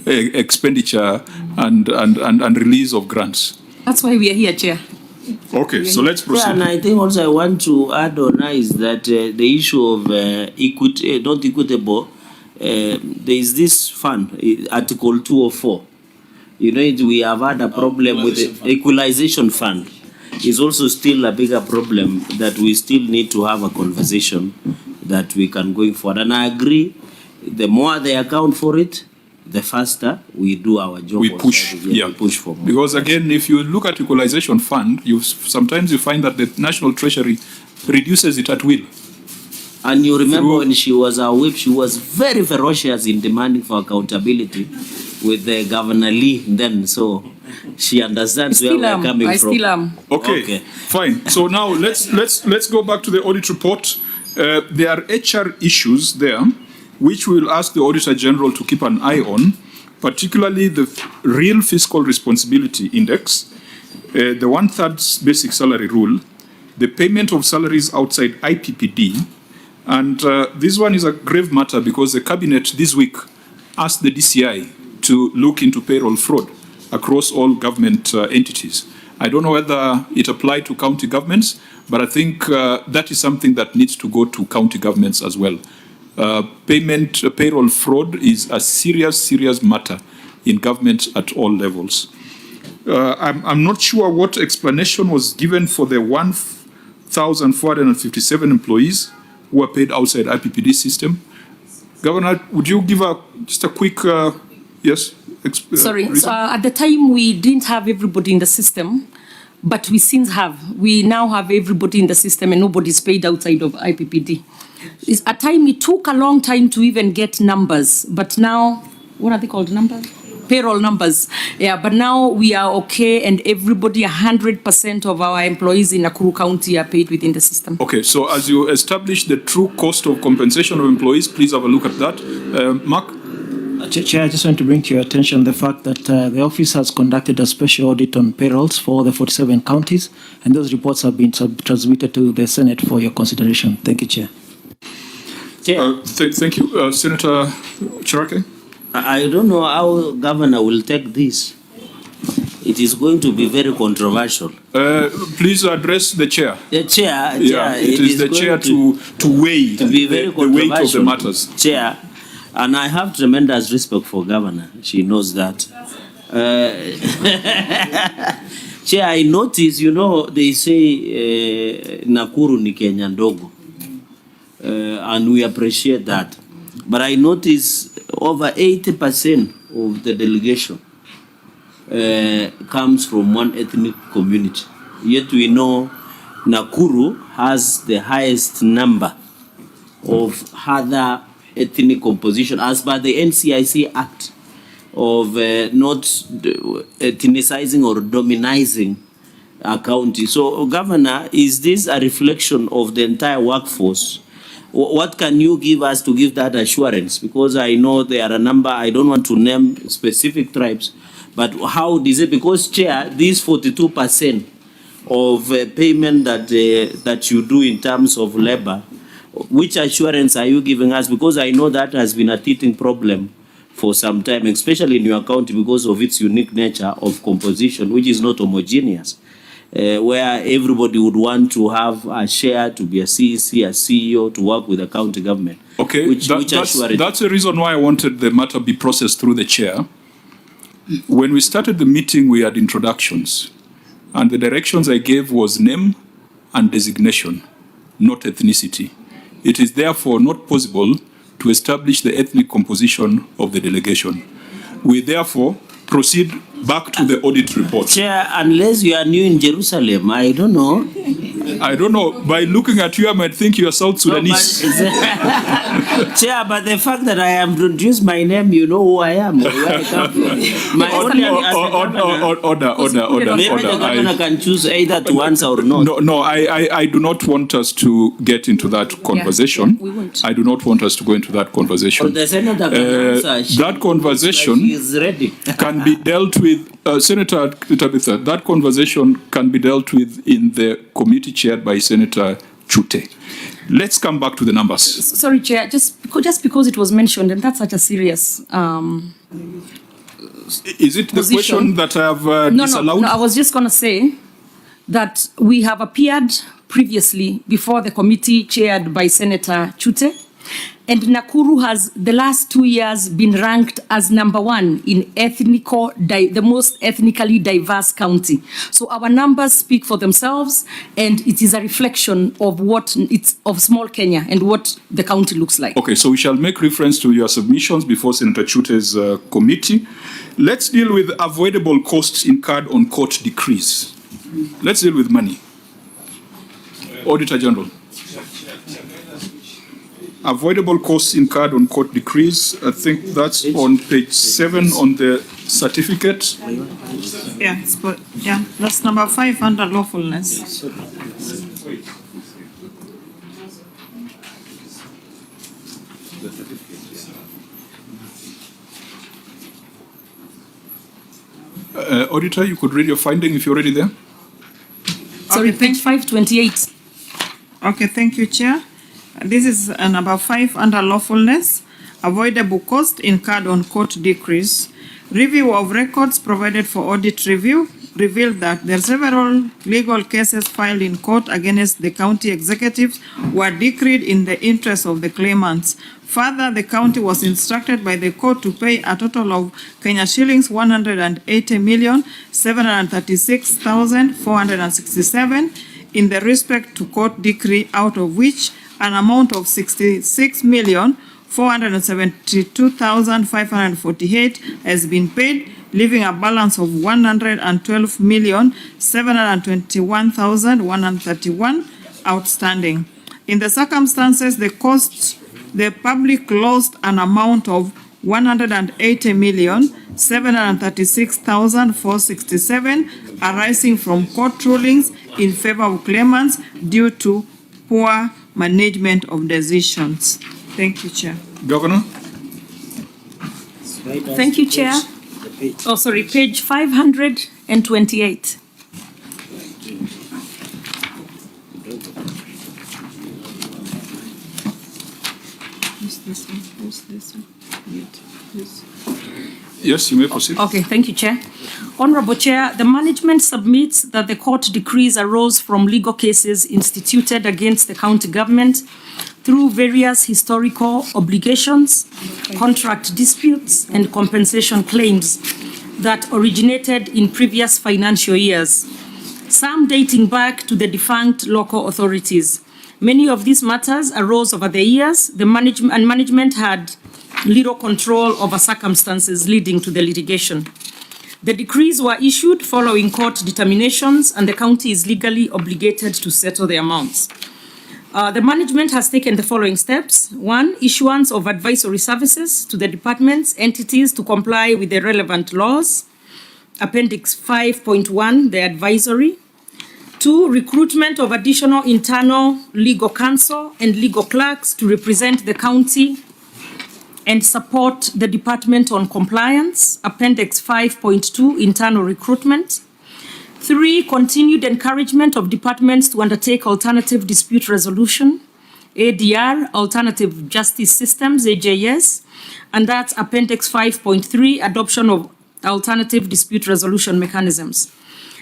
expenditure and release of grants. That's why we are here, Chair. Okay, so let's proceed. Yeah, and I think also I want to add on is that the issue of equity, not equitable, there is this fund, Article 204. We have had a problem with the equalization fund. It's also still a bigger problem that we still need to have a conversation that we can going forward. And I agree, the more they account for it, the faster we do our job. We push, we push for more. Because again, if you look at equalization fund, sometimes you find that the National Treasury reduces it at will. And you remember when she was our whip, she was very ferocious in demanding for accountability with the Governor Lee then. So she understands where we are coming from. I still am. Okay, fine. So now let's go back to the audit report. There are HR issues there, which we will ask the Auditor General to keep an eye on, particularly the real fiscal responsibility index, the 1/3 basic salary rule, the payment of salaries outside IPPD, and this one is a grave matter because the Cabinet this week asked the DCI to look into payroll fraud across all government entities. I don't know whether it applied to county governments, but I think that is something that needs to go to county governments as well. Payroll fraud is a serious matter in government at all levels. I'm not sure what explanation was given for the 1,457 employees who were paid outside IPPD system. Governor, would you give just a quick, yes? Sorry, so at the time we didn't have everybody in the system, but we since have. We now have everybody in the system and nobody's paid outside of IPPD. At time it took a long time to even get numbers, but now, what are they called, numbers? Payroll numbers. Yeah, but now we are okay and everybody, 100% of our employees in Nakuru County are paid within the system. Okay, so as you establish the true cost of compensation of employees, please have a look at that. Mark? Chair, I just want to bring to your attention the fact that the office has conducted a special audit on payrolls for the 47 counties, and those reports have been transmitted to the Senate for your consideration. Thank you, Chair. Thank you. Senator Cherake? I don't know how governor will take this. It is going to be very controversial. Please address the chair. The chair. Yeah, it is the chair to weigh to be very the weight of the matters. Chair, and I have tremendous respect for governor. She knows that. Chair, I notice, you know, they say Nakuru ni Kenya ndogo, and we appreciate that. But I notice over 80% of the delegation comes from one ethnic community. Yet we know Nakuru has the highest number of other ethnic composition as per the NCIC Act of not ethnicizing or dominizing a county. So, Governor, is this a reflection of the entire workforce? What can you give us to give that assurance? Because I know there are a number, I don't want to name specific tribes, but how is it? Because, Chair, this 42% of payment that you do in terms of labor, which assurance are you giving us? Because I know that has been a teething problem for some time, especially in your county because of its unique nature of composition, which is not homogeneous, where everybody would want to have a share, to be a CEC, a CEO, to work with the county government. Okay, that's the reason why I wanted the matter be processed through the chair. When we started the meeting, we had introductions, and the directions I gave was name and designation, not ethnicity. It is therefore not possible to establish the ethnic composition of the delegation. We therefore proceed back to the audit report. Chair, unless you are new in Jerusalem, I don't know. I don't know. By looking at you, I might think you are South Sudanese. Chair, but the fact that I have introduced my name, you know who I am. Where I come from. My Order. Maybe the governor can choose either to answer or not. No, I do not want us to get into that conversation. we won't. I do not want us to go into that conversation. Or the senator can answer. That conversation Like he is ready. can be dealt with, Senator Tabitha, that conversation can be dealt with in the committee chaired by Senator Chute. Let's come back to the numbers. Sorry, Chair, just because it was mentioned, and that's such a serious Is it the position. question that I have disallowed? No, I was just going to say that we have appeared previously before the committee chaired by Senator Chute, and Nakuru has the last 2 years been ranked as #1 in the most ethnically diverse county. So our numbers speak for themselves, and it is a reflection of of small Kenya and what the county looks like. Okay, so we shall make reference to your submissions before Senator Chute's committee. Let's deal with avoidable costs incurred on court decrees. Let's deal with money. Auditor General. Avoidable costs incurred on court decrees. I think that's on page 7 on the certificate. Yeah, that's number 5 under lawfulness. Auditor, you could read your finding if you're already there. Sorry, page 528. Okay, thank you, Chair. This is number 5 under lawfulness, avoidable cost incurred on court decrees. Review of records provided for audit review revealed that there are several legal cases filed in court against the county executives were decreed in the interest of the claimants. Further, the county was instructed by the court to pay a total of Kenya shillings 180,736,467 in the respect to court decree, out of which an amount of 66,472,548 has been paid, leaving a balance of 112,721,131 outstanding. In the circumstances, the public lost an amount of 180,736,467 arising from court rulings in favor of claimants due to poor management of decisions. Thank you, Chair. Governor? Thank you, Chair. Oh, sorry, page 528. Who's this one? Who's this one? Yes. Yes, you may proceed. Okay, thank you, Chair. Honorable Chair, the management submits that the court decrees arose from legal cases instituted against the county government through various historical obligations, contract disputes, and compensation claims that originated in previous financial years, some dating back to the defunct local authorities. Many of these matters arose over the years. The management had little control over circumstances leading to the litigation. The decrees were issued following court determinations, and the county is legally obligated to settle the amounts. The management has taken the following steps. 1, issuance of advisory services to the departments, entities to comply with the relevant laws. Appendix 5.1, the advisory. 2, recruitment of additional internal legal counsel and legal clerks to represent the county and support the department on compliance. Appendix 5.2, internal recruitment. 3, continued encouragement of departments to undertake alternative dispute resolution, ADR, alternative justice systems, AJS, and that's Appendix 5.3, adoption of alternative dispute resolution mechanisms.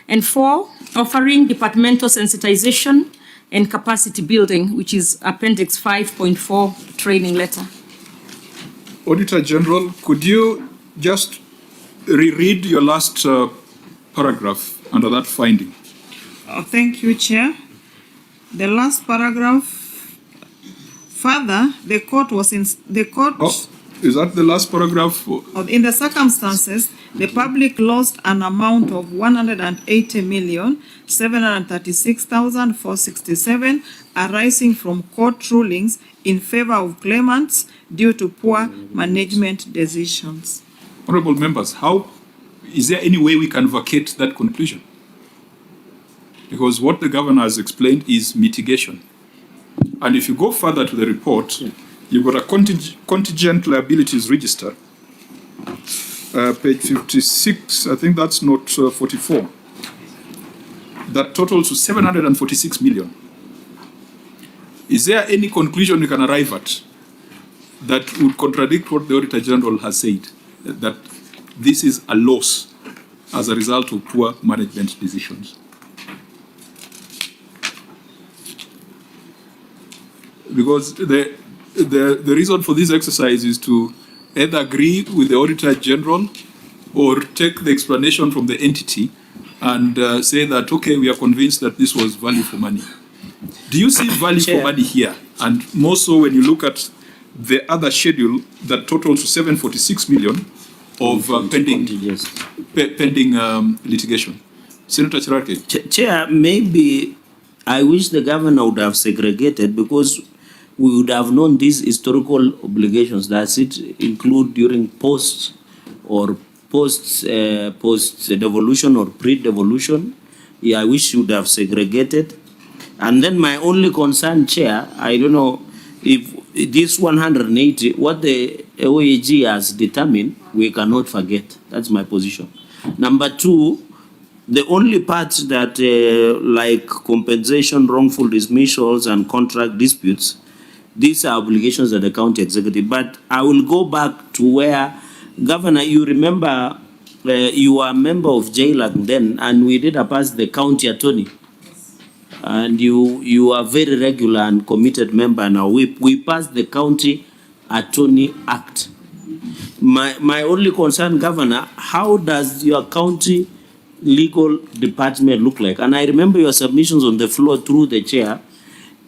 And 4, offering departmental sensitization and capacity building, which is Appendix 5.4, training letter. Auditor General, could you just reread your last paragraph under that finding? Thank you, Chair. The last paragraph. Further, the court was in the court. Oh, is that the last paragraph? In the circumstances, the public lost an amount of 180,736,467 arising from court rulings in favor of claimants due to poor management decisions. Honorable members, is there any way we can vacate that conclusion? Because what the governor has explained is mitigation. And if you go further to the report, you've got a contingent liabilities register, page 56, I think that's note 44, that totals to 746 million. Is there any conclusion we can arrive at that would contradict what the Auditor General has said, that this is a loss as a result of poor management decisions? Because the reason for this exercise is to either agree with the Auditor General or take the explanation from the entity and say that, okay, we are convinced that this was value for money. Do you see value for money here? And more so when you look at the other schedule that totals to 746 million of pending litigation. Senator Chirake. Chair, maybe I wish the governor would have segregated, because we would have known these historical obligations. Does it include during post devolution or pre-devolution? Yeah, I wish you would have segregated. And then my only concern, Chair, I don't know if this 180, what the OAG has determined, we cannot forget. That's my position. Number 2, the only part that like compensation, wrongful dismissals, and contract disputes, these are obligations of the county executive. But I will go back to where, Governor, you remember you were a member of JLAC then, and we did pass the county attorney. And you are very regular and committed member now. We passed the County Attorney Act. My only concern, Governor, how does your county legal department look like? And I remember your submissions on the floor through the chair.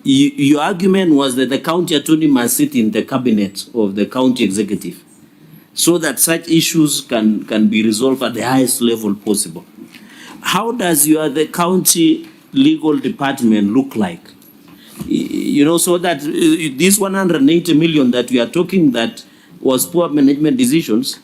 Your argument was that the county attorney must sit in the cabinet of the county executive so that such issues can be resolved at the highest level possible. How does the county legal department look like? You know, so that this 180 million that we are talking that was poor management decisions,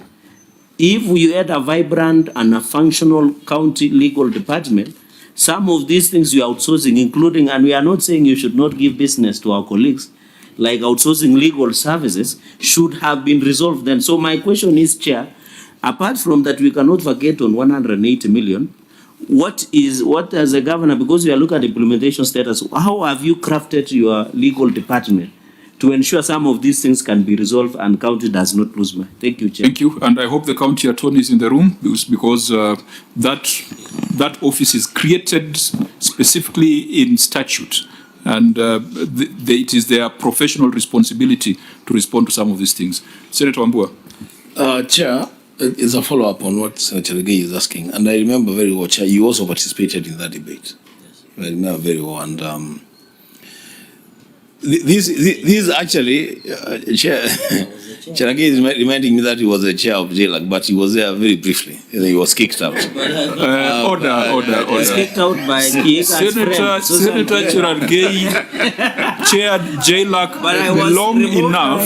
if we had a vibrant and a functional county legal department, some of these things you are outsourcing, including, and we are not saying you should not give business to our colleagues, like outsourcing legal services, should have been resolved then. So my question is, Chair, apart from that, we cannot forget on 180 million, what as a governor, because we are looking at implementation status, how have you crafted your legal department to ensure some of these things can be resolved and county does not lose money. Thank you, Chair. Thank you, and I hope the county attorney is in the room because that office is created specifically in statute, and it is their professional responsibility to respond to some of these things. Senator Wambua. Chair, it's a follow-up on what Senator Gay is asking, and I remember very well, Chair, you also participated in that debate. I remember very well, and this actually, Chair, Chair Gay is reminding me that he was the chair of JLAC, but he was there very briefly, and he was kicked out. Order. He was kicked out by Kihika's friend, Senator Cherargei chaired JLAC long enough.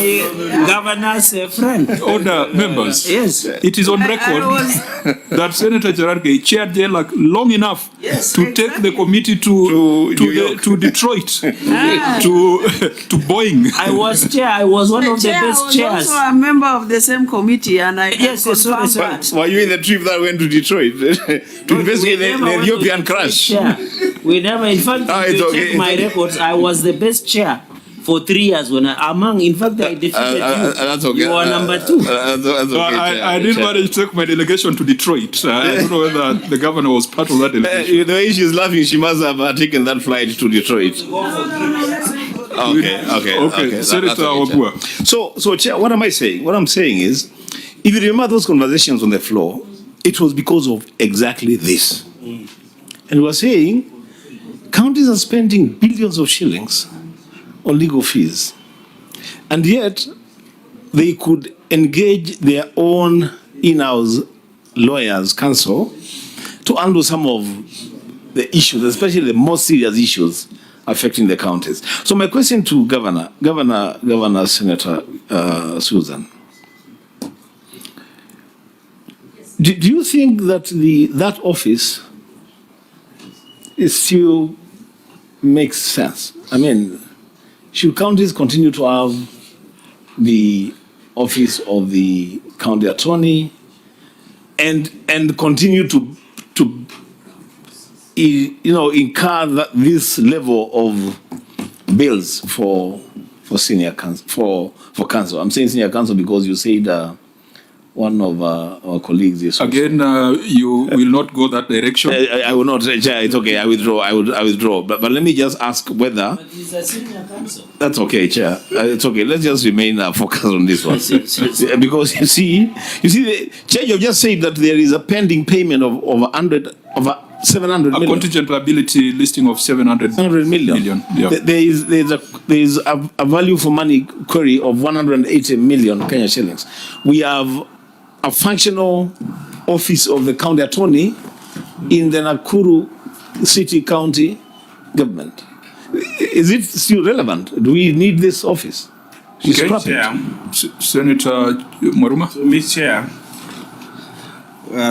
Governor's friend. Order, members. Yes. It is on record that Senator Cherargei chaired JLAC long enough to take the committee to Detroit, to Boeing. I was chair. I was one of the best chairs. Also a member of the same committee, and I confirmed that. Were you in the trip that went to Detroit to investigate the Ethiopian crash? We never, in fact, if you check my records, I was the best chair for 3 years. In fact, I defeated you. That's okay. You were number 2. That's okay, I did manage to take my delegation to Detroit. I don't know whether the governor was part of that delegation. The way she's laughing, she must have taken that flight to Detroit. Okay. Senator Wambua. So, Chair, what am I saying? What I'm saying is, if you remember those conversations on the floor, it was because of exactly this. And we were saying, counties are spending billions of shillings on legal fees, and yet they could engage their own in-house lawyers council to handle some of the issues, especially the most serious issues affecting the counties. So my question to Governor Senator Susan, do you think that that office still makes sense? I mean, should counties continue to have the office of the county attorney and continue to incur this level of bills for senior council for council? I'm saying senior council because you said one of our colleagues is again. You will not go that direction. I will not. It's okay. I withdraw. I withdraw. But let me just ask whether. But he's a senior council. That's okay, Chair. It's okay. Let's just remain focused on this one. Because you see, the Chair, you've just said that there is a pending payment of 700 million. A contingent liability listing of 700 million. Yeah. There is a value for money query of 180 million Kenya shillings. We have a functional office of the county attorney in the Nakuru city county government. Is it still relevant? Do we need this office? Chair. Senator Maruma. Mr. Chair,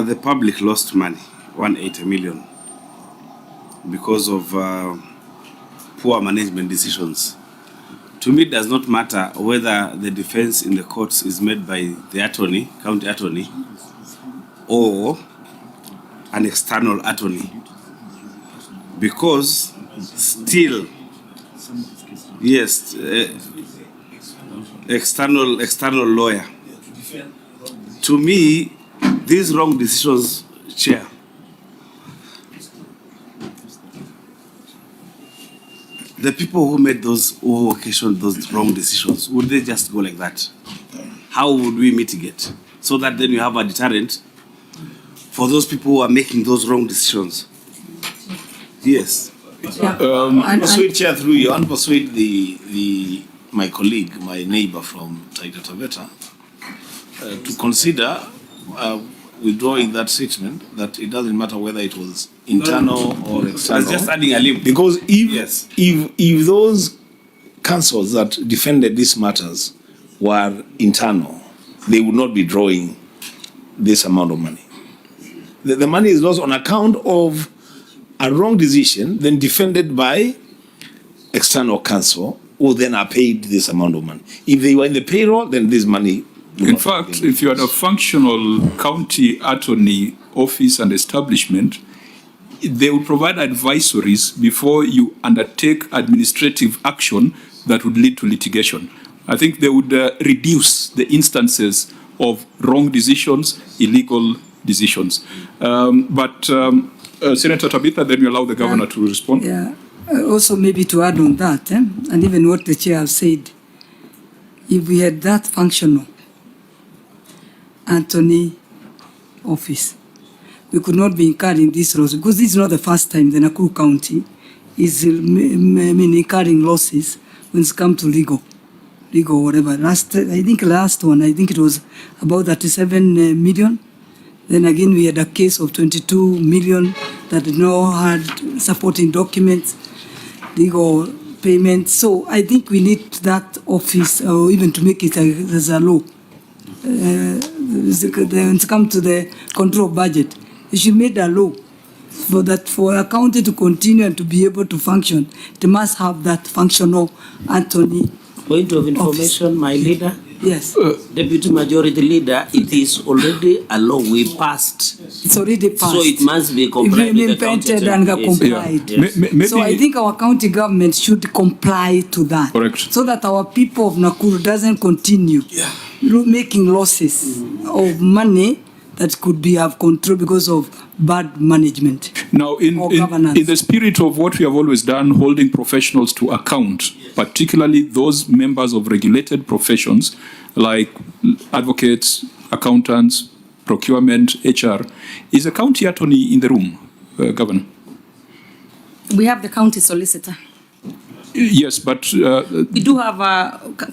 the public lost money, 180 million, because of poor management decisions. To me, it does not matter whether the defense in the courts is made by the attorney, county attorney, or an external attorney, because still, yes, external lawyer. To me, these wrong decisions, Chair, the people who made who occasioned those wrong decisions, would they just go like that? How would we mitigate? So that then you have a deterrent for those people who are making those wrong decisions. Yes. Persuade Chair through you and persuade my colleague, my neighbor from Taita Taveta, to consider withdrawing that statement, that it doesn't matter whether it was internal or external. Just adding a limb. Because if those councils that defended these matters were internal, they would not be drawing this amount of money. The money is lost on account of a wrong decision, then defended by external counsel, who then are paid this amount of money. If they were in the payroll, then this money. In fact, if you had a functional county attorney office and establishment, they will provide advisories before you undertake administrative action that would lead to litigation. I think they would reduce the instances of wrong decisions, illegal decisions. Senator Tabitha, then you allow the governor to respond. Yeah. Also, maybe to add on that, and even what the chair has said, if we had that functional Anthony office, we could not be incurring these losses, because this is not the first time the Nakuru County is incurring losses when it's come to legal whatever. I think last one, it was about 37 million. Then again, we had a case of 22 million that no had supporting documents, legal payments. So I think we need that office, or even to make it as a law. When it comes to the control of budget, you should make a law for a county to continue and to be able to function. They must have that functional Anthony. Point of information, office. My leader. Yes. Deputy Majority Leader, it is already a law we passed. It's already passed. So it must be complied with the county. And complied. Yes. So I think our county government should comply to that. Correct. So that our people of Nakuru doesn't continue making losses of money that could be have control because of bad management. Now, in the spirit of what we have always done, holding professionals to account, particularly those members of regulated professions like advocates, accountants, procurement, HR, is a county attorney in the room, Governor? We have the county solicitor. Yes, but... we do have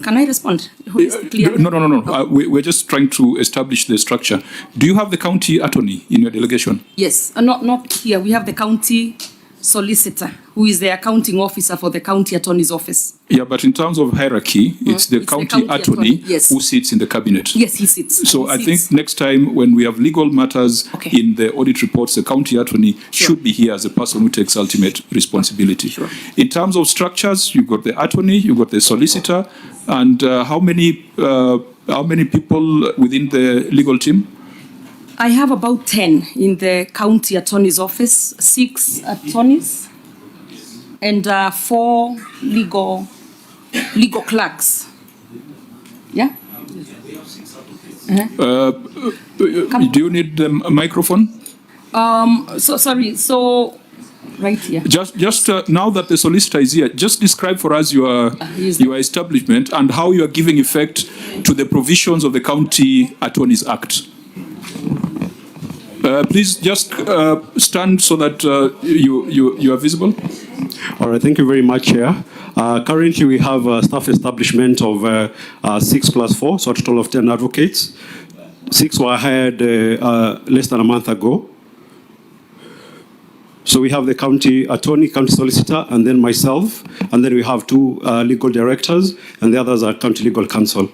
can I respond? No. We're just trying to establish the structure. Do you have the county attorney in your delegation? Yes, not here. We have the county solicitor, who is the accounting officer for the county attorney's office. Yeah, but in terms of hierarchy, it's the county attorney yes. who sits in the cabinet. Yes, he sits. So I think next time when we have legal matters in the audit reports, the county attorney should be here as a person who takes ultimate responsibility. Sure. In terms of structures, you've got the attorney, you've got the solicitor, and how many people within the legal team? I have about 10 in the county attorney's office, 6 attorneys, and 4 legal clerks. Yeah? Do you need a microphone? So right here. Just now that the solicitor is here, just describe for us your establishment and how you are giving effect to the provisions of the County Attorneys Act. Please just stand so that you are visible. All right, thank you very much, Chair. Currently, we have a staff establishment of 6 plus 4, so a total of 10 advocates. 6 were hired less than a month ago. So we have the county attorney, county solicitor, and then myself, and then we have 2 legal directors, and the others are county legal counsel.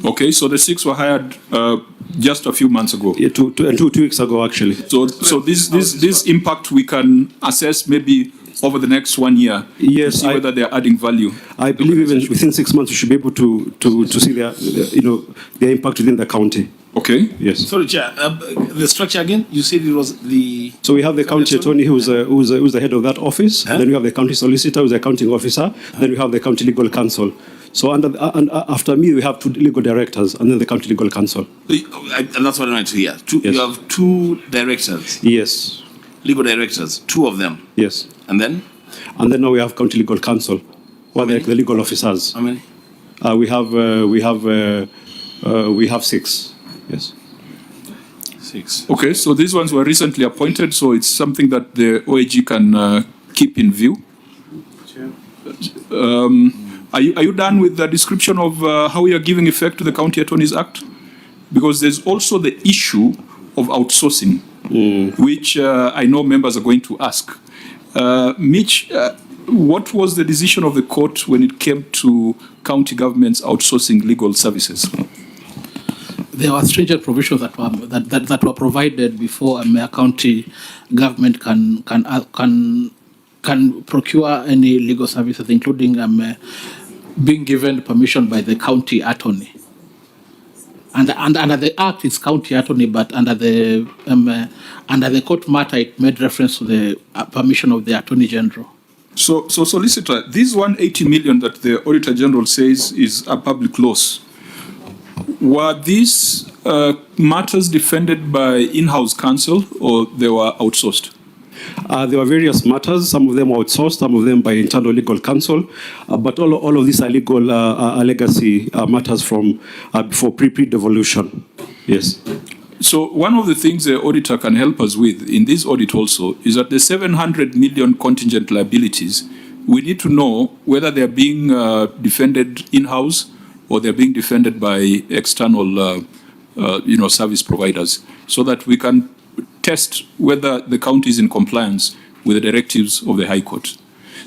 Okay, so the 6 were hired just a few months ago. Yeah, 2 weeks ago, actually. So this impact we can assess maybe over the next 1 year. Yes, to see whether they are adding value. I believe even within 6 months we should be able to see their impact within the county. Okay. Yes. Sorry, Chair. The structure again? You said it was the. So we have the county attorney who's the head of that office. Huh? Then we have the county solicitor who's the accounting officer. Then we have the county legal counsel. So after me, we have 2 legal directors, and then the county legal counsel. And that's what I wanted to hear. Yes. You have 2 directors. Yes. Legal directors, 2 of them. Yes. And then? And then now we have county legal counsel, or the legal officers. How many? We have 6. Yes. 6. Okay, so these ones were recently appointed, so it's something that the OAG can keep in view. Are you done with the description of how we are giving effect to the County Attorneys Act? Because there's also the issue of outsourcing, which I know members are going to ask. Mitch, what was the decision of the court when it came to county governments outsourcing legal services? There were stringent provisions that were provided before a county government can procure any legal services, including being given permission by the county attorney. And under the Act, it's county attorney, but under the court matter, it made reference to the permission of the Attorney General. So, Solicitor, this 180 million that the Auditor General says is a public loss, were these matters defended by in-house counsel or they were outsourced? There were various matters. Some of them were outsourced, some of them by internal legal counsel. But all of these are legal legacy matters from before pre-devolution. Yes. So one of the things the auditor can help us with in this audit also is that the 700 million contingent liabilities, we need to know whether they're being defended in-house or they're being defended by external service providers, so that we can test whether the county is in compliance with the directives of the High Court.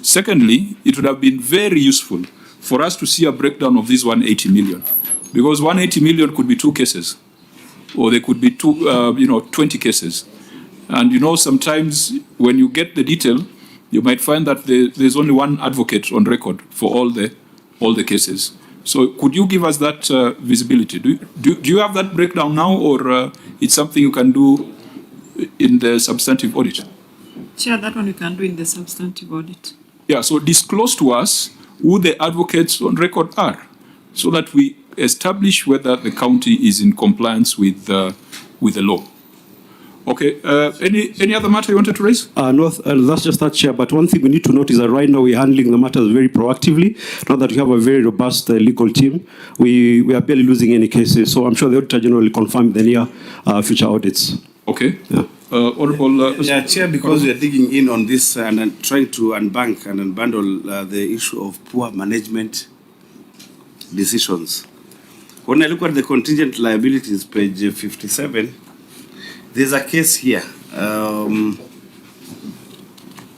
Secondly, it would have been very useful for us to see a breakdown of this 180 million, because 180 million could be 2 cases, or they could be 20 cases. And sometimes when you get the detail, you might find that there's only one advocate on record for all the cases. So could you give us that visibility? Do you have that breakdown now, or it's something you can do in the substantive audit? Chair, that one you can do in the substantive audit. Yeah, so disclose to us who the advocates on record are, so that we establish whether the county is in compliance with the law. Okay, any other matter you wanted to raise? No, that's just that, Chair. But one thing we need to note is that right now we're handling the matters very proactively. Now that we have a very robust legal team, we are barely losing any cases. So I'm sure the Auditor General will confirm the near future audits. Okay. Yeah. Honorable... Chair, because we are digging in on this and trying to unbank and unbundle the issue of poor management decisions. When I look at the contingent liabilities, page 57, there's a case here,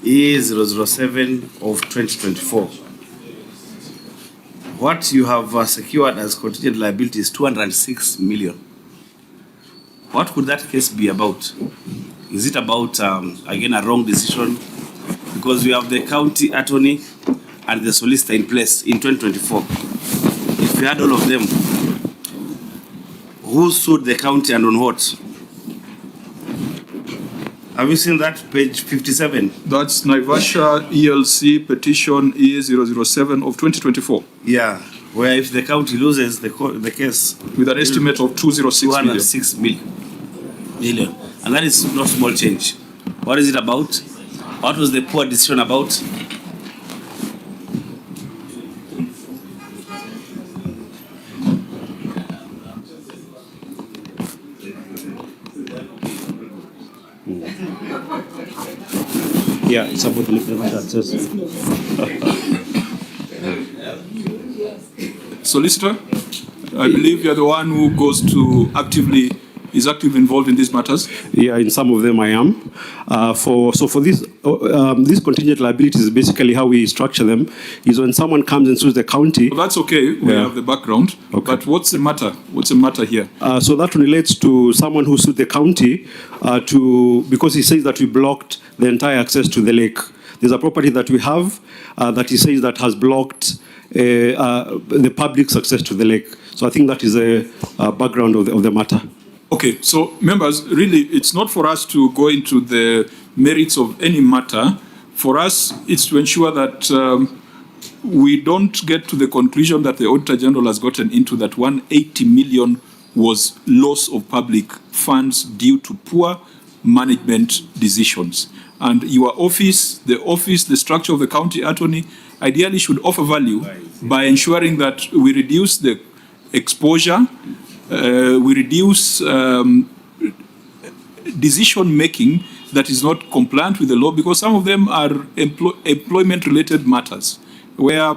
E007 of 2024. What you have secured as contingent liability is 206 million. What could that case be about? Is it about, again, a wrong decision? Because we have the county attorney and the solicitor in place in 2024. If we had all of them, who sued the county and on what? Have you seen that, page 57? That's Naivasha ELC petition E007 of 2024. Yeah, where if the county loses the case... With an estimate of 206 million. And that is not small change. What is it about? What was the poor decision about? Yeah, it's about the access. Solicitor, I believe you're the one who goes to is actively involved in these matters. Yeah, in some of them I am. For this, these contingent liabilities is basically how we structure them. Is when someone comes and sues the county. Well, that's okay. We have the background. Okay. But what's the matter? What's the matter here? So that relates to someone who sued the county because he says that we blocked the entire access to the lake. There's a property that we have that he says that has blocked the public's access to the lake. So I think that is a background of the matter. Okay, so members, really, it's not for us to go into the merits of any matter. For us, it's to ensure that we don't get to the conclusion that the Auditor General has gotten into, that 180 million was loss of public funds due to poor management decisions. And your office, the structure of the county attorney, ideally should offer value by ensuring that we reduce the exposure, we reduce decision-making that is not compliant with the law, because some of them are employment-related matters, where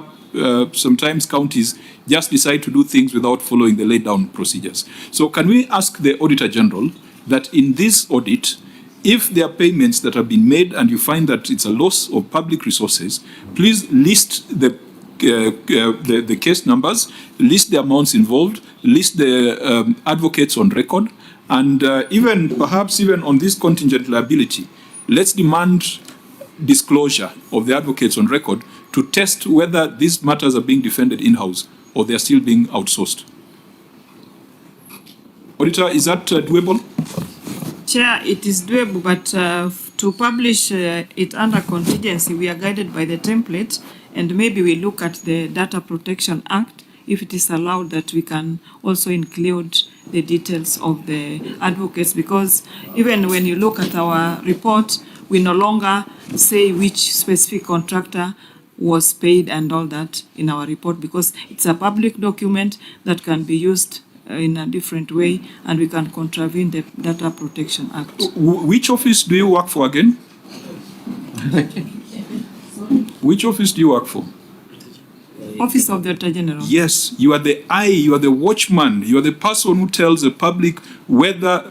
sometimes counties just decide to do things without following the laid-down procedures. So can we ask the Auditor General that in this audit, if there are payments that have been made and you find that it's a loss of public resources, please list the case numbers, list the amounts involved, list the advocates on record, and perhaps even on this contingent liability, let's demand disclosure of the advocates on record to test whether these matters are being defended in-house or they are still being outsourced. Auditor, is that doable? Chair, it is doable, but to publish it under contingency, we are guided by the template, and maybe we look at the Data Protection Act, if it is allowed that we can also include the details of the advocates, because even when you look at our report, we no longer say which specific contractor was paid and all that in our report, because it's a public document that can be used in a different way, and we can contravene the Data Protection Act. Which office do you work for again? Which office do you work for? Office of the Director General. Yes, you are the eye, you are the watchman, you are the person who tells the public whether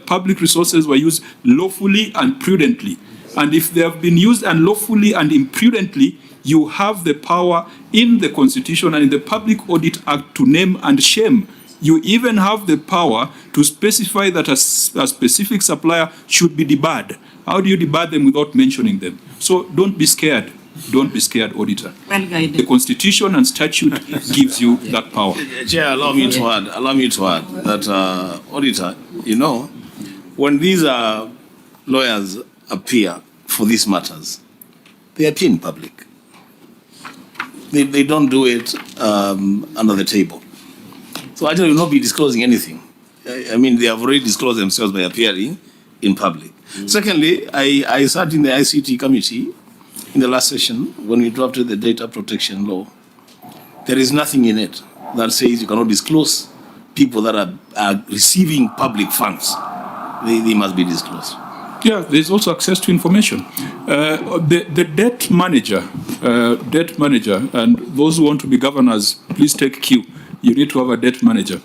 public resources were used lawfully and prudently. And if they have been used unlawfully and imprudently, you have the power in the Constitution and in the Public Audit Act to name and shame. You even have the power to specify that a specific supplier should be debarred. How do you debar them without mentioning them? So don't be scared. Don't be scared, auditor. Well guided. The Constitution and statute gives you that power. Chair, allow me to add that, auditor, you know, when these lawyers appear for these matters, they appear in public. They don't do it under the table. So actually will not be disclosing anything. I mean, they have already disclosed themselves by appearing in public. Secondly, I sat in the ICT committee in the last session when we drafted the data protection law. There is nothing in it that says you cannot disclose people that are receiving public funds. They must be disclosed. Yeah, there's also access to information. The debt manager, and those who want to be governors, please take cue. You need to have a debt manager.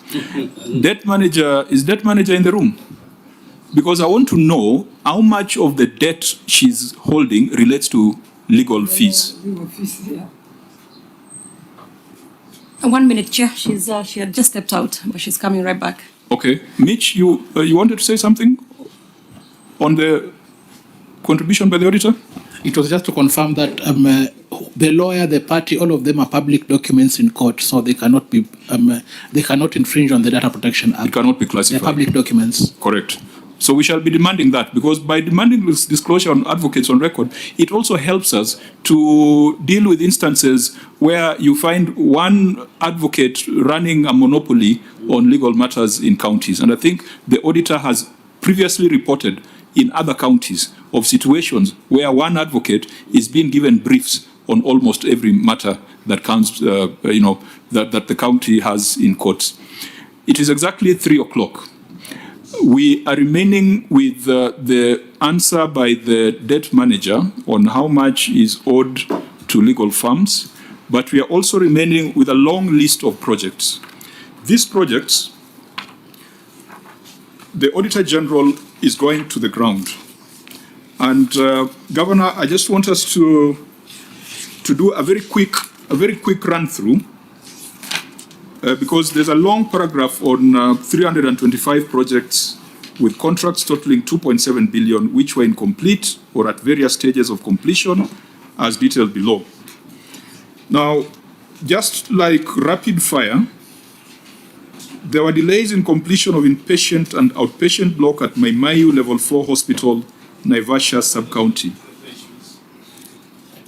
Is debt manager in the room? Because I want to know how much of the debt she's holding relates to legal fees. 1 minute, Chair. She had just stepped out, but she's coming right back. Okay. Mitch, you wanted to say something on the contribution by the auditor? It was just to confirm that the lawyer, the party, all of them are public documents in court, so they cannot be, they cannot infringe on the Data Protection Act. It cannot be classified. They're public documents. Correct. So we shall be demanding that, because by demanding this disclosure on advocates on record, it also helps us to deal with instances where you find one advocate running a monopoly on legal matters in counties. And I think the auditor has previously reported in other counties of situations where one advocate is being given briefs on almost every matter that comes, that the county has in courts. It is exactly 3 o'clock. We are remaining with the answer by the debt manager on how much is owed to legal firms, but we are also remaining with a long list of projects. These projects, the Auditor General is going to the ground. And Governor, I just want us to do a very quick run through, because there's a long paragraph on 325 projects with contracts totaling 2.7 billion, which were incomplete or at various stages of completion, as detailed below. Now, just like rapid fire, there were delays in completion of inpatient and outpatient block at Maimayu Level 4 Hospital, Naivasha Sub-County.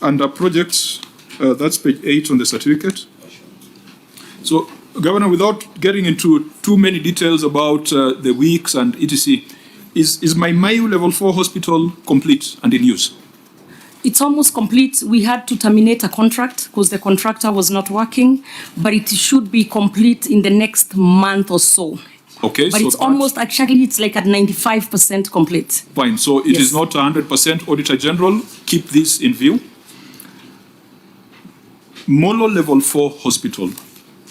Under projects, that's page 8 on the certificate. So, Governor, without getting into too many details about the weeks and etc., is Maimayu Level 4 Hospital complete and in use? It's almost complete. We had to terminate a contract because the contractor was not working, but it should be complete in the next month or so. Okay, but so it's almost, actually, it's like at 95% complete. Fine, so it is not 100%. Auditor General, keep this in view. Molo Level 4 Hospital,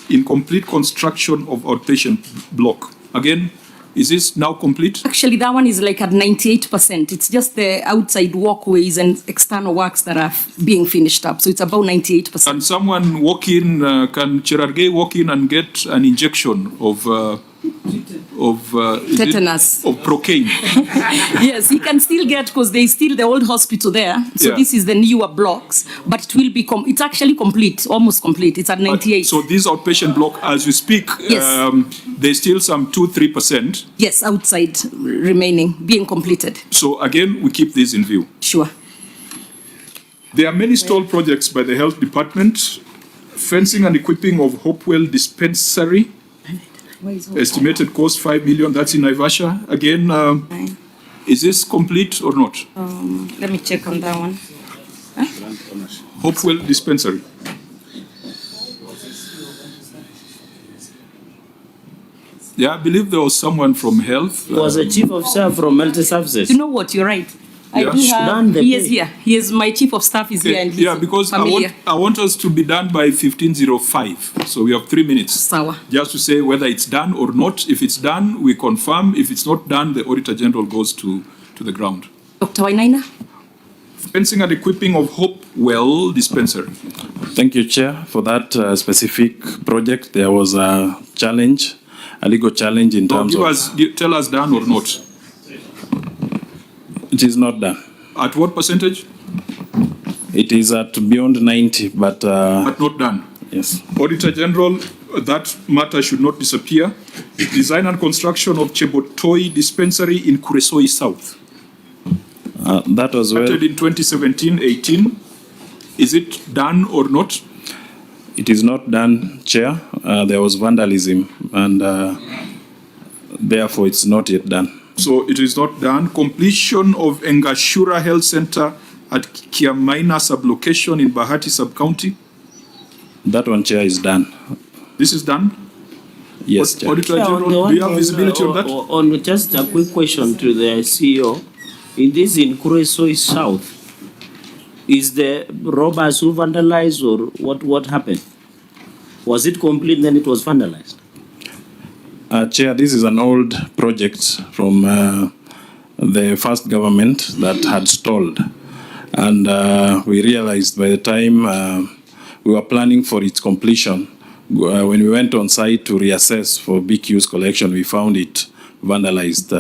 incomplete construction of outpatient block. Again, is this now complete? Actually, that one is like at 98%. It's just the outside walkways and external works that are being finished up. So it's about 98%. Can someone walk in, can Cherargei walk in and get an injection of of Tetanus. of procaine. Yes, he can still get, because there is still the old hospital there. So Yeah. this is the newer blocks, but it will be, it's actually complete, almost complete. It's at 98. So this outpatient block, as we speak, Yes. there's still some 2-3%. Yes, outside remaining, being completed. So again, we keep this in view. Sure. There are many stalled projects by the health department. Fencing and equipping of Hopewell dispensary. Estimated cost 5 million. That's in Naivasha. Again, is this complete or not? Let me check on that one. Hopewell dispensary. Yeah, I believe there was someone from health. Was a chief of staff from Health Services. You know what? You're right. I Yeah. do have. Done the He is pay. here. He is my chief of staff. Is here, and he's Yeah, because familiar. I want us to be done by 15:05. So we have 3 minutes. Sawa. Just to say whether it's done or not. If it's done, we confirm. If it's not done, the Auditor General goes to the ground. Dr. Wainaina. Fencing and equipping of Hopewell dispensary. Thank you, Chair. For that specific project, there was a challenge, a legal challenge in terms of... Tell us done or not. It is not done. At what percentage? It is at beyond 90, but... But not done. Yes. Auditor General, that matter should not disappear. Design and construction of Chebotoi dispensary in Kuresoi South. That was well... Started in 2017-18. Is it done or not? It is not done, Chair. There was vandalism, and therefore it's not yet done. So it is not done. Completion of Engashura Health Center at Kiamaina sublocation in Bahati sub-county. That one, Chair, is done. This is done? Yes, Chair. Auditor General, do you have visibility on that? On just a quick question to the CEO. In this in Kuresoi South, is the robbers who vandalized, or what happened? Was it complete, then it was vandalized? Chair, this is an old project from the first government that had stalled. And we realized by the time we were planning for its completion, when we went on site to reassess for BQ's collection, we found it vandalized.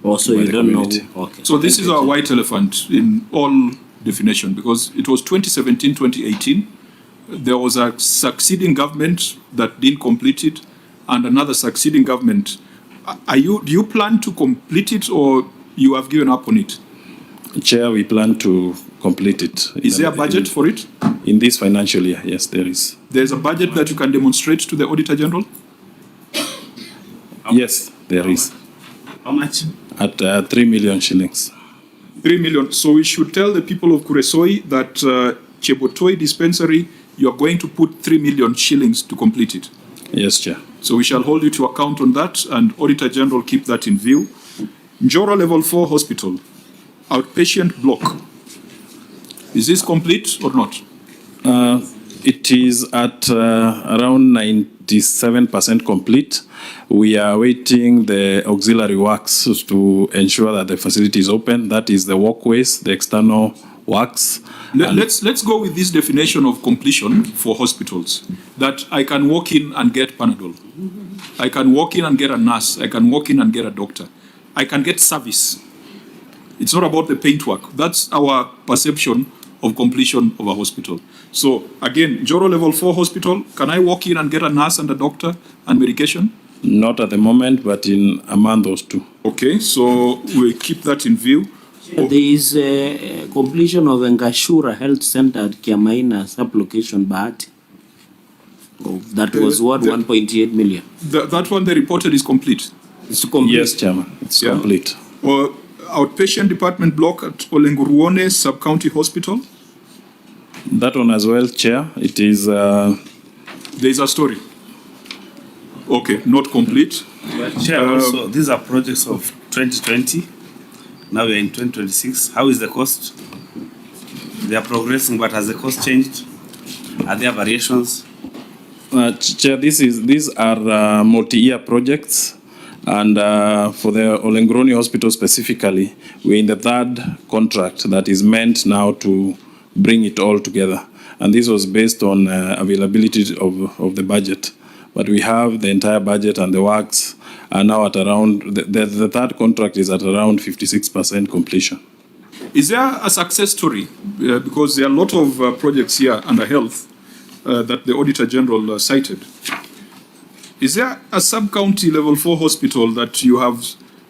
Also, you don't know. Okay. So this is our white elephant in all definition, because it was 2017-2018. There was a succeeding government that didn't complete it, and another succeeding government. Do you plan to complete it, or you have given up on it? Chair, we plan to complete it. Is there a budget for it? In this financial year, yes, there is. There's a budget that you can demonstrate to the Auditor General? Yes, there is. How much? At 3 million shillings. 3 million. So we should tell the people of Kuresoi that Chebotoi dispensary, you are going to put 3 million shillings to complete it. Yes, Chair. So we shall hold you to account on that, and Auditor General keep that in view. Njoro Level 4 Hospital, outpatient block. Is this complete or not? It is at around 97% complete. We are waiting the auxiliary works to ensure that the facility is open. That is the walkways, the external works. Let's go with this definition of completion for hospitals, that I can walk in and get Panadol. I can walk in and get a nurse. I can walk in and get a doctor. I can get service. It's not about the paintwork. That's our perception of completion of a hospital. So again, Joro Level 4 Hospital, can I walk in and get a nurse and a doctor and medication? Not at the moment, but in a month or two. Okay, so we'll keep that in view. There is a completion of Engashura Health Center at Kiamaina sublocation Bahati. That was what, 1.8 million? That one they reported is complete. It's complete. Yes, Chairman, it's complete. Outpatient department block at Olenguruone Sub-County Hospital. That one as well, Chair. It is... There is a story. Okay, not complete. Chair, also, these are projects of 2020. Now we are in 2026. How is the cost? They are progressing, but has the cost changed? Are there variations? Chair, these are multi-year projects. And for the Olengroni Hospital specifically, we're in the third contract that is meant now to bring it all together. And this was based on availability of the budget. but we have the entire budget and the works are now at around, the third contract is at around 56% completion. Is there a success story? Because there are a lot of projects here under health that the Auditor General cited. Is there a sub-county level 4 hospital that you have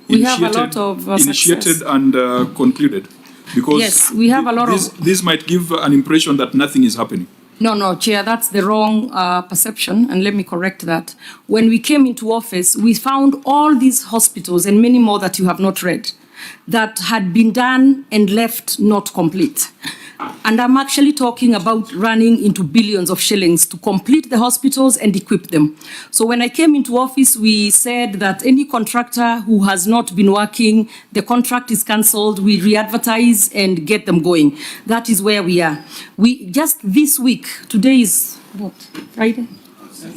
initiated and concluded? Because yes, we have a lot of... This might give an impression that nothing is happening. No, Chair, that's the wrong perception, and let me correct that. When we came into office, we found all these hospitals and many more that you have not read that had been done and left not complete. And I'm actually talking about running into billions of shillings to complete the hospitals and equip them. So when I came into office, we said that any contractor who has not been working, the contract is cancelled, we re-advertise and get them going. That is where we are. We just this week, today is what, Friday?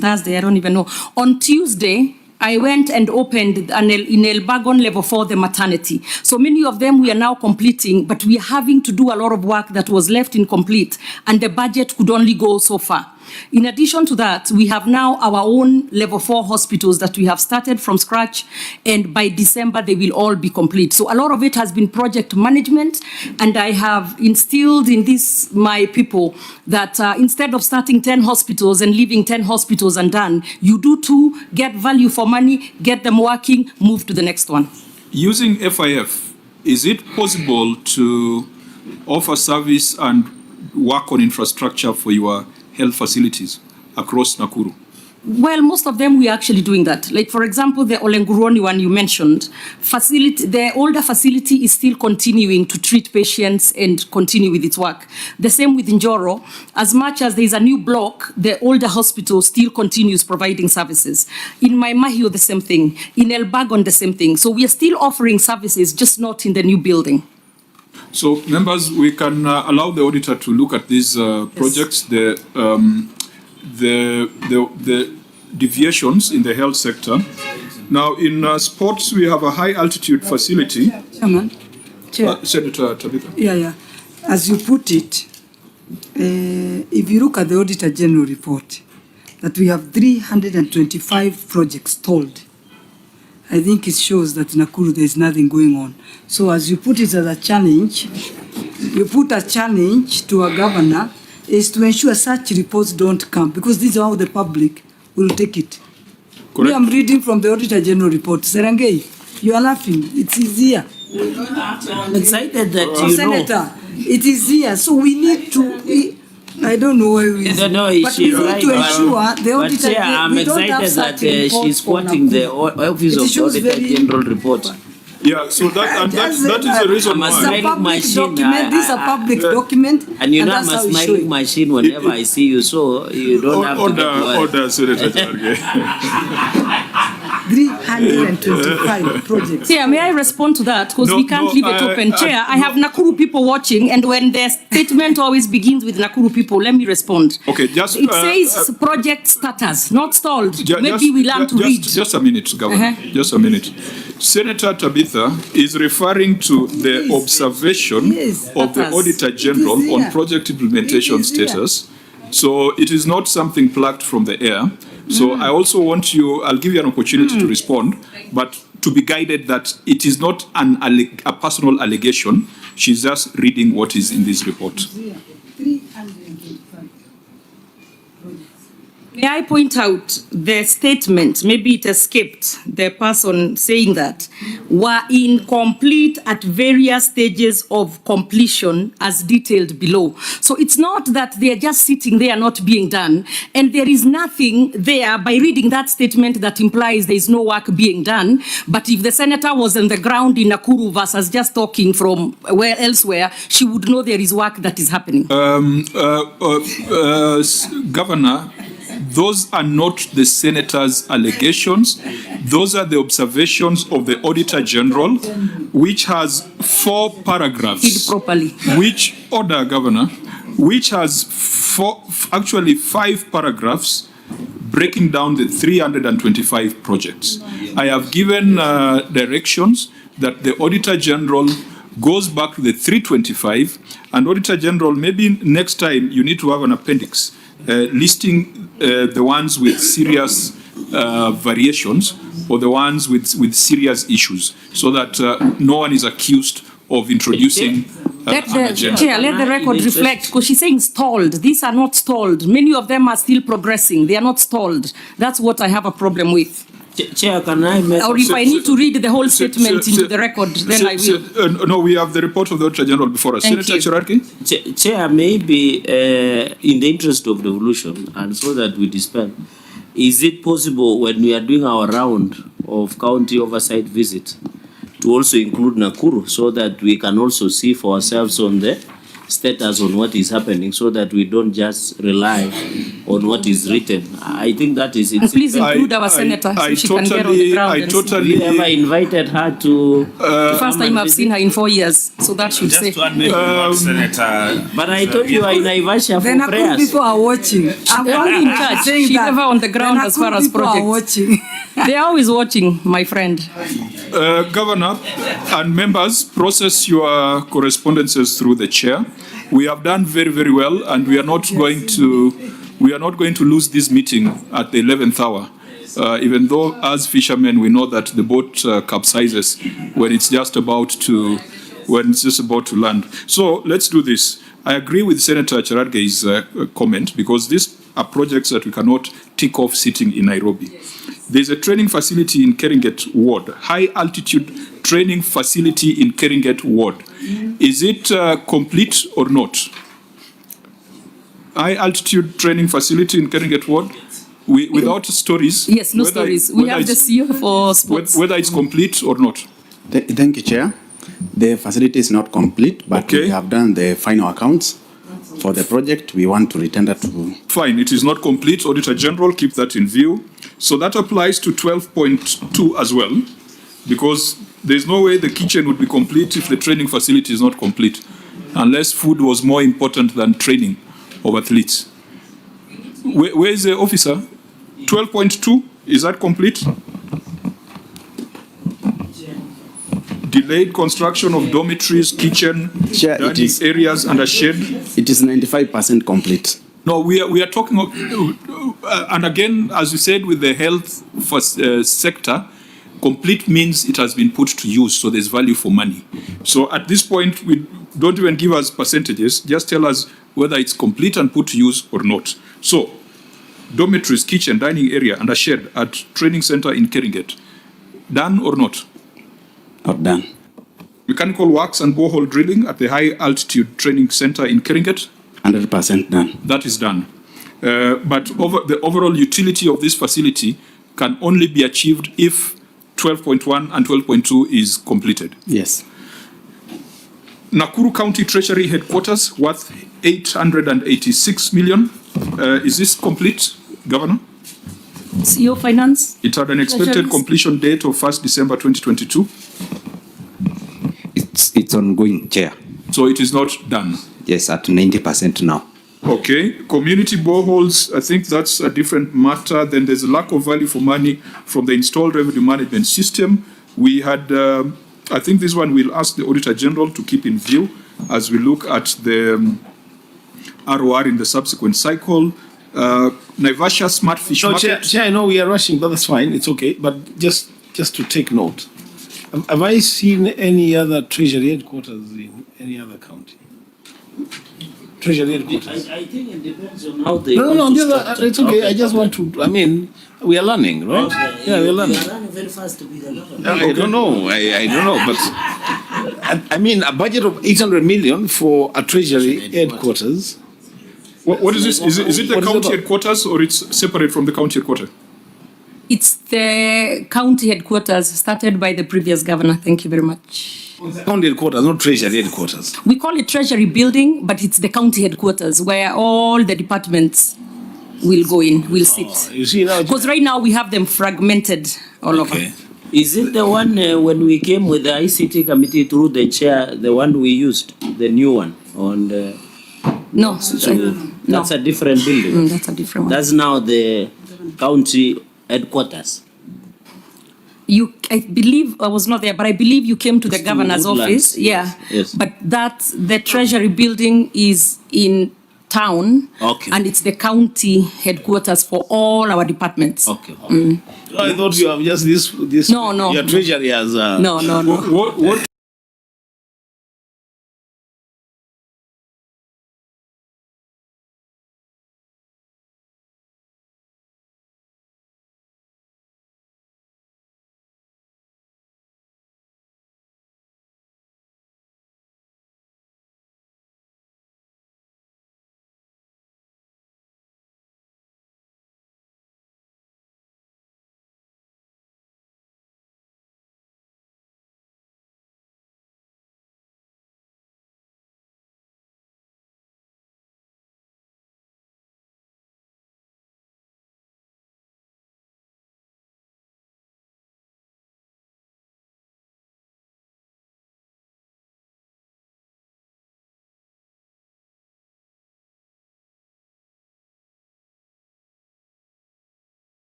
Thursday, I don't even know. On Tuesday, I went and opened in Elbagon level 4, the maternity. So many of them we are now completing, but we are having to do a lot of work that was left incomplete, and the budget could only go so far. In addition to that, we have now our own level 4 hospitals that we have started from scratch, and by December they will all be complete. So a lot of it has been project management, and I have instilled in this my people that instead of starting 10 hospitals and leaving 10 hospitals undone, you do 2, get value for money, get them working, move to the next one. Using FIF, is it possible to offer service and work on infrastructure for your health facilities across Nakuru? Well, most of them we are actually doing that. Like, for example, the Olenguroni one you mentioned, the older facility is still continuing to treat patients and continue with its work. The same with Njoro. As much as there is a new block, the older hospital still continues providing services. In Maimahio, the same thing. In Elbagon, the same thing. So we are still offering services, just not in the new building. So, members, we can allow the auditor to look at these projects, the deviations in the health sector. Now, in sports, we have a high-altitude facility. Chairman. Chair. Senator Tabitha. Yeah. As you put it, if you look at the Auditor General report, that we have 325 projects stalled. I think it shows that in Nakuru there is nothing going on. So as you put it as a challenge, you put a challenge to a governor is to ensure such reports don't come, because this is how the public will take it. Correct. Me, I'm reading from the Auditor General report. Serengei, you are laughing. It is here. I'm excited that you Senator, know. it is here. So we need to... I don't know why we... No, but we she's need right. to ensure the auditor... But I'm excited that she's quoting the Office of the Auditor General report. Yeah, so that is the reason why. This is a public document. And you know I'm a smiling machine whenever I see you, so you don't have to... Order, Senator Jarge. 325 projects. Chair, may I respond to that? Because we can't leave it open. Chair, I have Nakuru people watching, and when their statement always begins with Nakuru people, let me respond. Okay, just... It says project status, not stalled. Maybe we learn to read. Just a minute, Governor. Just a minute. Senator Tabitha is referring to the observation of the Auditor General on project implementation status. So it is not something plucked from the air. So I also want you, I'll give you an opportunity to respond, but to be guided that it is not a personal allegation. She's just reading what is in this report. May I point out the statement, maybe it escaped the person saying that, were incomplete at various stages of completion as detailed below. So it's not that they are just sitting there not being done, and there is nothing there by reading that statement that implies there is no work being done. But if the senator was on the ground in Nakuru versus just talking from where elsewhere, she would know there is work that is happening. Governor, those are not the senator's allegations. Those are the observations of the Auditor General, which has 4 paragraphs. Properly. Which order, Governor, which has 5 paragraphs breaking down the 325 projects. I have given directions that the Auditor General goes back to the 325, and Auditor General, maybe next time you need to have an appendix listing the ones with serious variations or the ones with serious issues, so that no one is accused of introducing Let an agenda. Chair, let the record reflect, because she's saying stalled. These are not stalled. Many of them are still progressing. They are not stalled. That's what I have a problem with. Chair, can I make... Or if I need to read the whole statement into the record, then I will. No, we have the report of the Auditor General before us. Thank Senator Cherarki? Chair, maybe in the interest of devolution, and so that we dispel, is it possible when we are doing our round of county oversight visit to also include Nakuru, so that we can also see for ourselves on the status on what is happening, so that we don't just rely on what is written? I think that is... And please include our senator so she can get on the ground. We ever invited her to... the first time I've seen her in 4 years, so that should say. Senator. But I told you I in Naivasha for The Nakuru prayers. people are watching. I'm only in touch. Saying She's that. never on the ground as far as People are projects. watching. They are always watching, my friend. Governor and members, process your correspondences through the chair. We have done very, very well, and we are not going to lose this meeting at the 11th hour. Even though, as fishermen, we know that the boat capsizes when it's just about to land. So let's do this. I agree with Senator Cherarge's comment, because these are projects that we cannot tick off sitting in Nairobi. There's a training facility in Keringet Ward, high altitude training facility in Keringet Ward. Is it complete or not? High altitude training facility in Keringet Ward, without stories. Yes, no stories. We have the CEO for sports. Whether it's complete or not. Thank you, Chair. The facility is not complete, but we have done the final accounts for the project. We want to return that to... Fine, it is not complete. Auditor General, keep that in view. So that applies to 12.2 as well, because there's no way the kitchen would be complete if the training facility is not complete, unless food was more important than training of athletes. Where is the officer? 12.2, is that complete? Delayed construction of dormitories, kitchen, dining areas, and a shed. It is 95% complete. No, we are talking of, and again, as you said, with the health sector, complete means it has been put to use, so there's value for money. So at this point, we don't even give us percentages, just tell us whether it's complete and put to use or not. So, dormitories, kitchen, dining area, and a shed at training center in Keringet, done or not? Not done. Mechanical works and borehole drilling at the high altitude training center in Keringet? 100% done. That is done. But the overall utility of this facility can only be achieved if 12.1 and 12.2 is completed. Yes. Nakuru County Treasury Headquarters worth 886 million. Is this complete, Governor? CEO Finance? It had an expected completion date of 1st December 2022. It's ongoing, Chair. So it is not done? Yes, at 90% now. Okay. Community boreholes, I think that's a different matter. Then there's a lack of value for money from the installed revenue management system. We had, I think this one we'll ask the Auditor General to keep in view as we look at the ROR in the subsequent cycle. Naivasha Smart Fish Market. Chair, I know we are rushing, but that's fine. It's okay. But just to take note, have I seen any other Treasury headquarters in any other county? Treasury headquarters. I think it depends on how they It's okay. I just want to, I mean, we are learning, right? Okay. Yeah, we are learning. We are learning very fast to be the government. I don't know. I don't know, but I mean, a budget of 800 million for a Treasury headquarters. What is this? Is it the county headquarters or it's separate from the county headquarters? It's the county headquarters started by the previous governor. Thank you very much. County headquarters, not Treasury headquarters. We call it Treasury Building, but it's the county headquarters where all the departments will go in, will sit. You see now, because right now we have them fragmented all over. Is it the one when we came with the ICT committee through the chair, the one we used, the new one on the... No, that's a different building. That's a different one. That's now the county headquarters. I believe I was not there, but I believe you came to the governor's Woodlands. office. Yeah. Yes. But the Treasury building is in town. Okay. And it's the county headquarters for all our departments. Okay. I thought you have just this. No. Your treasury has. No. What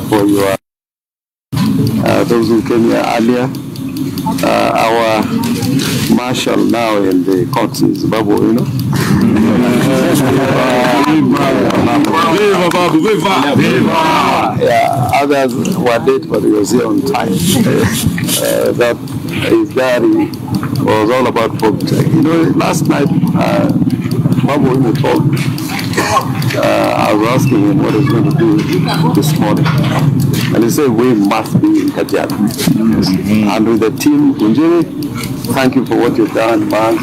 for your those who came here earlier. our marshal now in the courts is Babu, you know. Viva, Babu, viva! Yeah, others were late, but he was here on time. That his diary was all about book check. You know, last night, Babu even told me, I was asking him what he's going to do this morning. And he said, we must be in Kajiado. And with the team, Unjiri, thank you for what you've done, man.